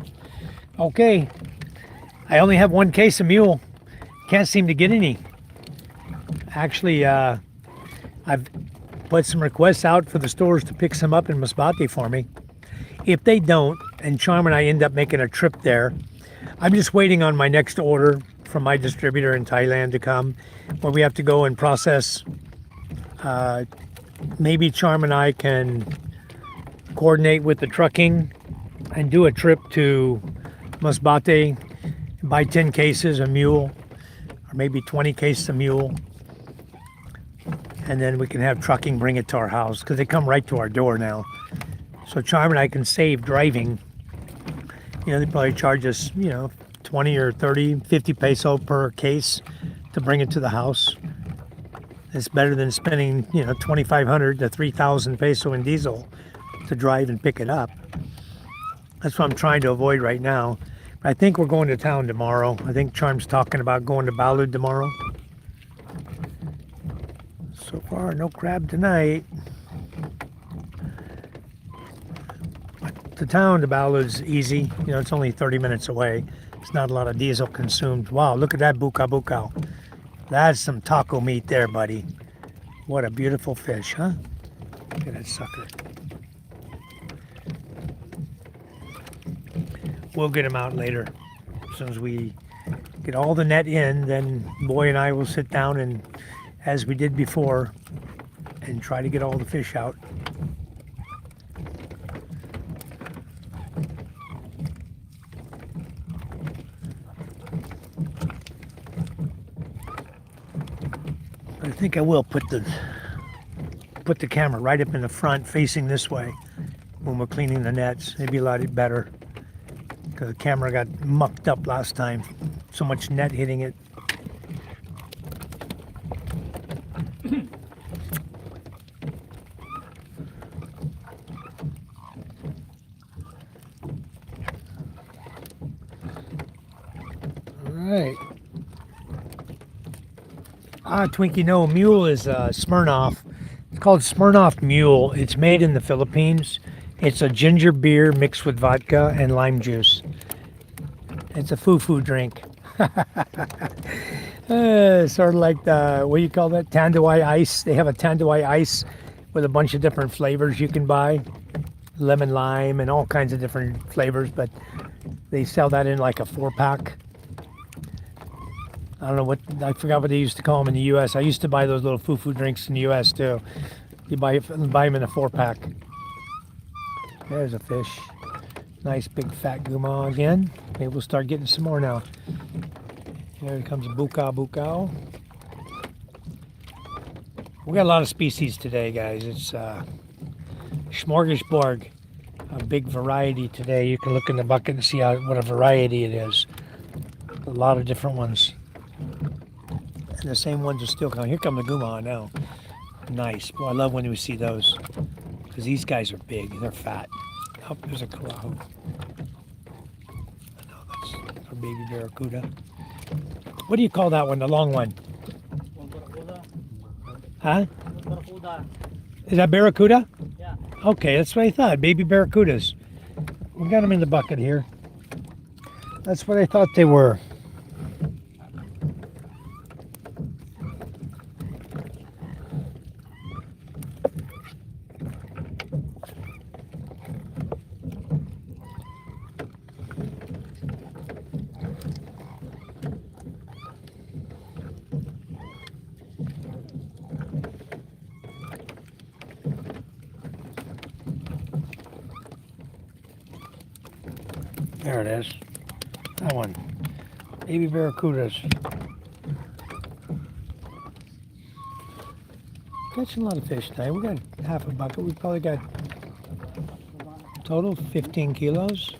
Okay. I only have one case of mule. Can't seem to get any. Actually, I've put some requests out for the stores to pick some up in Masbate for me. If they don't, and Charm and I end up making a trip there, I'm just waiting on my next order from my distributor in Thailand to come, where we have to go and process. Maybe Charm and I can coordinate with the trucking and do a trip to Masbate, buy 10 cases of mule, or maybe 20 cases of mule, and then we can have trucking bring it to our house, because they come right to our door now. So Charm and I can save driving. You know, they probably charge us, 20 or 30, 50 peso per case to bring it to the house. It's better than spending, 2,500 to 3,000 peso in diesel to drive and pick it up. That's what I'm trying to avoid right now. I think we're going to town tomorrow. I think Charm's talking about going to Balut tomorrow. So far, no crab tonight. The town to Balut's easy. It's only 30 minutes away. It's not a lot of diesel consumed. Wow, look at that bukao bukao. That's some taco meat there, buddy. What a beautiful fish, huh? Look at that sucker. We'll get him out later. As soon as we get all the net in, then Boy and I will sit down and, as we did before, and try to get all the fish out. I think I will put the camera right up in the front, facing this way, when we're cleaning the nets. It'd be a lot better, because the camera got mucked up last time. So much net hitting it. All right. Twinkie, no, mule is Smirnoff. It's called Smirnoff Mule. It's made in the Philippines. It's a ginger beer mixed with vodka and lime juice. It's a foo-foo drink. Sort of like the, what do you call that? Tanduay ice. They have a Tanduay ice with a bunch of different flavors you can buy. Lemon lime and all kinds of different flavors, but they sell that in like a 4-pack. I don't know I forgot what they used to call them in the U.S. I used to buy those little foo-foo drinks in the U.S. too. You buy them in a 4-pack. There's a fish. Nice big fat guma again. Maybe we'll start getting some more now. Here comes a bukao bukao. We got a lot of species today, guys. It's smorgasbord. A big variety today. You can look in the bucket and see what a variety it is. A lot of different ones. And the same ones are still coming. Here come the guma now. Nice. Boy, I love when we see those, because these guys are big. They're fat. Oh, there's a karahu. No, that's our baby barracuda. What do you call that one, the long one? Huh? Is that barracuda? Yeah. Okay, that's what I thought. Baby barracudas. We got them in the bucket here. That's what I thought they were. There it is. That one. Baby barracudas. Catching a lot of fish today. We got half a bucket. We probably got total 15 kilos.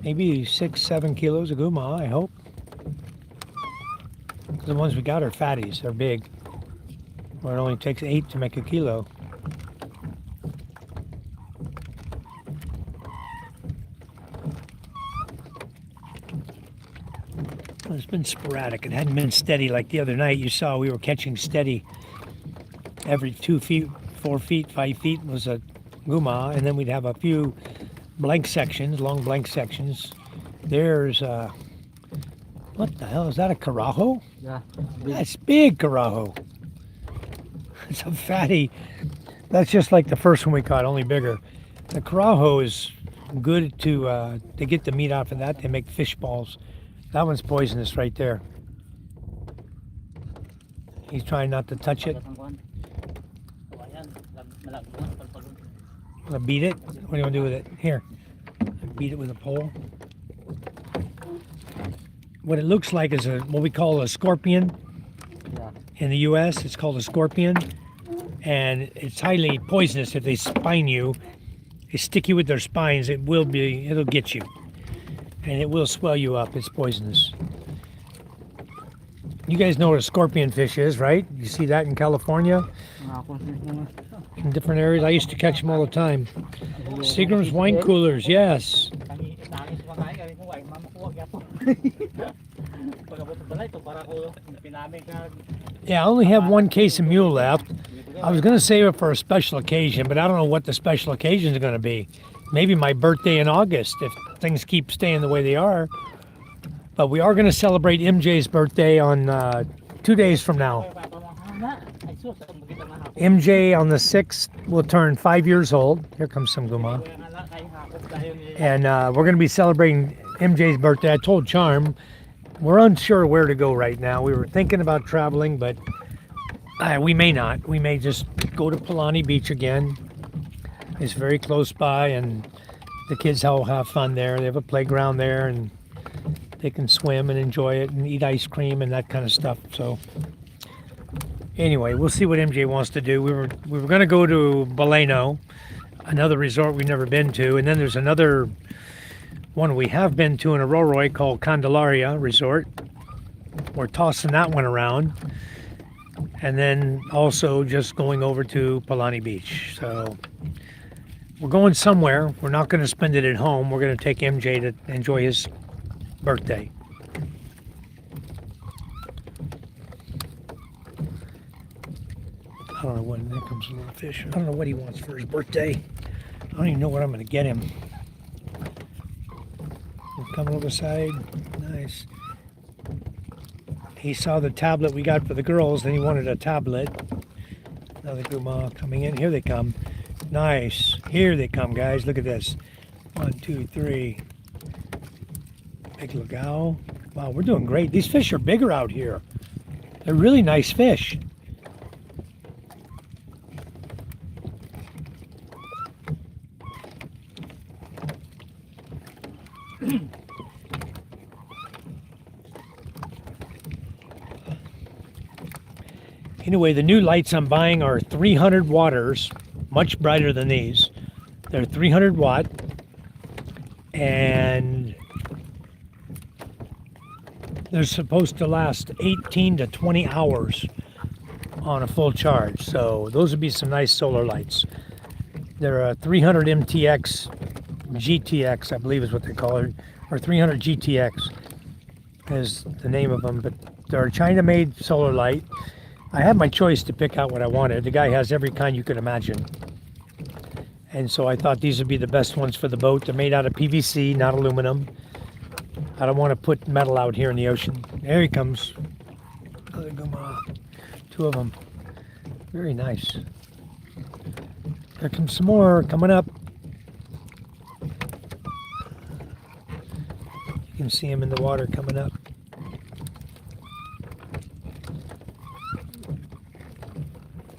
Maybe 6-7 kilos of guma, I hope. The ones we got are fatties. They're big. Where it only takes 8 to make a kilo. It's been sporadic. It hadn't been steady like the other night. You saw we were catching steady. Every 2 feet, 4 feet, 5 feet was a guma, and then we'd have a few blank sections, long blank sections. There's what the hell is that? A carajo? Yeah. That's big carajo. It's a fatty. That's just like the first one we caught, only bigger. The carajo is good to get the meat off of that. They make fish balls. That one's poisonous right there. He's trying not to touch it. Wanna beat it? What do you want to do with it? Here. Beat it with a pole. What it looks like is what we call a scorpion. Yeah. In the US, it's called a scorpion. And it's highly poisonous if they spine you. They stick you with their spines, it'll get you. And it will swell you up. It's poisonous. You guys know what a scorpion fish is, right? You see that in California? In different areas. I used to catch them all the time. Seagram's wine coolers, yes. Yeah, I only have 1 case of mule left. I was going to save it for a special occasion, but I don't know what the special occasion is going to be. Maybe my birthday in August, if things keep staying the way they are. But we are going to celebrate MJ's birthday on 2 days from now. MJ on the 6th will turn 5 years old. Here comes some guma. And we're going to be celebrating MJ's birthday. I told Charm, we're unsure where to go right now. We were thinking about traveling, but we may not. We may just go to Palani Beach again. It's very close by, and the kids all have fun there. They have a playground there, and they can swim and enjoy it and eat ice cream and that kind of stuff. So anyway, we'll see what MJ wants to do. We were going to go to Baleno, another resort we've never been to, and then there's another one we have been to in Aroroy called Candelaria Resort. We're tossing that one around, and then also just going over to Palani Beach. So we're going somewhere. We're not going to spend it at home. We're going to take MJ to enjoy his birthday. I don't know what, there comes a little fish. I don't know what he wants for his birthday. I don't even know what I'm going to get him. Coming over the side. Nice. He saw the tablet we got for the girls, then he wanted a tablet. Another guma coming in. Here they come. Nice. Here they come, guys. Look at this. 1, 2, 3. Big lagao. Wow, we're doing great. These fish are bigger out here. They're really nice fish. Anyway, the new lights I'm buying are 300 watters, much brighter than these. They're 300 watt, and they're supposed to last 18 to 20 hours on a full charge. So those would be some nice solar lights. They're a 300 MTX GTX, I believe is what they call it, or 300 GTX is the name of them. But they're a China-made solar light. I had my choice to pick out what I wanted. The guy has every kind you could imagine. And so I thought these would be the best ones for the boat. They're made out of PVC, not aluminum. I don't want to put metal out here in the ocean. There he comes. Another guma. 2 of them. Very nice. There comes some more coming up. You can see them in the water coming up.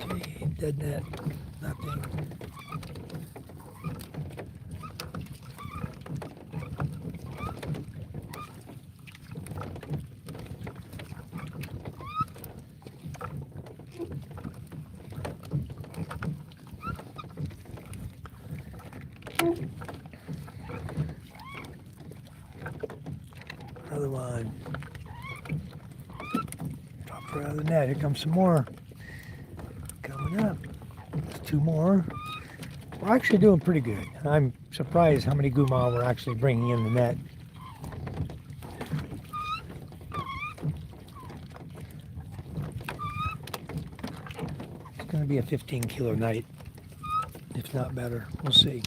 Okay, dead net. Nothing. Throw out of the net. Here comes some more. Coming up. 2 more. We're actually doing pretty good. I'm surprised how many guma we're actually bringing in the net. It's going to be a 15-kilo night, if not better. We'll see.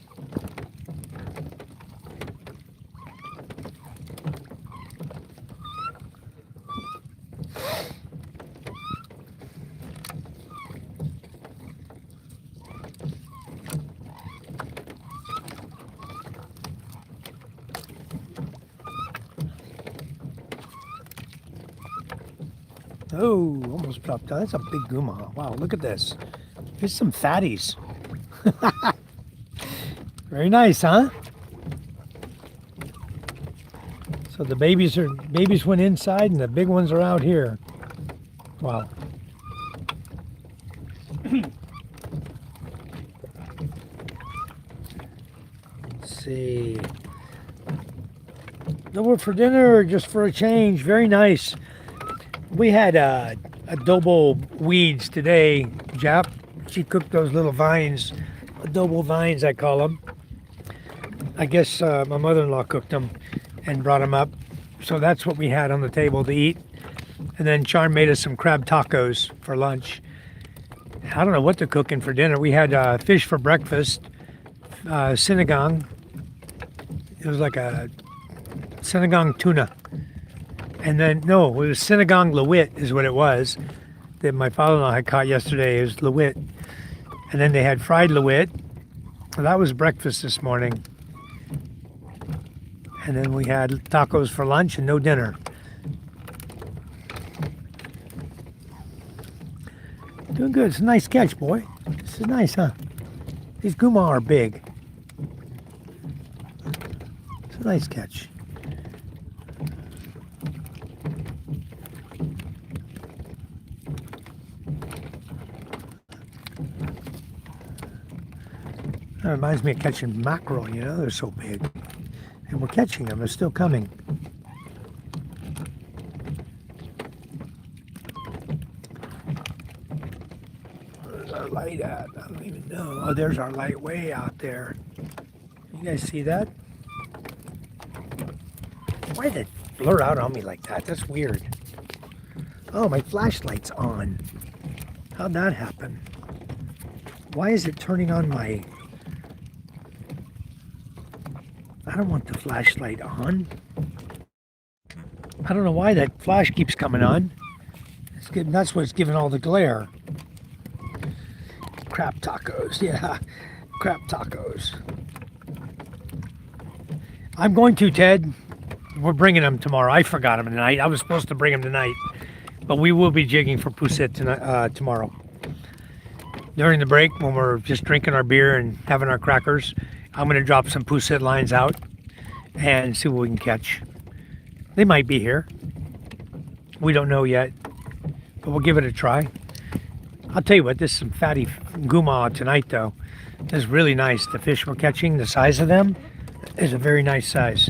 Oh, almost dropped out. That's a big guma. Wow, look at this. There's some fatties. Very nice, huh? So the babies went inside and the big ones are out here. Wow. Let's see. Over for dinner or just for a change? Very nice. We had adobo weeds today, Jap. She cooked those little vines, adobo vines I call them. I guess my mother-in-law cooked them and brought them up. So that's what we had on the table to eat. And then Charm made us some crab tacos for lunch. I don't know what they're cooking for dinner. We had fish for breakfast, sinigang. It was like a sinigang tuna. And then, no, it was sinigang lawit is what it was that my father-in-law had caught yesterday. It was lawit. And then they had fried lawit. So that was breakfast this morning. And then we had tacos for lunch and no dinner. Doing good. It's a nice catch, boy. This is nice, huh? These guma are big. It's a nice catch. That reminds me of catching mackerel, you know, they're so big. And we're catching them, they're still coming. Where's our light at? I don't even know. Oh, there's our light way out there. You guys see that? Why did it blur out on me like that? That's weird. Oh, my flashlight's on. How'd that happen? Why is it turning on my... I don't want the flashlight on. I don't know why that flash keeps coming on. That's what's giving all the glare. Crab tacos, yeah. Crab tacos. I'm going to, Ted. We're bringing them tomorrow. I forgot them tonight. I was supposed to bring them tonight. But we will be jigging for Pusit tonight, tomorrow. During the break, when we're just drinking our beer and having our crackers, I'm going to drop some Pusit lines out and see what we can catch. They might be here. We don't know yet, but we'll give it a try. I'll tell you what, this is some fatty guma tonight, though. This is really nice. The fish we're catching, the size of them is a very nice size.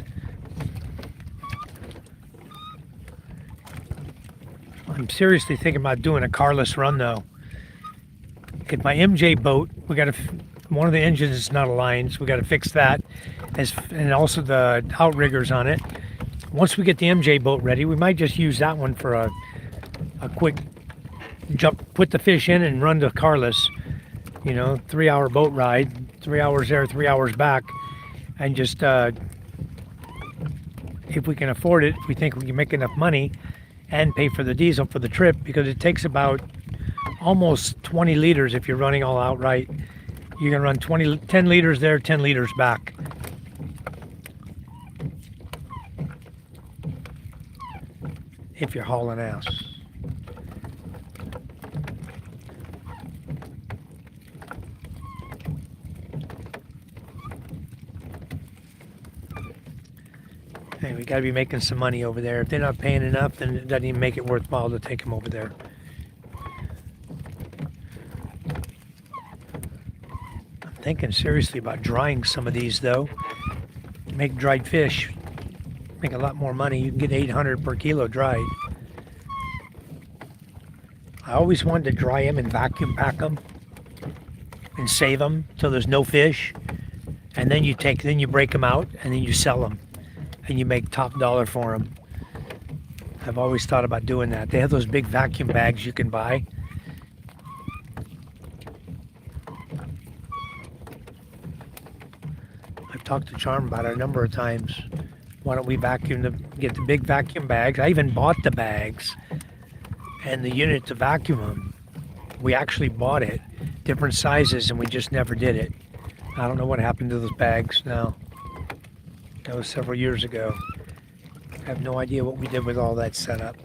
I'm seriously thinking about doing a carless run, though. Get my MJ boat. We got to... One of the engines is not aligned, so we got to fix that, and also the outriggers on it. Once we get the MJ boat ready, we might just use that one for a quick jump, put the fish in and run to Carlos. You know, 3-hour boat ride, 3 hours there, 3 hours back, and just if we can afford it, if we think we can make enough money, and pay for the diesel for the trip, because it takes about almost 20 liters if you're running all outright. You can run 10 liters there, 10 liters back. If you're hauling ass. Hey, we gotta be making some money over there. If they're not paying enough, then it doesn't even make it worthwhile to take them over there. Thinking seriously about drying some of these, though. Make dried fish. Make a lot more money. You can get 800 per kilo dried. I always wanted to dry them and vacuum pack them and save them till there's no fish. And then you break them out and then you sell them and you make top dollar for them. I've always thought about doing that. They have those big vacuum bags you can buy. I've talked to Charm about it a number of times. Why don't we get the big vacuum bags? I even bought the bags and the unit to vacuum them. We actually bought it, different sizes, and we just never did it. I don't know what happened to those bags now. That was several years ago. I have no idea what we did with all that setup.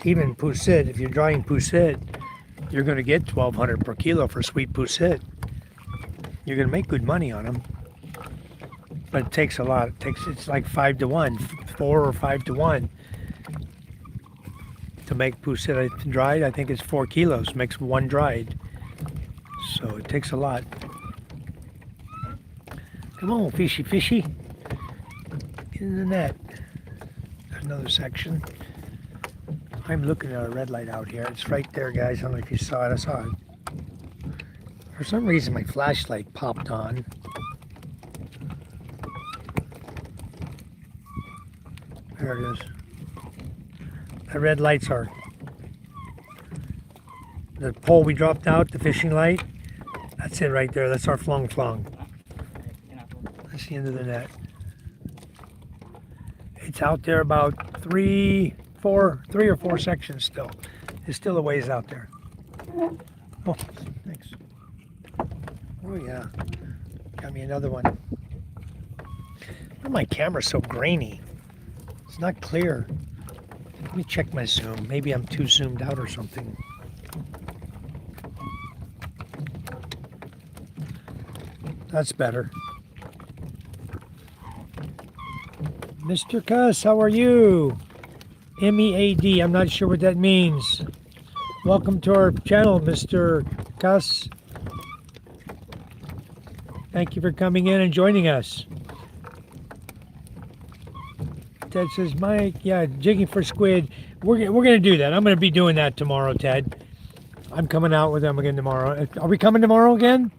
Even poussette, if you're drying poussette, you're going to get $1,200 per kilo for sweet poussette. You're going to make good money on them. But it takes a lot. It's like 5 to 1, 4 or 5 to 1 to make poussette dried. I think it's 4 kilos, makes one dried. So it takes a lot. Come on, fishy, fishy. Get in the net. There's another section. I'm looking at a red light out here. It's right there, guys. I don't know if you saw it. I saw it. For some reason, my flashlight popped on. There it is. The red lights are the pole we dropped out, the fishing light. That's it right there. That's our flung flung. That's the end of the net. It's out there about three or four sections still. There's still a ways out there. Oh, thanks. Oh yeah. Got me another one. Why my camera's so grainy? It's not clear. Let me check my zoom. Maybe I'm too zoomed out or something. That's better. Mr. Cuss, how are you? MEAD, I'm not sure what that means. Welcome to our channel, Mr. Cuss. Thank you for coming in and joining us. Ted says, Mike, yeah, jigging for squid. We're going to do that. I'm going to be doing that tomorrow, Ted. I'm coming out with them again tomorrow. Are we coming tomorrow again?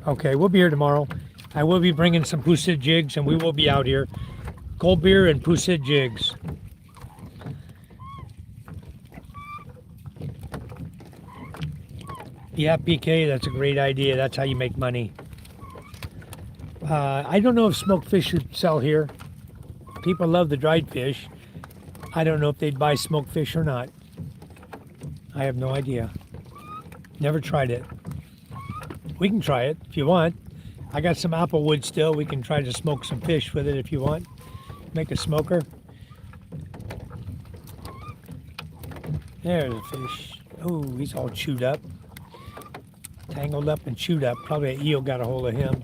Okay, we'll be here tomorrow. I will be bringing some poussette jigs, and we will be out here. Cold beer and poussette jigs. Yeah, PK, that's a great idea. That's how you make money. I don't know if smoked fish should sell here. People love the dried fish. I don't know if they'd buy smoked fish or not. I have no idea. Never tried it. We can try it if you want. I got some apple wood still. We can try to smoke some fish with it if you want. Make a smoker. There's a fish. Oh, he's all chewed up. Tangled up and chewed up. Probably an eel got a hold of him.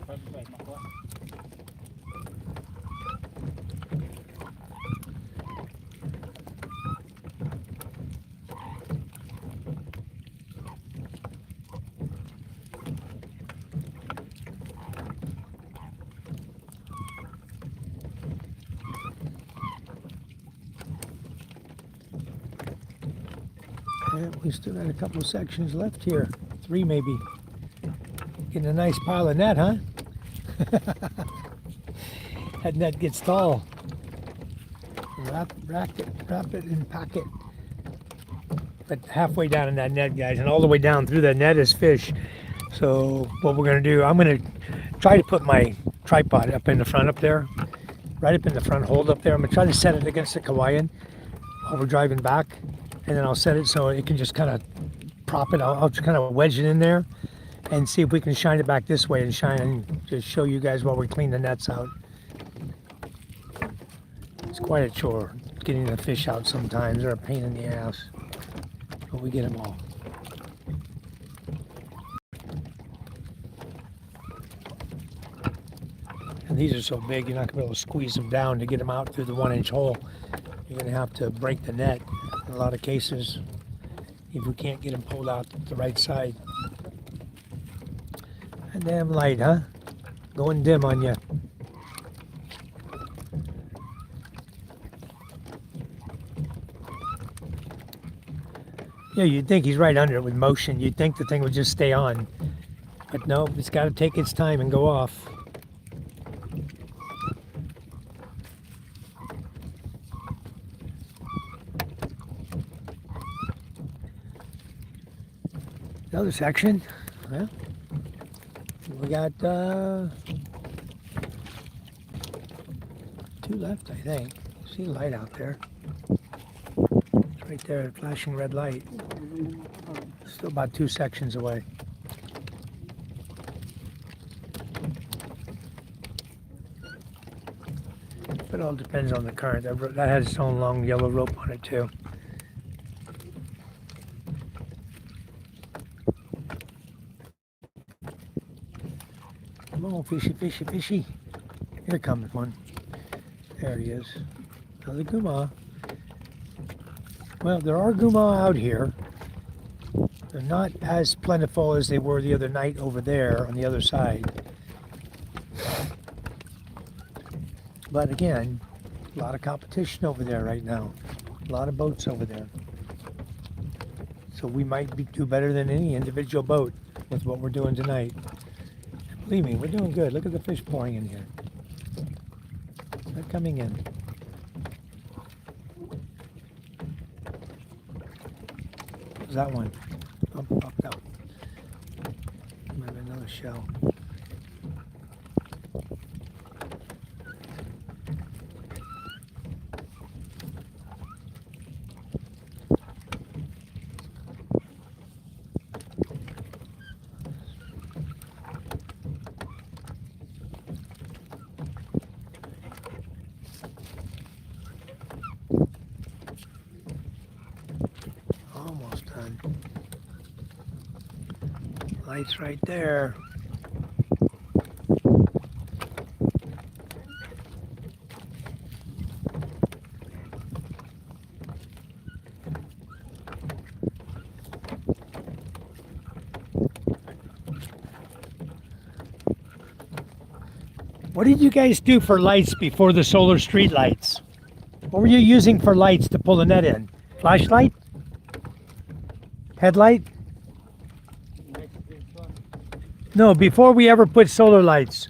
Yeah, we still got a couple of sections left here. 3 maybe. Getting a nice pile of net, huh? That net gets tall. Wrap it and pack it. But halfway down in that net, guys, and all the way down through that net is fish. So what we're going to do, I'm going to try to put my tripod up in the front up there. Right up in the front, hold up there. I'm going to try to set it against the Kauaian while we're driving back. And then I'll set it so it can just kind of prop it. I'll just kind of wedge it in there and see if we can shine it back this way and shine and just show you guys while we clean the nets out. It's quite a chore getting the fish out sometimes. They're a pain in the ass, but we get them all. And these are so big, you're not going to be able to squeeze them down to get them out through the 1-inch hole. You're going to have to break the net in a lot of cases if we can't get them pulled out the right side. And damn light, huh? Going dim on you. Yeah, you'd think he's right under it with motion. You'd think the thing would just stay on. But no, it's got to take its time and go off. Another section. Well, we got 2 left, I think. See the light out there. It's right there, flashing red light. Still about 2 sections away. It all depends on the current. That has its own long yellow rope on it too. Come on, fishy, fishy, fishy. Here comes one. There he is. Another guma. Well, there are guma out here. They're not as plentiful as they were the other night over there on the other side. But again, a lot of competition over there right now. A lot of boats over there. So we might do better than any individual boat with what we're doing tonight. Believe me, we're doing good. Look at the fish pouring in here. They're coming in. What's that one? Oh, popped out. Might be another shell. Almost done. Lights right there. What did you guys do for lights before the solar street lights? What were you using for lights to pull the net in? Flashlight? Headlight? No, before we ever put solar lights.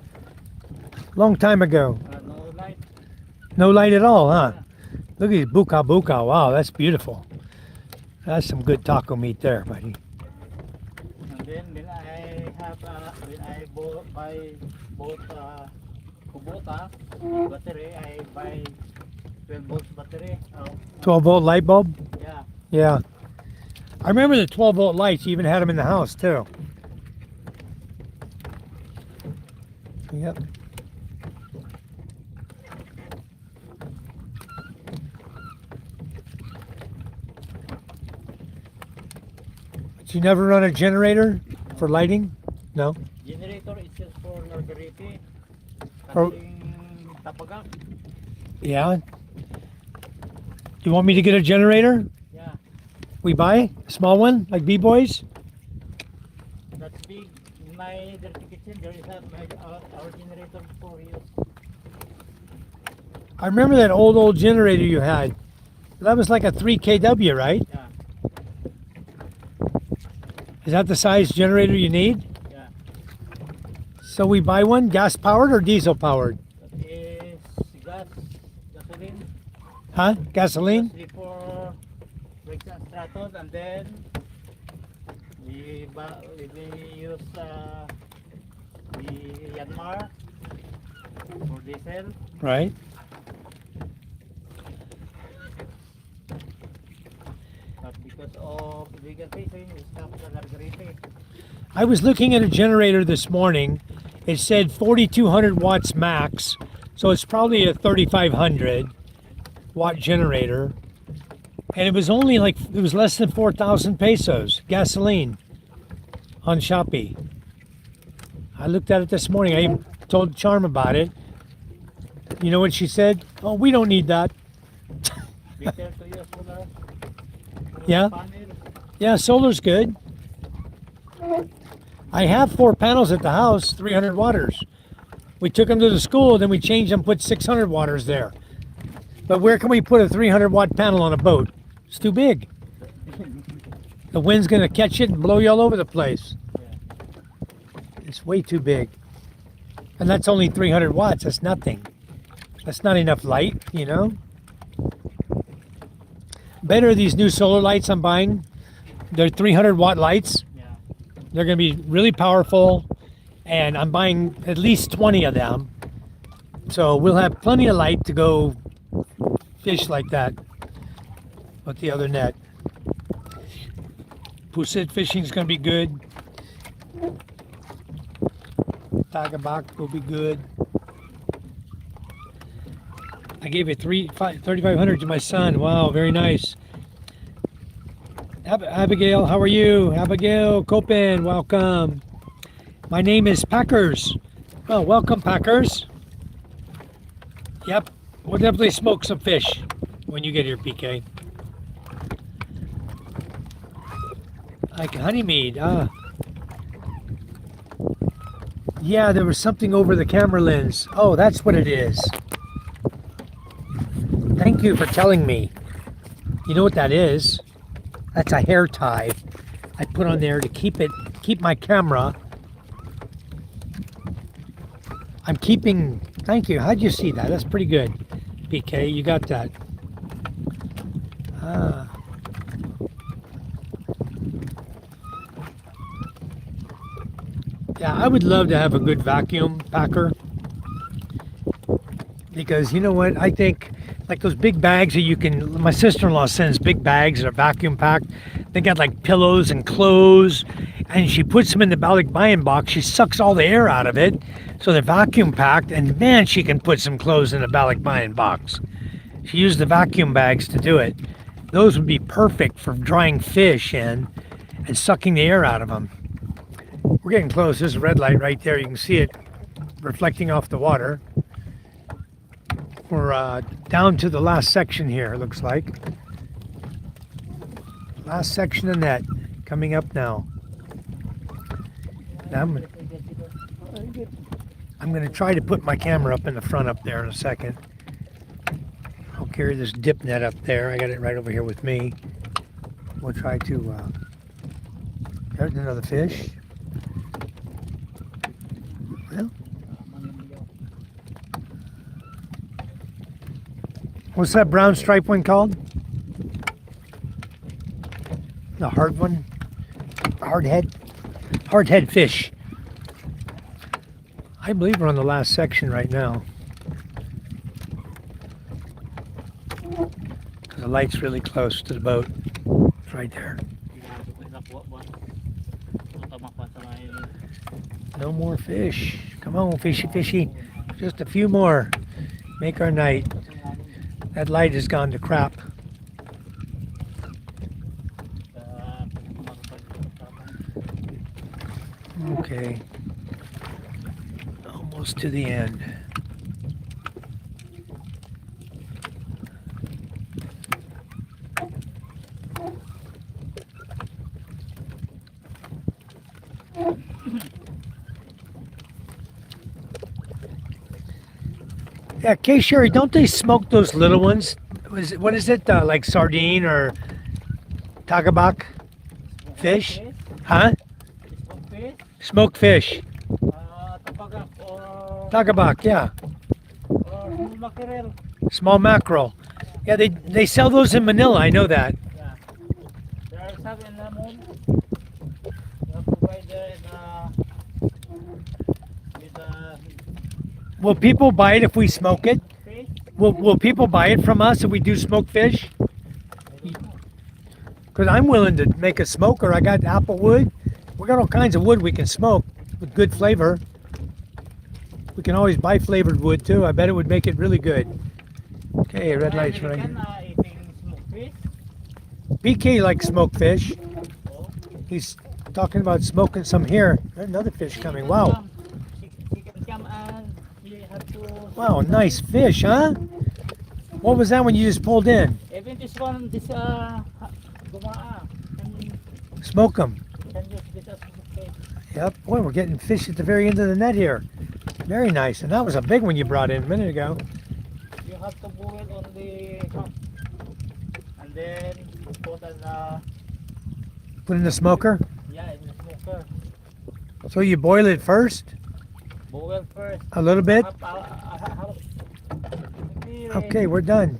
Long time ago. No light. No light at all, huh? Look at these buka buka. Wow, that's beautiful. That's some good taco meat there, buddy. And then when I have when I bought Kubota battery, I buy 12 volts battery. 12 volt light bulb? Yeah. Yeah. I remember the 12 volt lights. You even had them in the house too. Yep. But you never run a generator for lighting? No? Generator is just for Margariti. For- Kasing Tapagak. Yeah. Do you want me to get a generator? Yeah. We buy a small one, like B-Boys? That's big. In my dirty kitchen, there is our generator for use. I remember that old generator you had. That was like a 3 kW, right? Yeah. Is that the size generator you need? Yeah. So we buy one, gas powered or diesel powered? That is gasoline. Huh? Gasoline? Before brake and straton, and then we use the Yanmar for diesel. Right. But because of legal fishing, we stopped the Margariti. I was looking at a generator this morning. It said 4,200 watts max, so it's probably a 3,500 watt generator. And it was only like, it was less than 4,000 pesos, gasoline, on Shopee. I looked at it this morning. I even told Charm about it. You know what she said? Oh, we don't need that. Better to use solar Yeah? panel. Yeah, solar's good. I have 4 panels at the house, 300 watters. We took them to the school, then we changed them, put 600 watters there. But where can we put a 300 watt panel on a boat? It's too big. The wind's gonna catch it and blow you all over the place. It's way too big. And that's only 300 watts, that's nothing. That's not enough light, you know? Better are these new solar lights I'm buying. They're 300 watt lights. Yeah. They're gonna be really powerful. And I'm buying at least 20 of them. So we'll have plenty of light to go fish like that with the other net. Poussette fishing is going to be good. Tagabak will be good. I gave it 3,500 to my son. Wow, very nice. Abigail, how are you? Abigail Copen, welcome. My name is Packers. Well, welcome, Packers. Yep, we'll definitely smoke some fish when you get here, PK. Like honeymead, yeah, there was something over the camera lens. Oh, that's what it is. Thank you for telling me. You know what that is? That's a hair tie I put on there to keep my camera. I'm keeping, thank you. How'd you see that? That's pretty good. PK, you got that. Yeah, I would love to have a good vacuum packer. Because you know what? I think like those big bags that you can, my sister-in-law sends big bags that are vacuum packed. They got like pillows and clothes, and she puts them in the balikbayan box. She sucks all the air out of it, so they're vacuum packed, and man, she can put some clothes in the balikbayan box. She used the vacuum bags to do it. Those would be perfect for drying fish in and sucking the air out of them. We're getting close. There's a red light right there. You can see it reflecting off the water. We're down to the last section here, it looks like. Last section of net coming up now. Now I'm going to try to put my camera up in the front up there in a second. I'll carry this dip net up there. I got it right over here with me. We'll try to... there's another fish. Well, what's that brown stripe one called? The hard one? Hard head fish. I believe we're on the last section right now. The light's really close to the boat. It's right there. No more fish. Come on, fishy, fishy. Just a few more. Make our night. That light has gone to crap. Okay. Almost to the end. Yeah, K-Sherry, don't they smoke those little ones? What is it, like sardine or tagabak fish? Huh? Smoked fish. Tagabak, yeah. Small mackerel. Yeah, they sell those in Manila, I know that. Yeah. There are some in Lamon. You have to buy Will people buy it if we smoke it? fish. Will people buy it from us if we do smoked fish? Because I'm willing to make a smoker. I got apple wood. We got all kinds of wood we can smoke with good flavor. We can always buy flavored wood too. I bet it would make it really good. Okay, red light's right here. Eating smoked fish. BK likes smoked fish. He's talking about smoking some here. There's another fish coming. Wow. She can come and you have to. Wow, nice fish, huh? What was that one you just pulled in? Even this one, this gumaa. Smoke them. Can use this as smoked fish. Yep. Boy, we're getting fish at the very end of the net here. Very nice. And that was a big one you brought in a minute ago. You have to boil on the top. And then put on Put in the smoker. yeah, in the smoker. So you boil it first, Boil first. a little bit. Maybe, Okay, we're done.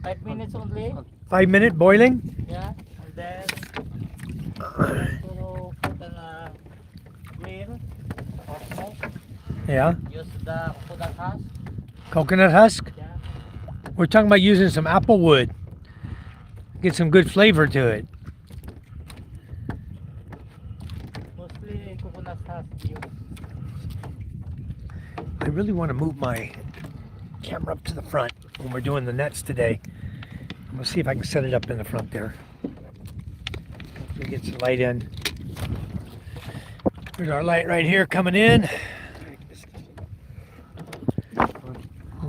5 minutes only. 5-minute boiling. Yeah. And then to put on a grill or smoke. Yeah. Use the coconut husk. Coconut husk. Yeah. We're talking about using some apple wood. Get some good flavor to it. Mostly coconut husk use. I really want to move my camera up to the front when we're doing the nets today. I'm gonna see if I can set it up in the front there. Hopefully get some light in. There's our light right here coming in.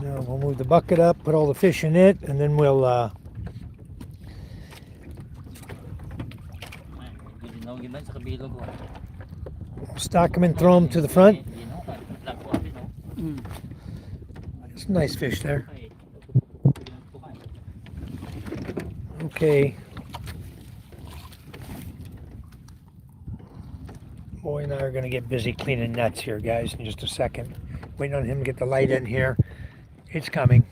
Now we'll move the bucket up, put all the fish in it, and then we'll stock them and throw them to the front. It's nice fish there. Okay. Boy and I are going to get busy cleaning nets here, guys, in just a second. Waiting on him to get the light in here. It's coming.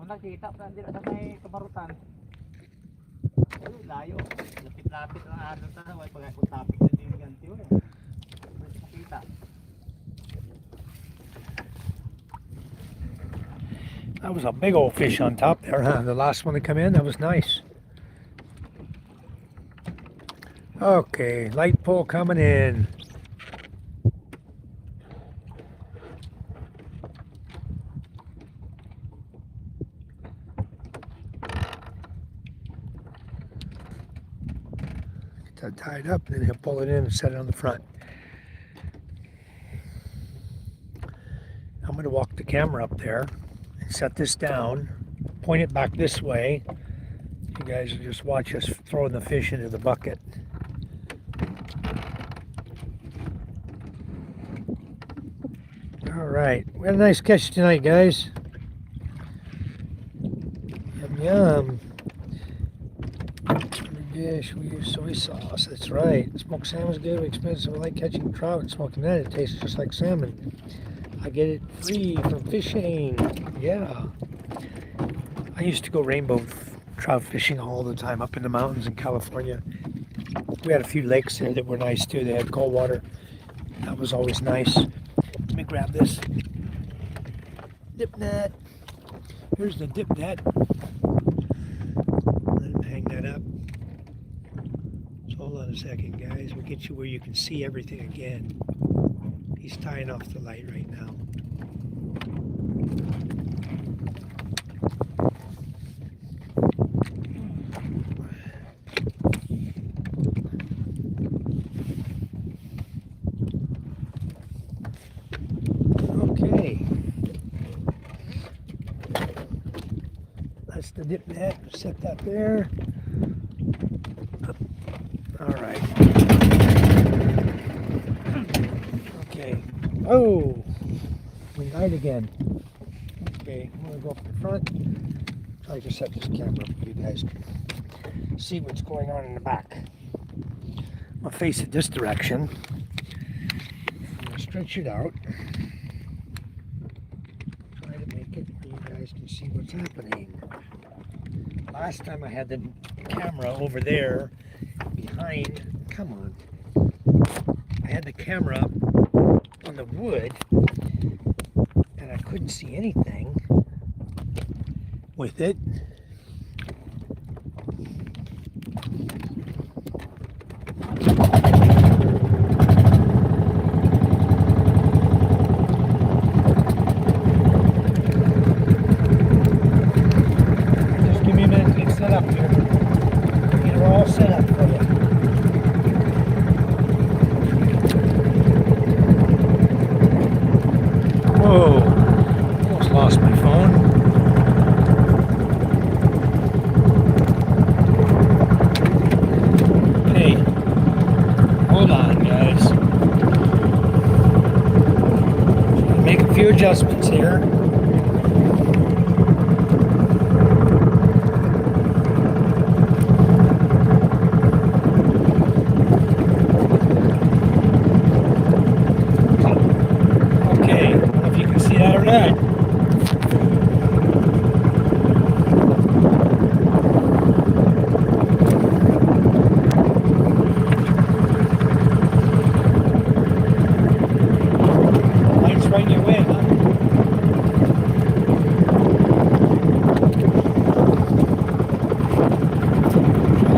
Nakita pa din sa may kamarutan. Ay, layo. Lapit-lapit lang ano ta, way pag ako topic na din ganti eh. Nakita. That was a big old fish on top there, huh? The last one to come in, that was nice. Okay, light pole coming in. Get that tied up, and then he'll pull it in and set it on the front. I'm going to walk the camera up there and set this down, point it back this way. You guys will just watch us throwing the fish into the bucket. All right, we had a nice catch tonight, guys. Yum yum. Dish, we use soy sauce. That's right. Smoked salmon's good. We expensive. I like catching trout and smoking that. It tastes just like salmon. I get it free from fishing. Yeah. I used to go rainbow trout fishing all the time up in the mountains in California. We had a few lakes there that were nice too. They had cold water. That was always nice. Let me grab this dip net. Here's the dip net. Let him hang that up. So hold on a second, guys. We'll get you where you can see everything again. He's tying off the light right now. Okay. That's the dip net. Set that there. All right. Okay. Oh, we light again. Okay, I'm gonna go up the front. Try to set this camera up so you guys can see what's going on in the back. I'm gonna face it this direction. I'm gonna stretch it out. Try to make it so you guys can see what's happening. Last time I had the camera over there behind. Come on. I had the camera on the wood and I couldn't see anything with it. Just give me a minute to get set up here. Get her all set up for you. Whoa, almost lost my phone. adjustments here. Okay, I don't know if you can see that or not. Lights right in your way, huh?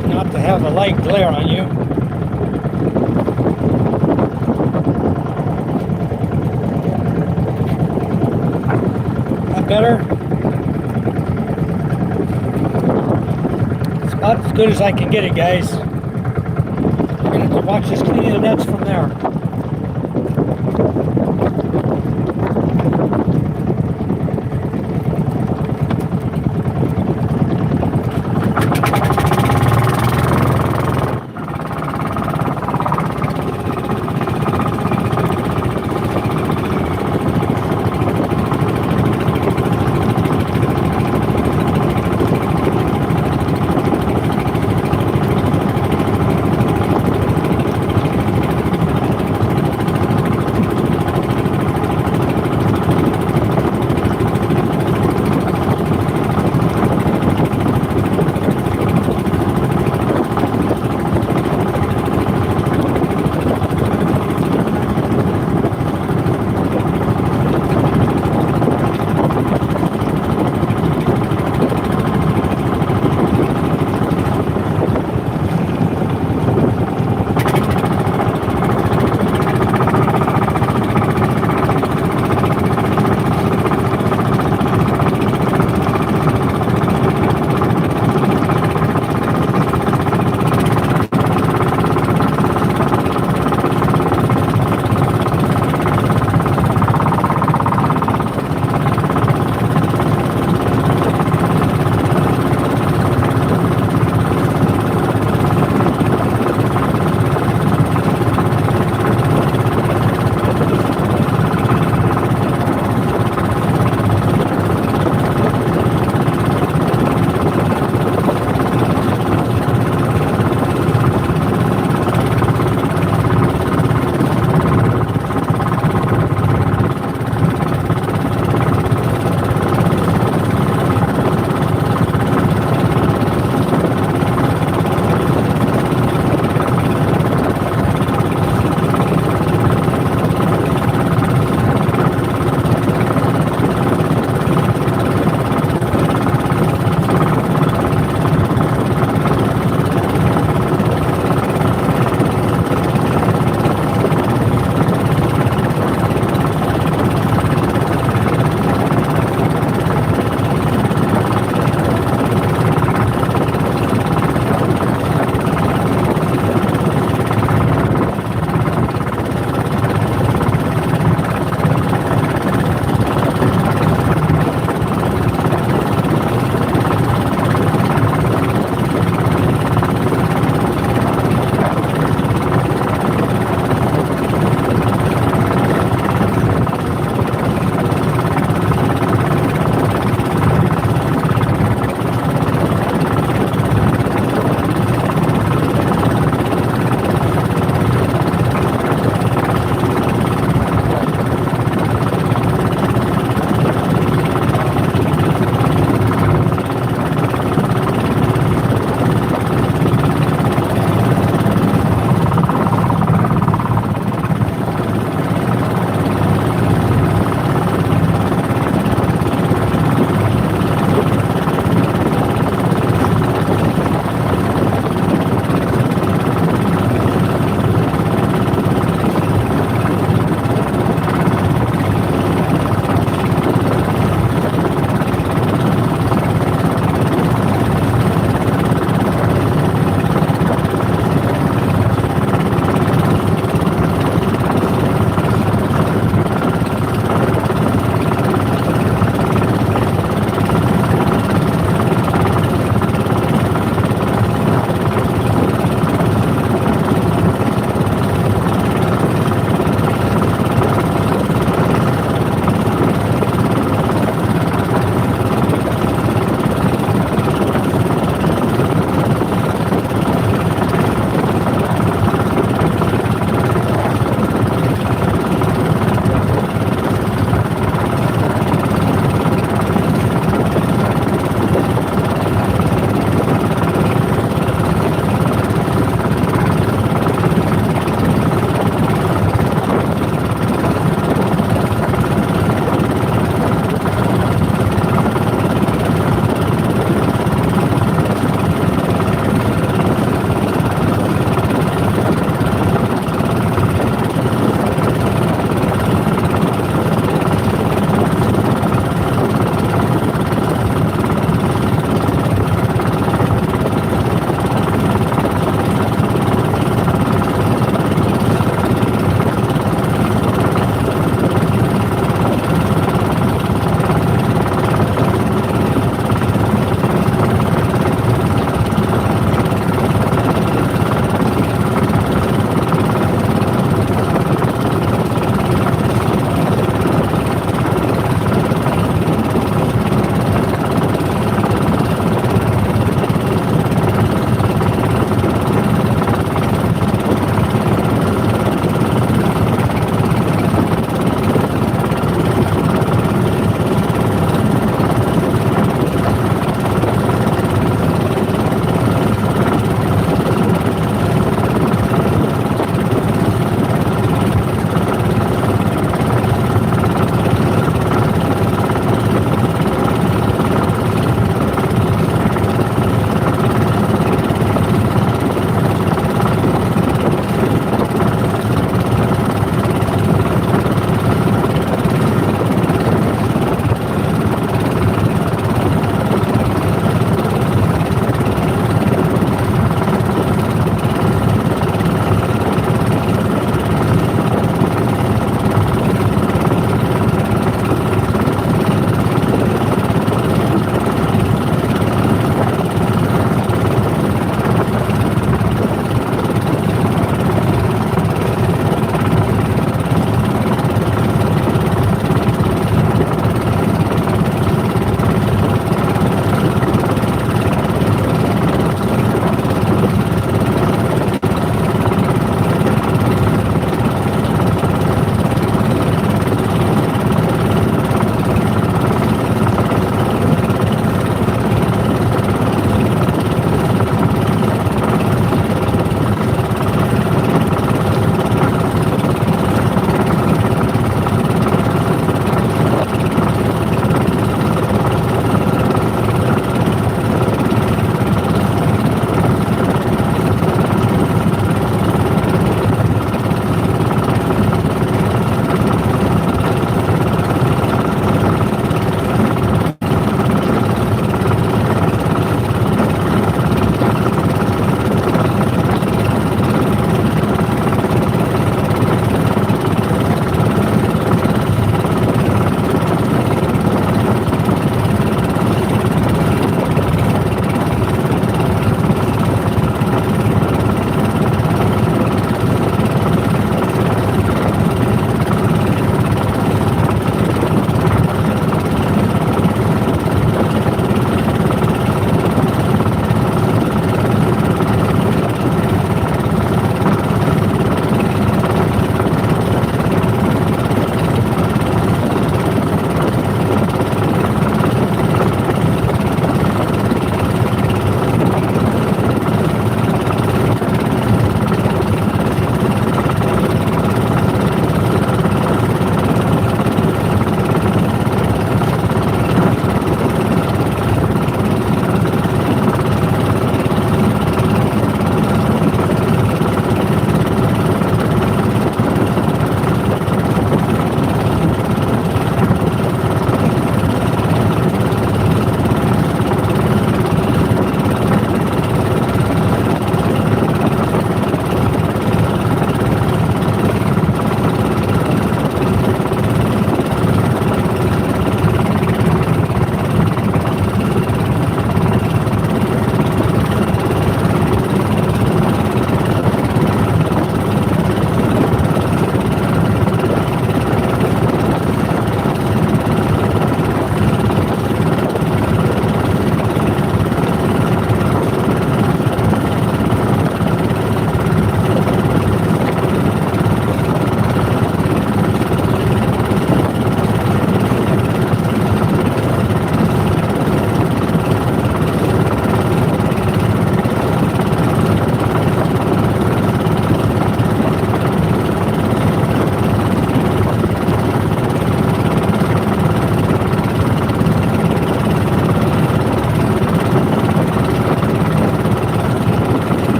Try not to have the light glare on you. That better? It's about as good as I can get it, guys. You're gonna have to watch us cleaning the nets from there.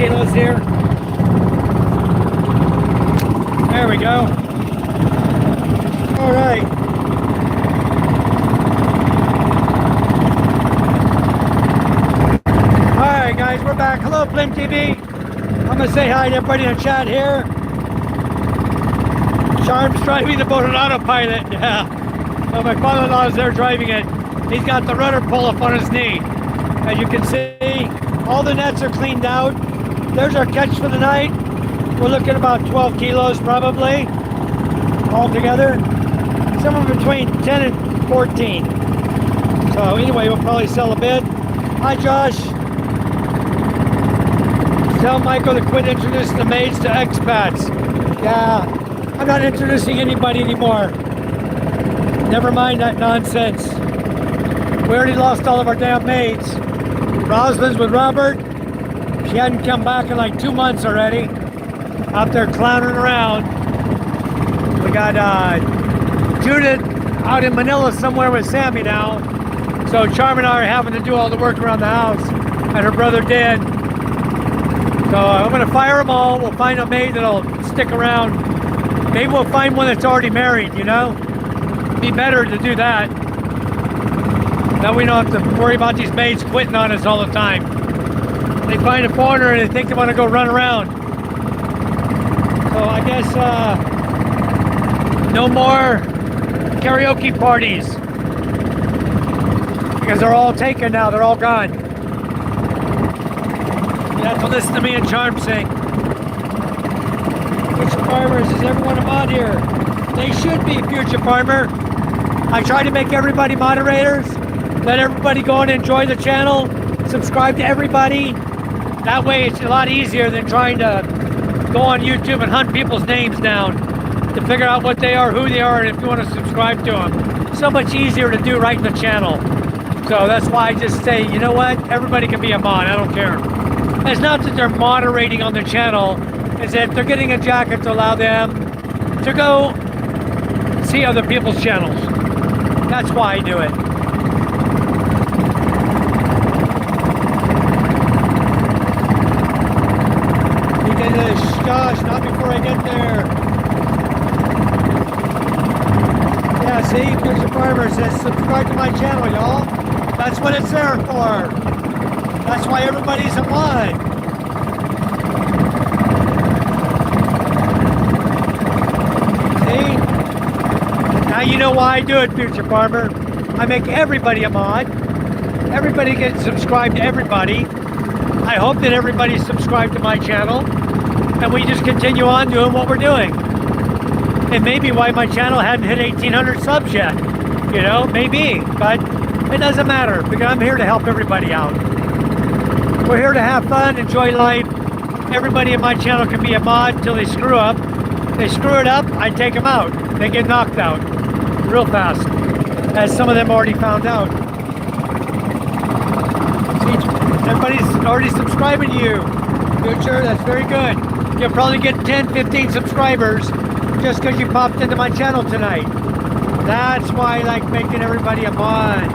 kilos here. There we go. All right. All right, guys, we're back. Hello, Blim TV. I'm gonna say hi to everybody in the chat here. Charm's driving the boat on autopilot. Yeah. So my father-in-law is there driving it. He's got the rudder pull up on his knee. As you can see, all the nets are cleaned out. There's our catch for the night. We're looking at about 12 kilos probably altogether. Somewhere between 10 and 14. So anyway, we'll probably sell a bit. Hi, Josh. Tell Michael to quit introducing the maids to expats. Yeah, I'm not introducing anybody anymore. Never mind that nonsense. We already lost all of our damn maids. Rosalind's with Robert. She hadn't come back in like 2 months already. Out there clowning around. We got Judith out in Manila somewhere with Sammy now. So Charm and I are having to do all the work around the house. And her brother did. So I'm going to fire them all. We'll find a maid that'll stick around. Maybe we'll find one that's already married, you know? Be better to do that. Now we don't have to worry about these maids quitting on us all the time. They find a foreigner and they think they want to go run around. So I guess no more karaoke parties. Because they're all taken now, they're all gone. You have to listen to me and Charm sing. Future Farmers, is everyone a mod here? They should be, Future Farmer. I try to make everybody moderators. Let everybody go and enjoy the channel. Subscribe to everybody. That way it's a lot easier than trying to go on YouTube and hunt people's names down to figure out what they are, who they are, and if you want to subscribe to them. So much easier to do right in the channel. So that's why I just say, you know what? Everybody can be a mod. I don't care. It's not that they're moderating on the channel. It's that they're getting a jacket to allow them to go see other people's channels. That's why I do it. You get this, gosh, not before I get there. Yeah, see, Future Farmer says subscribe to my channel, y'all. That's what it's there for. That's why everybody's a mod. See? Now you know why I do it, Future Farmer. I make everybody a mod. Everybody gets subscribed to everybody. I hope that everybody's subscribed to my channel. And we just continue on doing what we're doing. It may be why my channel hadn't hit 1,800 subs yet. You know, maybe. But it doesn't matter because I'm here to help everybody out. We're here to have fun, enjoy life. Everybody in my channel can be a mod until they screw up. If they screw it up, I take them out. They get knocked out real fast, as some of them already found out. See, everybody's already subscribing to you. Future, that's very good. You'll probably get 10, 15 subscribers just because you popped into my channel tonight. That's why I like making everybody a mod.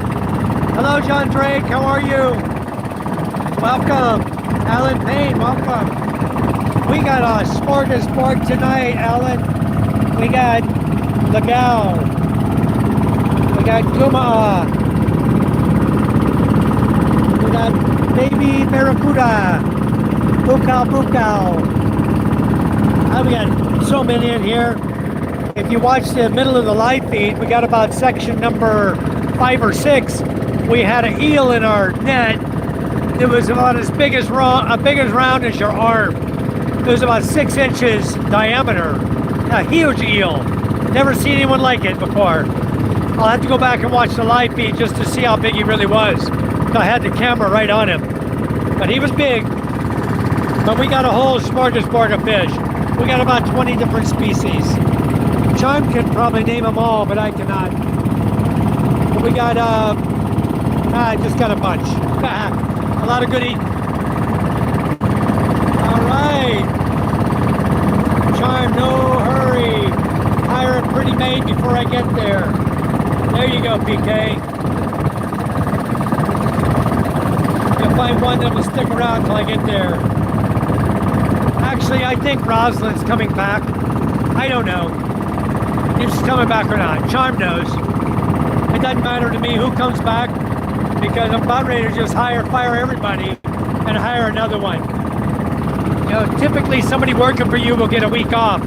Hello, John Drake, how are you? Welcome. Alan Payne, welcome. We got a smorgasbord tonight, Alan. We got Lagao. We got Kuma. We got Baby Barracuda. Bukau Bukau. We got so many in here. If you watch the middle of the live feed, we got about section number 5 or 6. We had an eel in our net. It was about as big as round as your arm. It was about 6 inches diameter. A huge eel. Never seen anyone like it before. I'll have to go back and watch the live feed just to see how big he really was. I had the camera right on him. But he was big. But we got a whole smorgasbord of fish. We got about 20 different species. Charm can probably name them all, but I cannot. But we got, I just got a bunch. A lot of good eating. All right. Charm, no hurry. Hire a pretty maid before I get there. There you go, PK. You'll find one that will stick around till I get there. Actually, I think Rosalind's coming back. I don't know if she's coming back or not. Charm knows. It doesn't matter to me who comes back because I'm about ready to just fire everybody and hire another one. You know, typically somebody working for you will get a week off,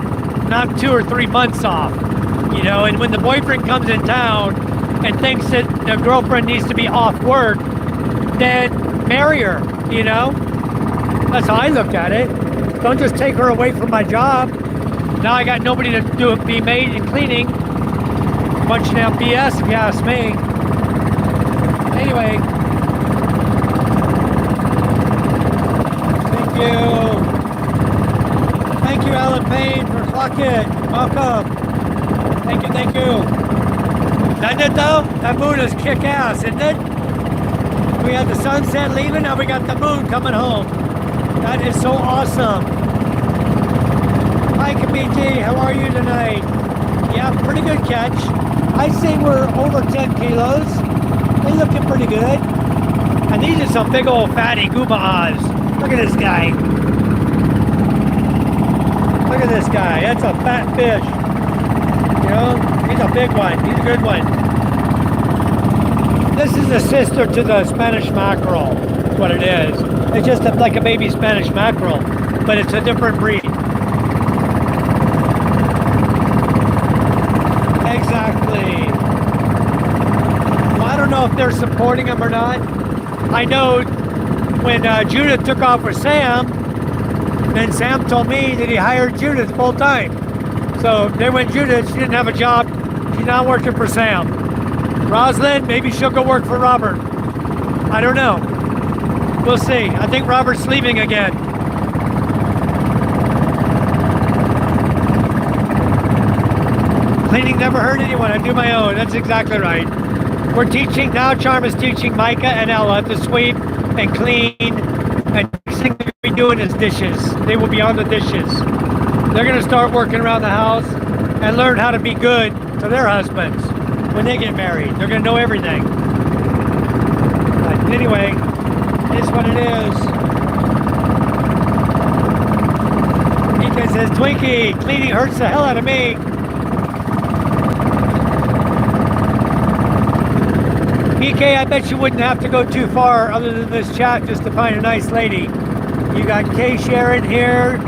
not 2 or 3 months off. You know, and when the boyfriend comes in town and thinks that the girlfriend needs to be off work, then marry her, you know? That's how I look at it. Don't just take her away from my job. Now I got nobody to do it, be maid and cleaning. Bunch of damn BS if you ask me. Anyway. Thank you. Thank you, Alan Payne, for Clockit. Welcome. Thank you, thank you. Isn't it though? That moon is kick-ass, isn't it? We had the sunset leaving, now we got the moon coming home. That is so awesome. Hi, Kabiji, how are you tonight? Yeah, pretty good catch. I'd say we're over 10 kilos. They're looking pretty good. And these are some big old fatty gooba-ahs. Look at this guy. Look at this guy. That's a fat fish. You know, he's a big one. He's a good one. This is a sister to the Spanish mackerel. That's what it is. It's just like a baby Spanish mackerel, but it's a different breed. Exactly. Well, I don't know if they're supporting him or not. I know when Judith took off with Sam, then Sam told me that he hired Judith full time. So they went Judith, she didn't have a job. She's not working for Sam. Rosalind, maybe she'll go work for Robert. I don't know. We'll see. I think Robert's leaving again. Cleaning never hurt anyone. I do my own. That's exactly right. We're teaching, now Charm is teaching Micah and Ella to sweep and clean. And the next thing they're going to be doing is dishes. They will be on the dishes. They're going to start working around the house and learn how to be good to their husbands when they get married. They're going to know everything. But anyway, it's what it is. Mika says, Twinkie, cleaning hurts the hell out of me. BK, I bet you wouldn't have to go too far other than this chat just to find a nice lady. You got Kay Sharon here.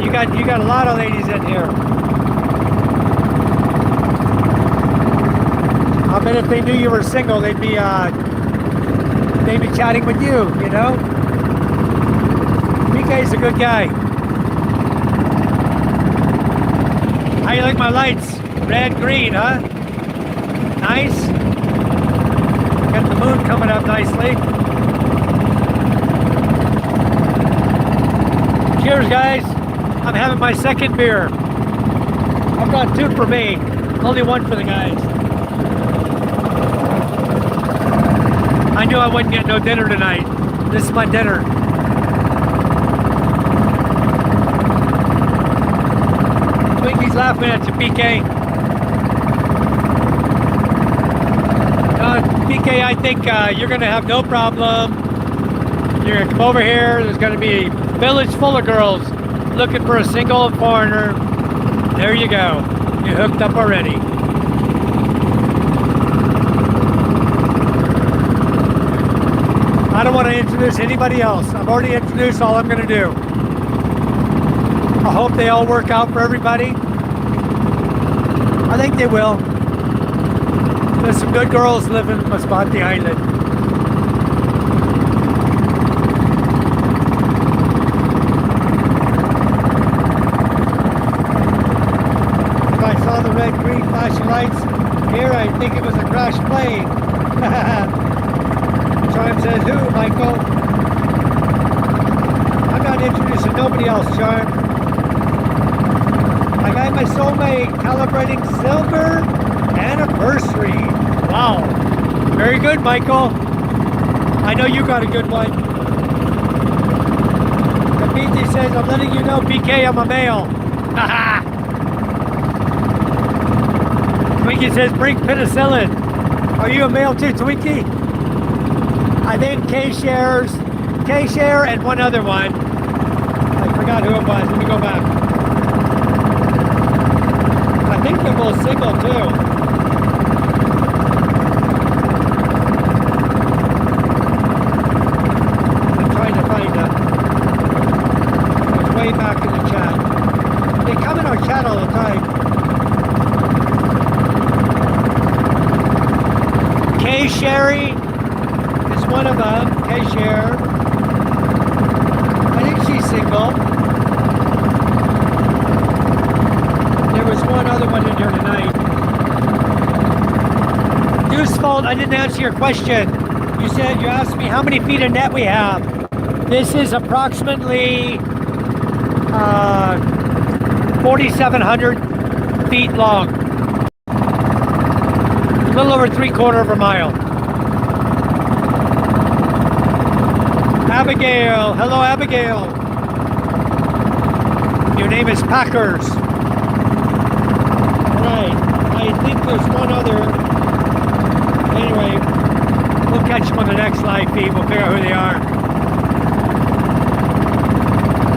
You got a lot of ladies in here. I bet if they knew you were single, they'd be chatting with you, you know? BK's a good guy. How you like my lights? Red, green, huh? Nice. Got the moon coming up nicely. Cheers, guys. I'm having my second beer. I've got 2 for me. Only 1 for the guys. I knew I wouldn't get no dinner tonight. This is my dinner. Twinkie's laughing at you, BK. BK, I think you're going to have no problem. You're going to come over here. There's going to be a village full of girls looking for a single foreigner. There you go. You're hooked up already. I don't want to introduce anybody else. I've already introduced all I'm going to do. I hope they all work out for everybody. I think they will. There's some good girls living in Masbate Island. If I saw the red, green flashing lights here, I think it was a crashed plane. Charm says, who, Michael? I'm not introducing nobody else, Charm. I got my soulmate calibrating silver anniversary. Wow. Very good, Michael. I know you got a good one. Kapiti says, I'm letting you know, BK, I'm a male. Haha. Twinkie says, bring penicillin. Are you a male too, Twinkie? I think K-Share and one other one. I forgot forgot who it was. Let me go back. I think they're both single too. I'm trying to find them. It was way back in the chat. They come in our chat all the time. Kay Sherry is one of them. Kay Sher. I think she's single. There was one other one in here tonight. Deucefold, I didn't answer your question. You asked me how many feet of net we have. This is approximately 4,700 feet long. A little over 3/4 of a mile. Abigail, hello Abigail. Your name is Packers. Right, I think there's one other. Anyway, we'll catch them on the next live feed. We'll figure out who they are.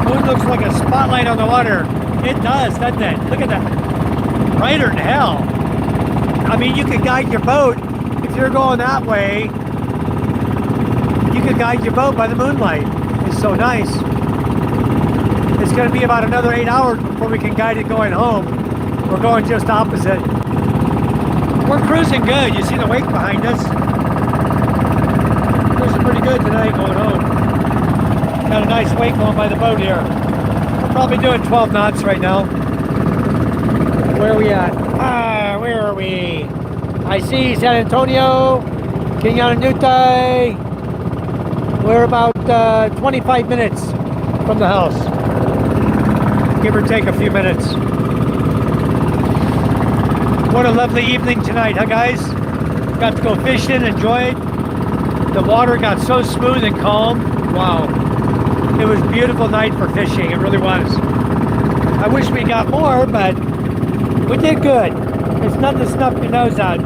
Moon looks like a spotlight on the water. It does, doesn't it? Look at that. Brighter than hell. I mean, you could guide your boat. If you're going that way, you could guide your boat by the moonlight. It's so nice. It's going to be about another 8 hours before we can guide it going home. We're going just opposite. We're cruising good. You see the wake behind us? Cruising pretty good tonight going home. Got a nice wake going by the boat here. We're probably doing 12 knots right now. Where are we at? Where are we? I see San Antonio, Kinyananutay. We're about 25 minutes from the house. Give or take a few minutes. What a lovely evening tonight, huh guys? Got to go fishing, enjoyed. The water got so smooth and calm. Wow. It was a beautiful night for fishing, it really was. I wish we got more, but we did good. It's nothing to snuff your nose at.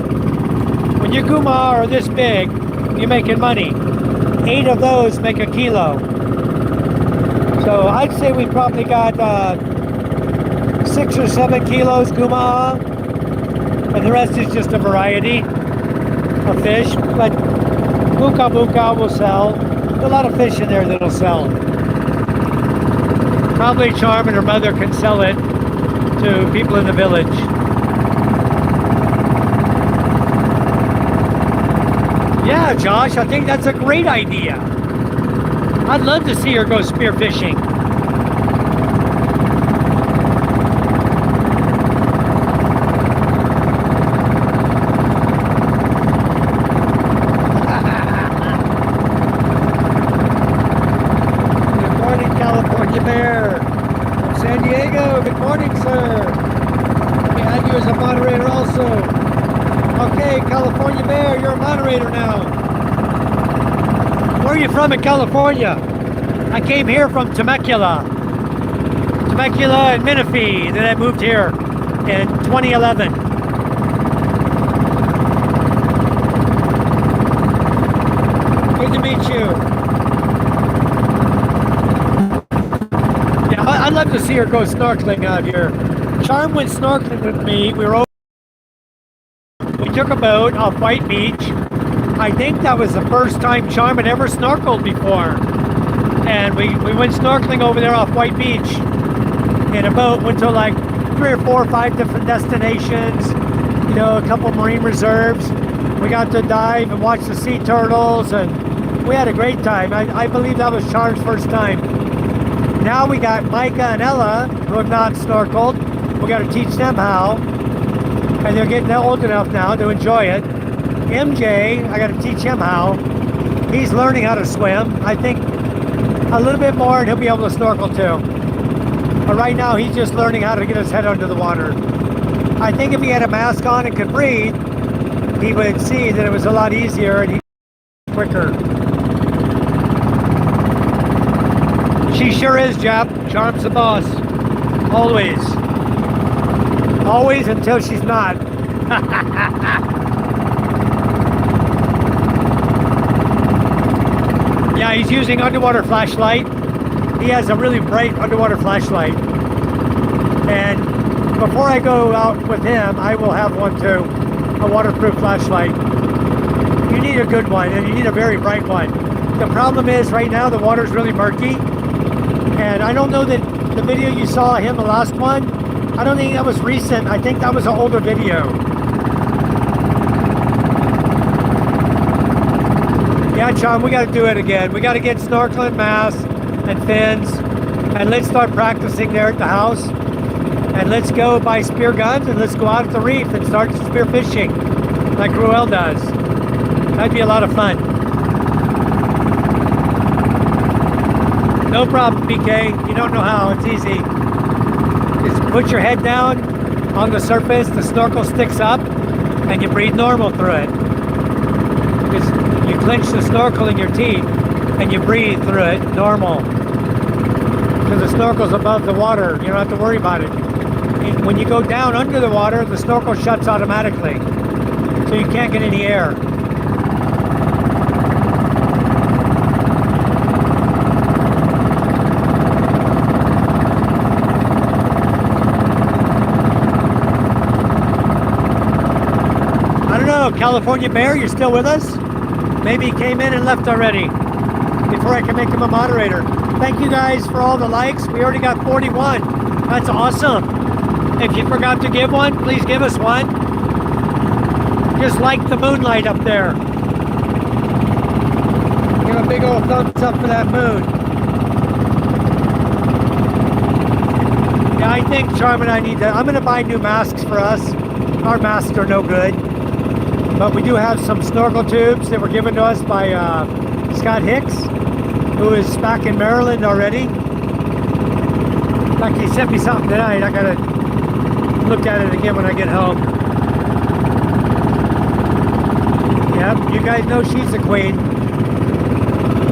When your guma are this big, you're making money. 8 of those make a kilo. So I'd say we probably got 6 or 7 kilos guma, and the rest is just a variety of fish. But buka buka will sell. There's a lot of fish in there that'll sell. Probably Charm and her mother can sell it to people in the village. Yeah, Josh, I think that's a great idea. I'd love to see her go spearfishing. Good morning, California Bear. From San Diego, good morning, sir. We had you as a moderator also. Okay, California Bear, you're a moderator now. Where are you from in California? I came here from Temecula and Menifee. Then I moved here in 2011. Good to meet you. Yeah, I'd love to see her go snorkeling out here. Charm went snorkeling with me. We took a boat off White Beach. I think that was the first time Charm had ever snorkeled before. And we went snorkeling over there off White Beach in a boat. Went to like 3 or 4 or 5 different destinations. You know, a couple marine reserves. We got to dive and watch the sea turtles, and we had a great time. I believe that was Charm's first time. Now we got Micah and Ella, who have not snorkeled. We got to teach them how. And they're getting old enough now to enjoy it. MJ, I got to teach him how. He's learning how to swim. I think a little bit more and he'll be able to snorkel too. But right now he's just learning how to get his head under the water. I think if he had a mask on and could breathe, he would see that it was a lot easier and he'd be quicker. She sure is, Jap. Charm's the boss. Always. Always until she's not. Yeah, he's using underwater flashlight. he has a really bright underwater flashlight. And before I go out with him, I will have one too, a waterproof flashlight. You need a good one, and you need a very bright one. The problem is right now the water's really murky, and I don't know that the video you saw him, the last one, I don't think that was recent. I think that was an older video. Yeah, John, we got to do it again. We got to get snorkeling masks and fins, and let's start practicing there at the house. And let's go buy spear guns, and let's go out at the reef and start spear fishing like Ruel does. That'd be a lot of fun. No problem, PK. You don't know how. It's easy. Just put your head down on the surface, the snorkel sticks up, and you breathe normal through it. Just, you clench the snorkel in your teeth, and you breathe through it normal. Because the snorkel's above the water. You don't have to worry about it. When you go down under the water, the snorkel shuts automatically. So you can't get any air. I don't know, California Bear, you're still with us? Maybe he came in and left already before I can make him a moderator. Thank you guys for all the likes. We already got 41. That's awesome. If you forgot to give one, please give us one. Just like the moonlight up there. Give a big old thumbs up for that moon. Yeah, I think Charm and I need to, I'm going to buy new masks for us. Our masks are no good. But we do have some snorkel tubes that were given to us by Scott Hicks, who is back in Maryland already. In fact, he sent me something tonight. I got to look at it again when I get home. Yep, you guys know she's the queen.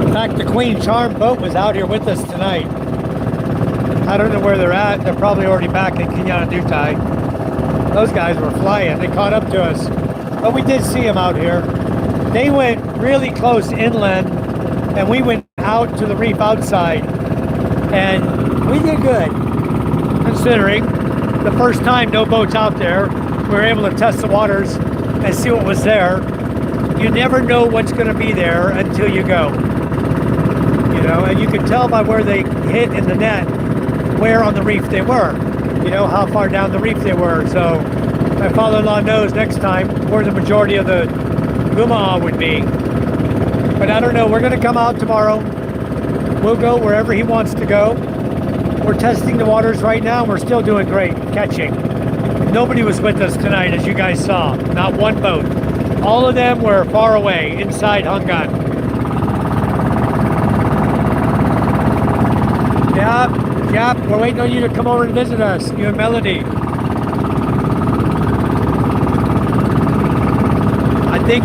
In fact, the Queen Charm boat was out here with us tonight. I don't know where they're at. They're probably already back in Kenyatta Dutai. Those guys were flying. They caught up to us. But we did see them out here. They went really close inland, and we went out to the reef outside. And we did good, considering the first time no boats out there. We were able to test the waters and see what was there. You never know what's going to be there until you go. You know, and you can tell by where they hit in the net where on the reef they were. You know, how far down the reef they were. So my father-in-law knows next time where the majority of the gumaa would be. But I don't know. We're going to come out tomorrow. We'll go wherever he wants to go. We're testing the waters right now, and we're still doing great catching. Nobody was with us tonight, as you guys saw. Not one boat. All of them were far away, inside Hungan. Yep, we're waiting on you to come over and visit us, you and Melody. I think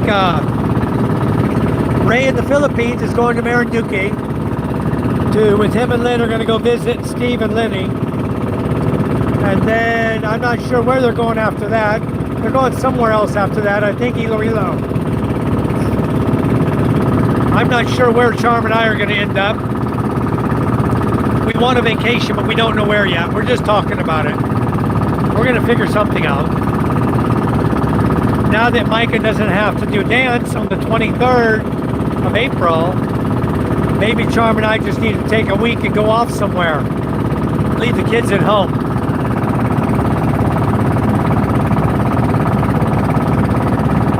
Ray in the Philippines is going to Marinduque. With him and Lynn are going to go visit Steve and Lenny. And then I'm not sure where they're going after that. They're going somewhere else after that. I think Iloilo. I'm not sure where Charm and I are going to end up. We want a vacation, but we don't know where yet. We're just talking about it. We're going to figure something out. Now that Micah doesn't have to do dance on the 23rd of April, maybe Charm and I just need to take a week and go off somewhere. Leave the kids at home.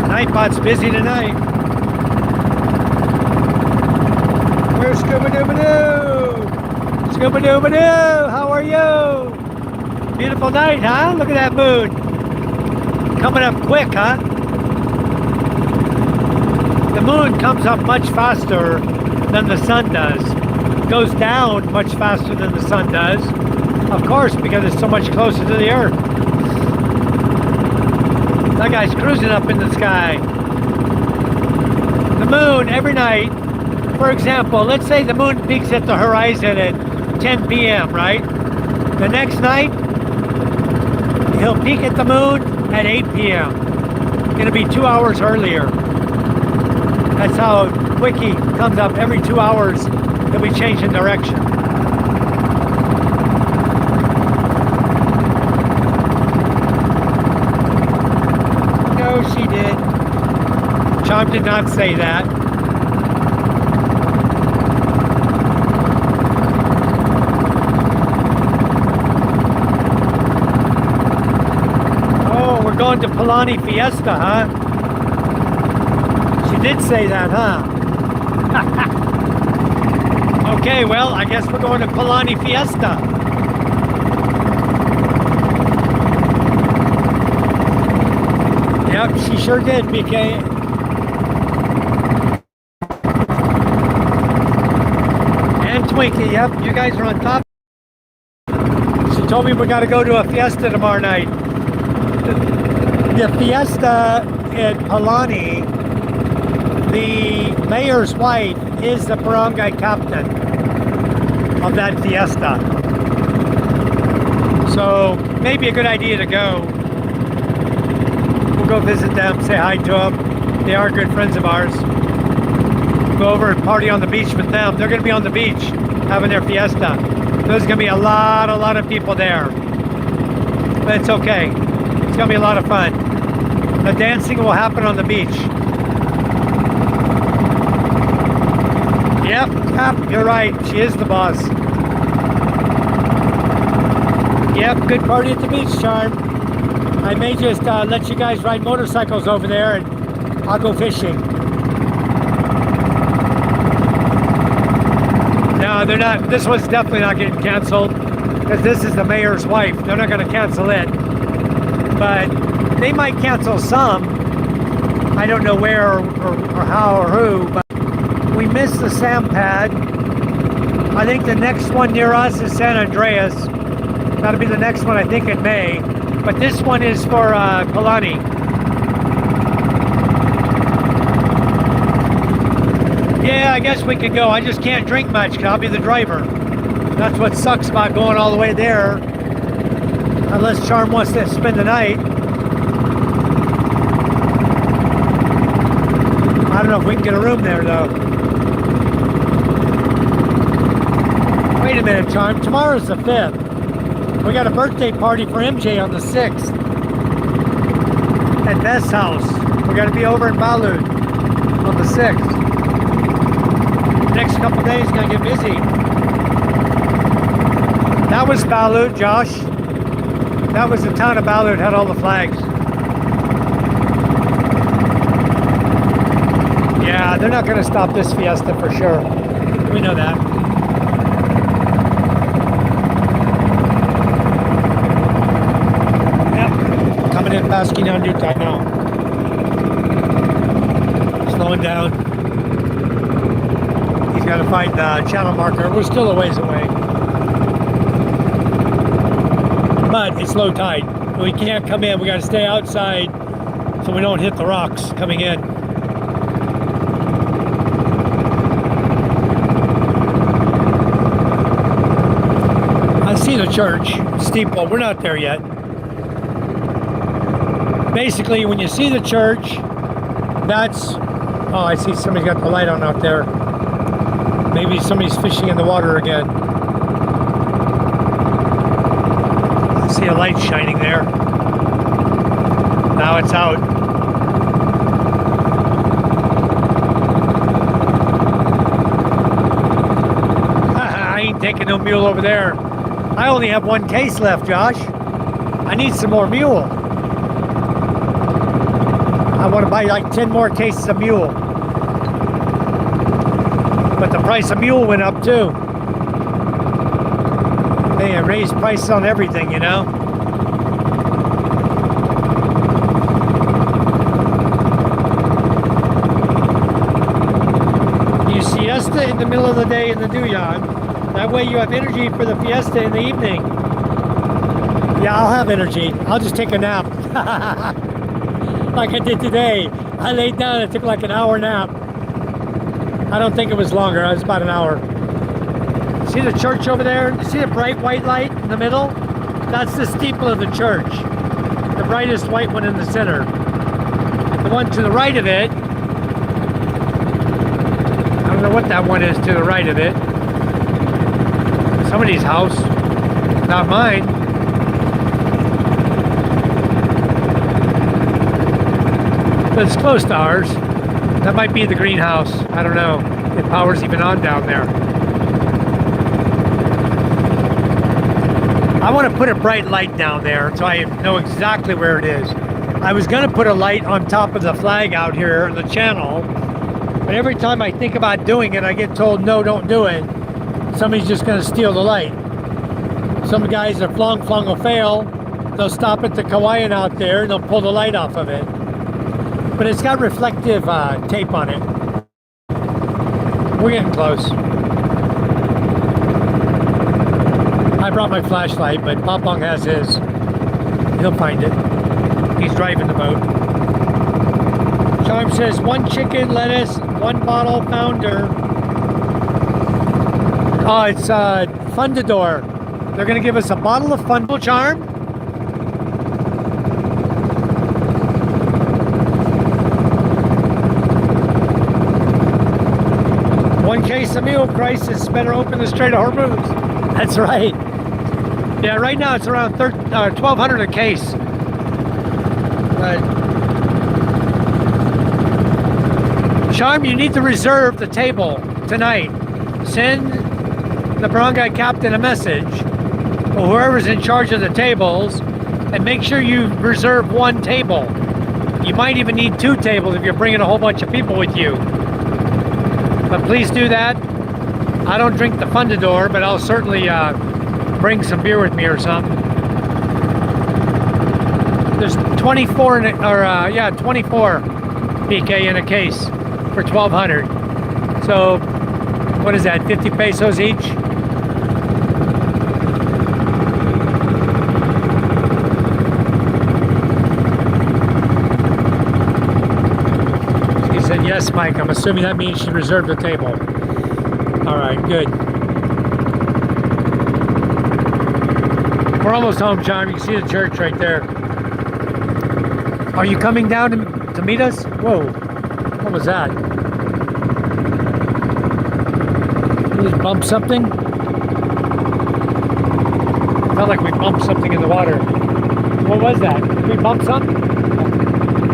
Nightbot's busy tonight. Where's Scuba-Dooba-Doo? Scuba-Dooba-Doo, how are you? Beautiful night, huh? Look at that moon. Coming up quick, huh? The moon comes up much faster than the sun does. It goes down much faster than the sun does. Of course, because it's so much closer to the earth. That guy's cruising up in the sky. The moon, every night, for example, let's say the moon peaks at the horizon at 10 p.m., right? The next night, he'll peak at the moon at 8 p.m. It'll be 2 hours earlier. That's how quick he comes up. Every 2 hours, he'll be changing direction. Charm did not say that. Oh, we're going to Palani Fiesta, huh? She did say that, huh? Okay, well, I guess we're going to Palani Fiesta. Yep, she sure did, BK. And Twinkie, yep, you guys are on top. She told me we got to go to a fiesta tomorrow night. The fiesta at Palani, the mayor's wife is the barangay captain of that fiesta. So maybe a good idea to go. We'll go visit them, say hi to them. They are good friends of ours. Go over and party on the beach with them. They're going to be on the beach having their fiesta. There's going to be a lot of people there. But it's okay. It's going to be a lot of fun. The dancing will happen on the beach. Yep, you're right. She is the boss. Yep, good party at the beach, Charm. I may just let you guys ride motorcycles over there and I'll go fishing. No, they're not. This one's definitely not getting canceled because this is the mayor's wife. They're not going to cancel it. But they might cancel some. I don't know where or how or who, but we missed the Sam Pad. I think the next one near us is San Andreas. That'll be the next one, I think, in May. But this one is for Palani. Yeah, I guess we could go. I just can't drink much because I'll be the driver. That's what sucks about going all the way there. Unless Charm wants to spend the night. I don't know if we can get a room there, though. Wait a minute, Charm. Tomorrow's the 5th. We got a birthday party for MJ on the 6th. At Beth's house. We got to be over in Balud on the 6th. Next couple days, gonna get busy. That was Balud, Josh. That was the town of Balud, had all the flags. Yeah, they're not gonna stop this fiesta for sure. We know that. Yep, coming in past Kinan Utah now. Slowing down. He's got to find the channel marker. We're still a ways away. But it's low tide. We can't come in. We got to stay outside so we don't hit the rocks coming in. I see the church steeple. We're not there yet. Basically, when you see the church, that's... Oh, I see somebody's got the light on out there. Maybe somebody's fishing in the water again. I see a light shining there. Now it's out. I ain't taking no mule over there. I only have one case left, Josh. I need some more mule. I want to buy like 10 more cases of mule. But the price of mule went up too. They raised prices on everything, you know. You siesta in the middle of the day in the Duyan. That way you have energy for the fiesta in the evening. Yeah, I'll have energy. I'll just take a nap. Like I did today. I laid down and took like an hour nap. I don't think it was longer. It was about an hour. See the church over there? See the bright white light in the middle? That's the steeple of the church. The brightest white one in the center. The one to the right of it, I don't know what that one is to the right of it. Somebody's house. Not mine. But it's close to ours. That might be the greenhouse. I don't know if power's even on down there. I want to put a bright light down there so I know exactly where it is. I was going to put a light on top of the flag out here in the channel, but every time I think about doing it, I get told, no, don't do it. Somebody's just going to steal the light. Some guys are flung will fail. They'll stop at the Kauaian out there and they'll pull the light off of it. But it's got reflective tape on it. We're getting close. I brought my flashlight, but Papong has his. He'll find it. He's driving the boat. Charm says 1 chicken, lettuce, 1 bottle founder. Oh, it's Fundador. They're going to give us a bottle of Fundal Charm. One case of meal crisis. Better open the Strait of Hormuz. That's right. Yeah, right now it's around $1,200 a case. But Charm, you need to reserve the table tonight. Send the barangay captain a message, or whoever's in charge of the tables, and make sure you reserve 1 table. You might even need 2 tables if you're bringing a whole bunch of people with you. But please do that. I don't drink the Fundador, but I'll certainly bring some beer with me or something. There's 24 in it, or 24 PK in a case for 1,200. So what is that? 50 pesos each. He said yes, Mike. I'm assuming that means she reserved the table. All right, good. We're almost home, John. You can see the church right there. Are you coming down to meet us? Whoa, what was that? Did we just bump something? Felt like we bumped something in the water. What was that? Did we bump something?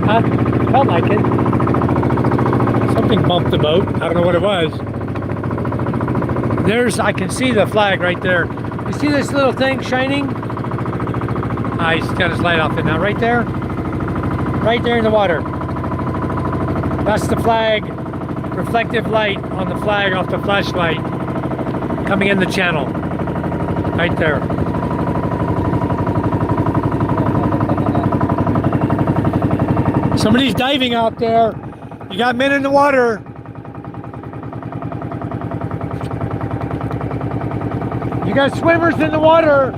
Huh? Felt like it. Something bumped the boat. I don't know what it was. I can see the flag right there. You see this little thing shining? He's got his light off it now. Right there? Right there in the water. That's the flag. Reflective light on the flag off the flashlight coming in the channel. Right there. Somebody's diving out there. You got men in the water. You got swimmers in the water.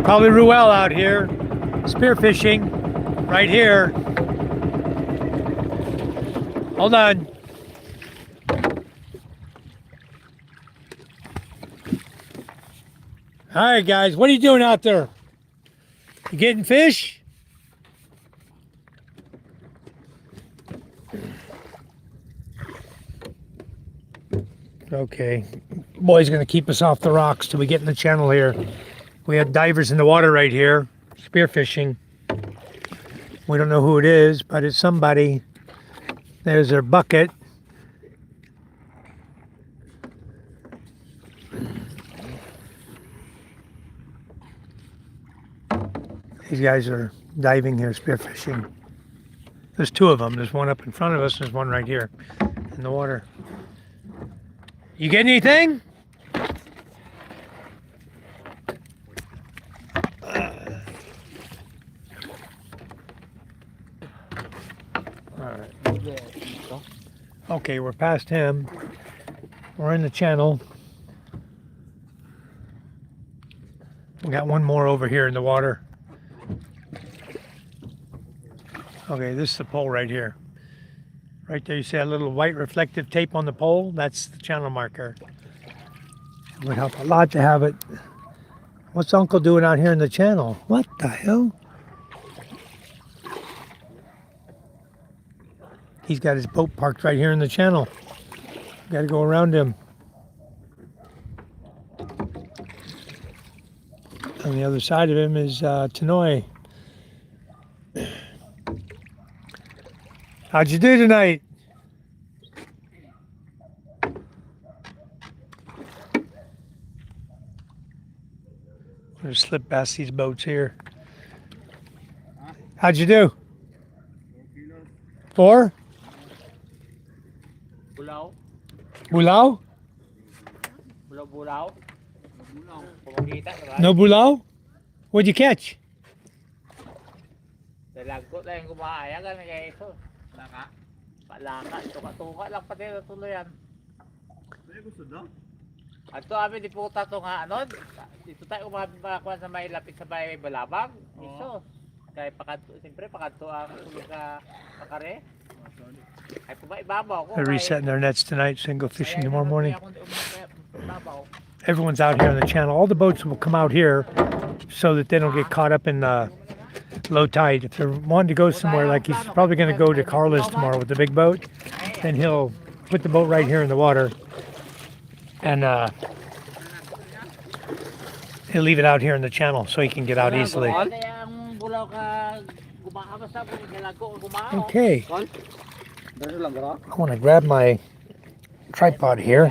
Probably Ruel out here, spearfishing, right here. Hold on. All right, guys, what are you doing out there? You getting fish? Okay, boy's gonna keep us off the rocks till we get in the channel here. We have divers in the water right here, spearfishing. We don't know who it is, but it's somebody. There's their bucket. These guys are diving here, spearfishing. There's 2 of them. There's one up in front of us, and there's one right here in the water. You get anything? Okay, we're past him. We're in the channel. We got one more over here in the water. Okay, this is the pole right here. Right there, you see that little white reflective tape on the pole? That's the channel marker. It would help a lot to have it. What's Uncle doing out here in the channel? What the hell? He's got his boat parked right here in the channel. Got to go around him. On the other side of him is Tanoi. How'd you do tonight? I'm gonna slip past these boats here. How'd you do? 4? Bulaw. Bulao? Bulaw. Pumagita, diba? No bulao? What'd you catch? Dalagot lang yung kumahaya ka na kaya ito. Laka. Palaka. Tuka-tuka lang pati natuloyan. At to amin di puta to nga ano. Dito tayo umabakakuan sa may lapit sa may balabang. Iso. Kaya pakanto, siyempre pakanto ang sa pakare. Ay pumaibabaw ko. They're resetting their nets tonight so they can go fishing tomorrow morning. Everyone's out here on the channel. All the boats will come out here so that they don't get caught up in the low tide. If they're wanting to go somewhere, like he's probably going to go to Carla's tomorrow with the big boat, then he'll put the boat right here in the water and he'll leave it out here in the channel so he can get out easily. Okay. I want to grab my tripod here.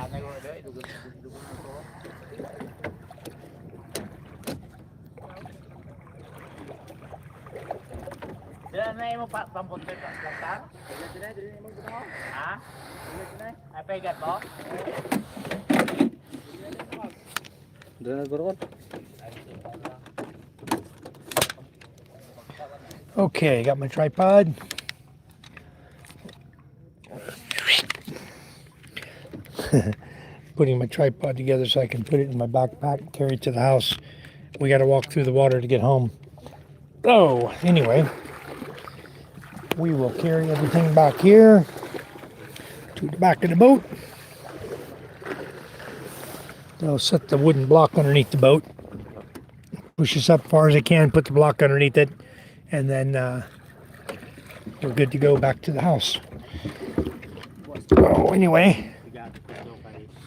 Ay mo pampun ka lang. Ha? Ay pegat mo? Okay, got my tripod. Putting my tripod together so I can put it in my backpack and carry it to the house. We got to walk through the water to get home. Oh, anyway, we will carry everything back here to the back of the boat. I'll set the wooden block underneath the boat. Push this up as far as I can, put the block underneath it, and then we're good to go back to the house. Oh, anyway,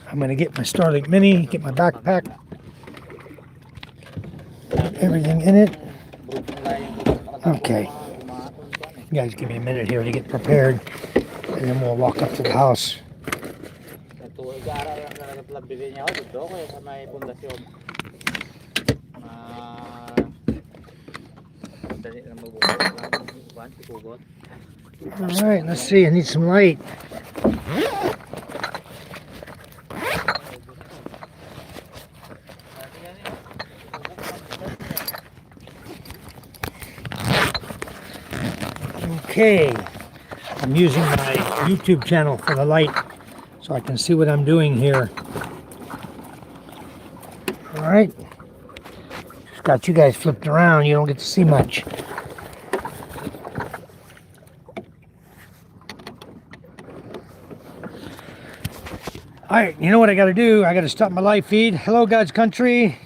I'm going to get my Starlink Mini, get my backpack, put everything in it. Okay. You guys give me a minute here to get prepared, and then we'll walk up to the house. All right, let's see. I need some light. Okay, I'm using my YouTube channel for the light so I can see what I'm doing here. All right, just got you guys flipped around. You don't get to see much. All right, you know what I got to do? I got to stop my live feed. Hello, God's country.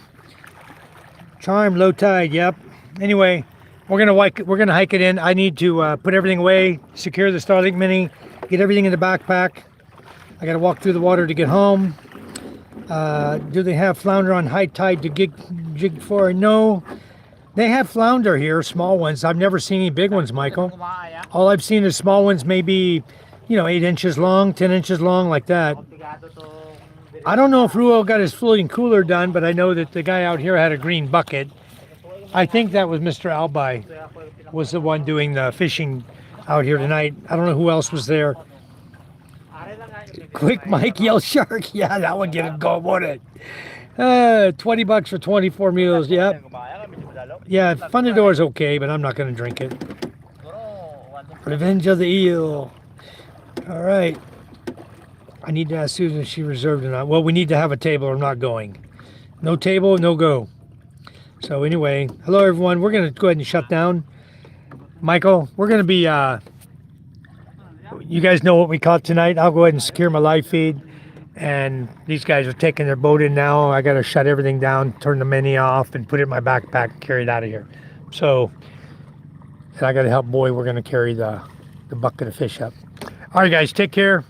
Charm, low tide. Yep. Anyway, we're gonna hike it in. I need to put everything away, secure the Starlink Mini, get everything in the backpack. I got to walk through the water to get home. Do they have flounder on high tide to jig for? No, they have flounder here, small ones. I've never seen any big ones, Michael. All I've seen is small ones, maybe 8 inches long, 10 inches long, like that. I don't know if Ruel got his floating cooler done, but I know that the guy out here had a green bucket. I think that was Mr. Albi was the one doing the fishing out here tonight. I don't know who else was there. Quick Mike, yell shark. Yeah, that would get him going, wouldn't it? $20 for 24 meals. Yep. Yeah, Fundador's okay, but I'm not going to drink it. Revenge of the Eel. All right. I need to ask Susan if she reserved or not. Well, we need to have a table or I'm not going. No table, no go. So anyway, hello everyone. We're going to go ahead and shut down. Michael, we're going to be, you guys know what we caught tonight. I'll go ahead and secure my live feed. And these guys are taking their boat in now. I got to shut everything down, turn the Mini off, and put it in my backpack and carry it out of here. So, and I got to help Boy. We're going to carry the bucket of fish up. All right, guys, take care.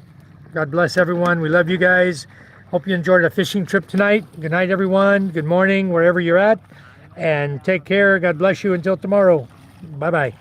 God bless everyone. We love you guys. Hope you enjoyed our fishing trip tonight. Good night, everyone. Good morning, wherever you're at. And take care. God bless you until tomorrow. Bye-bye.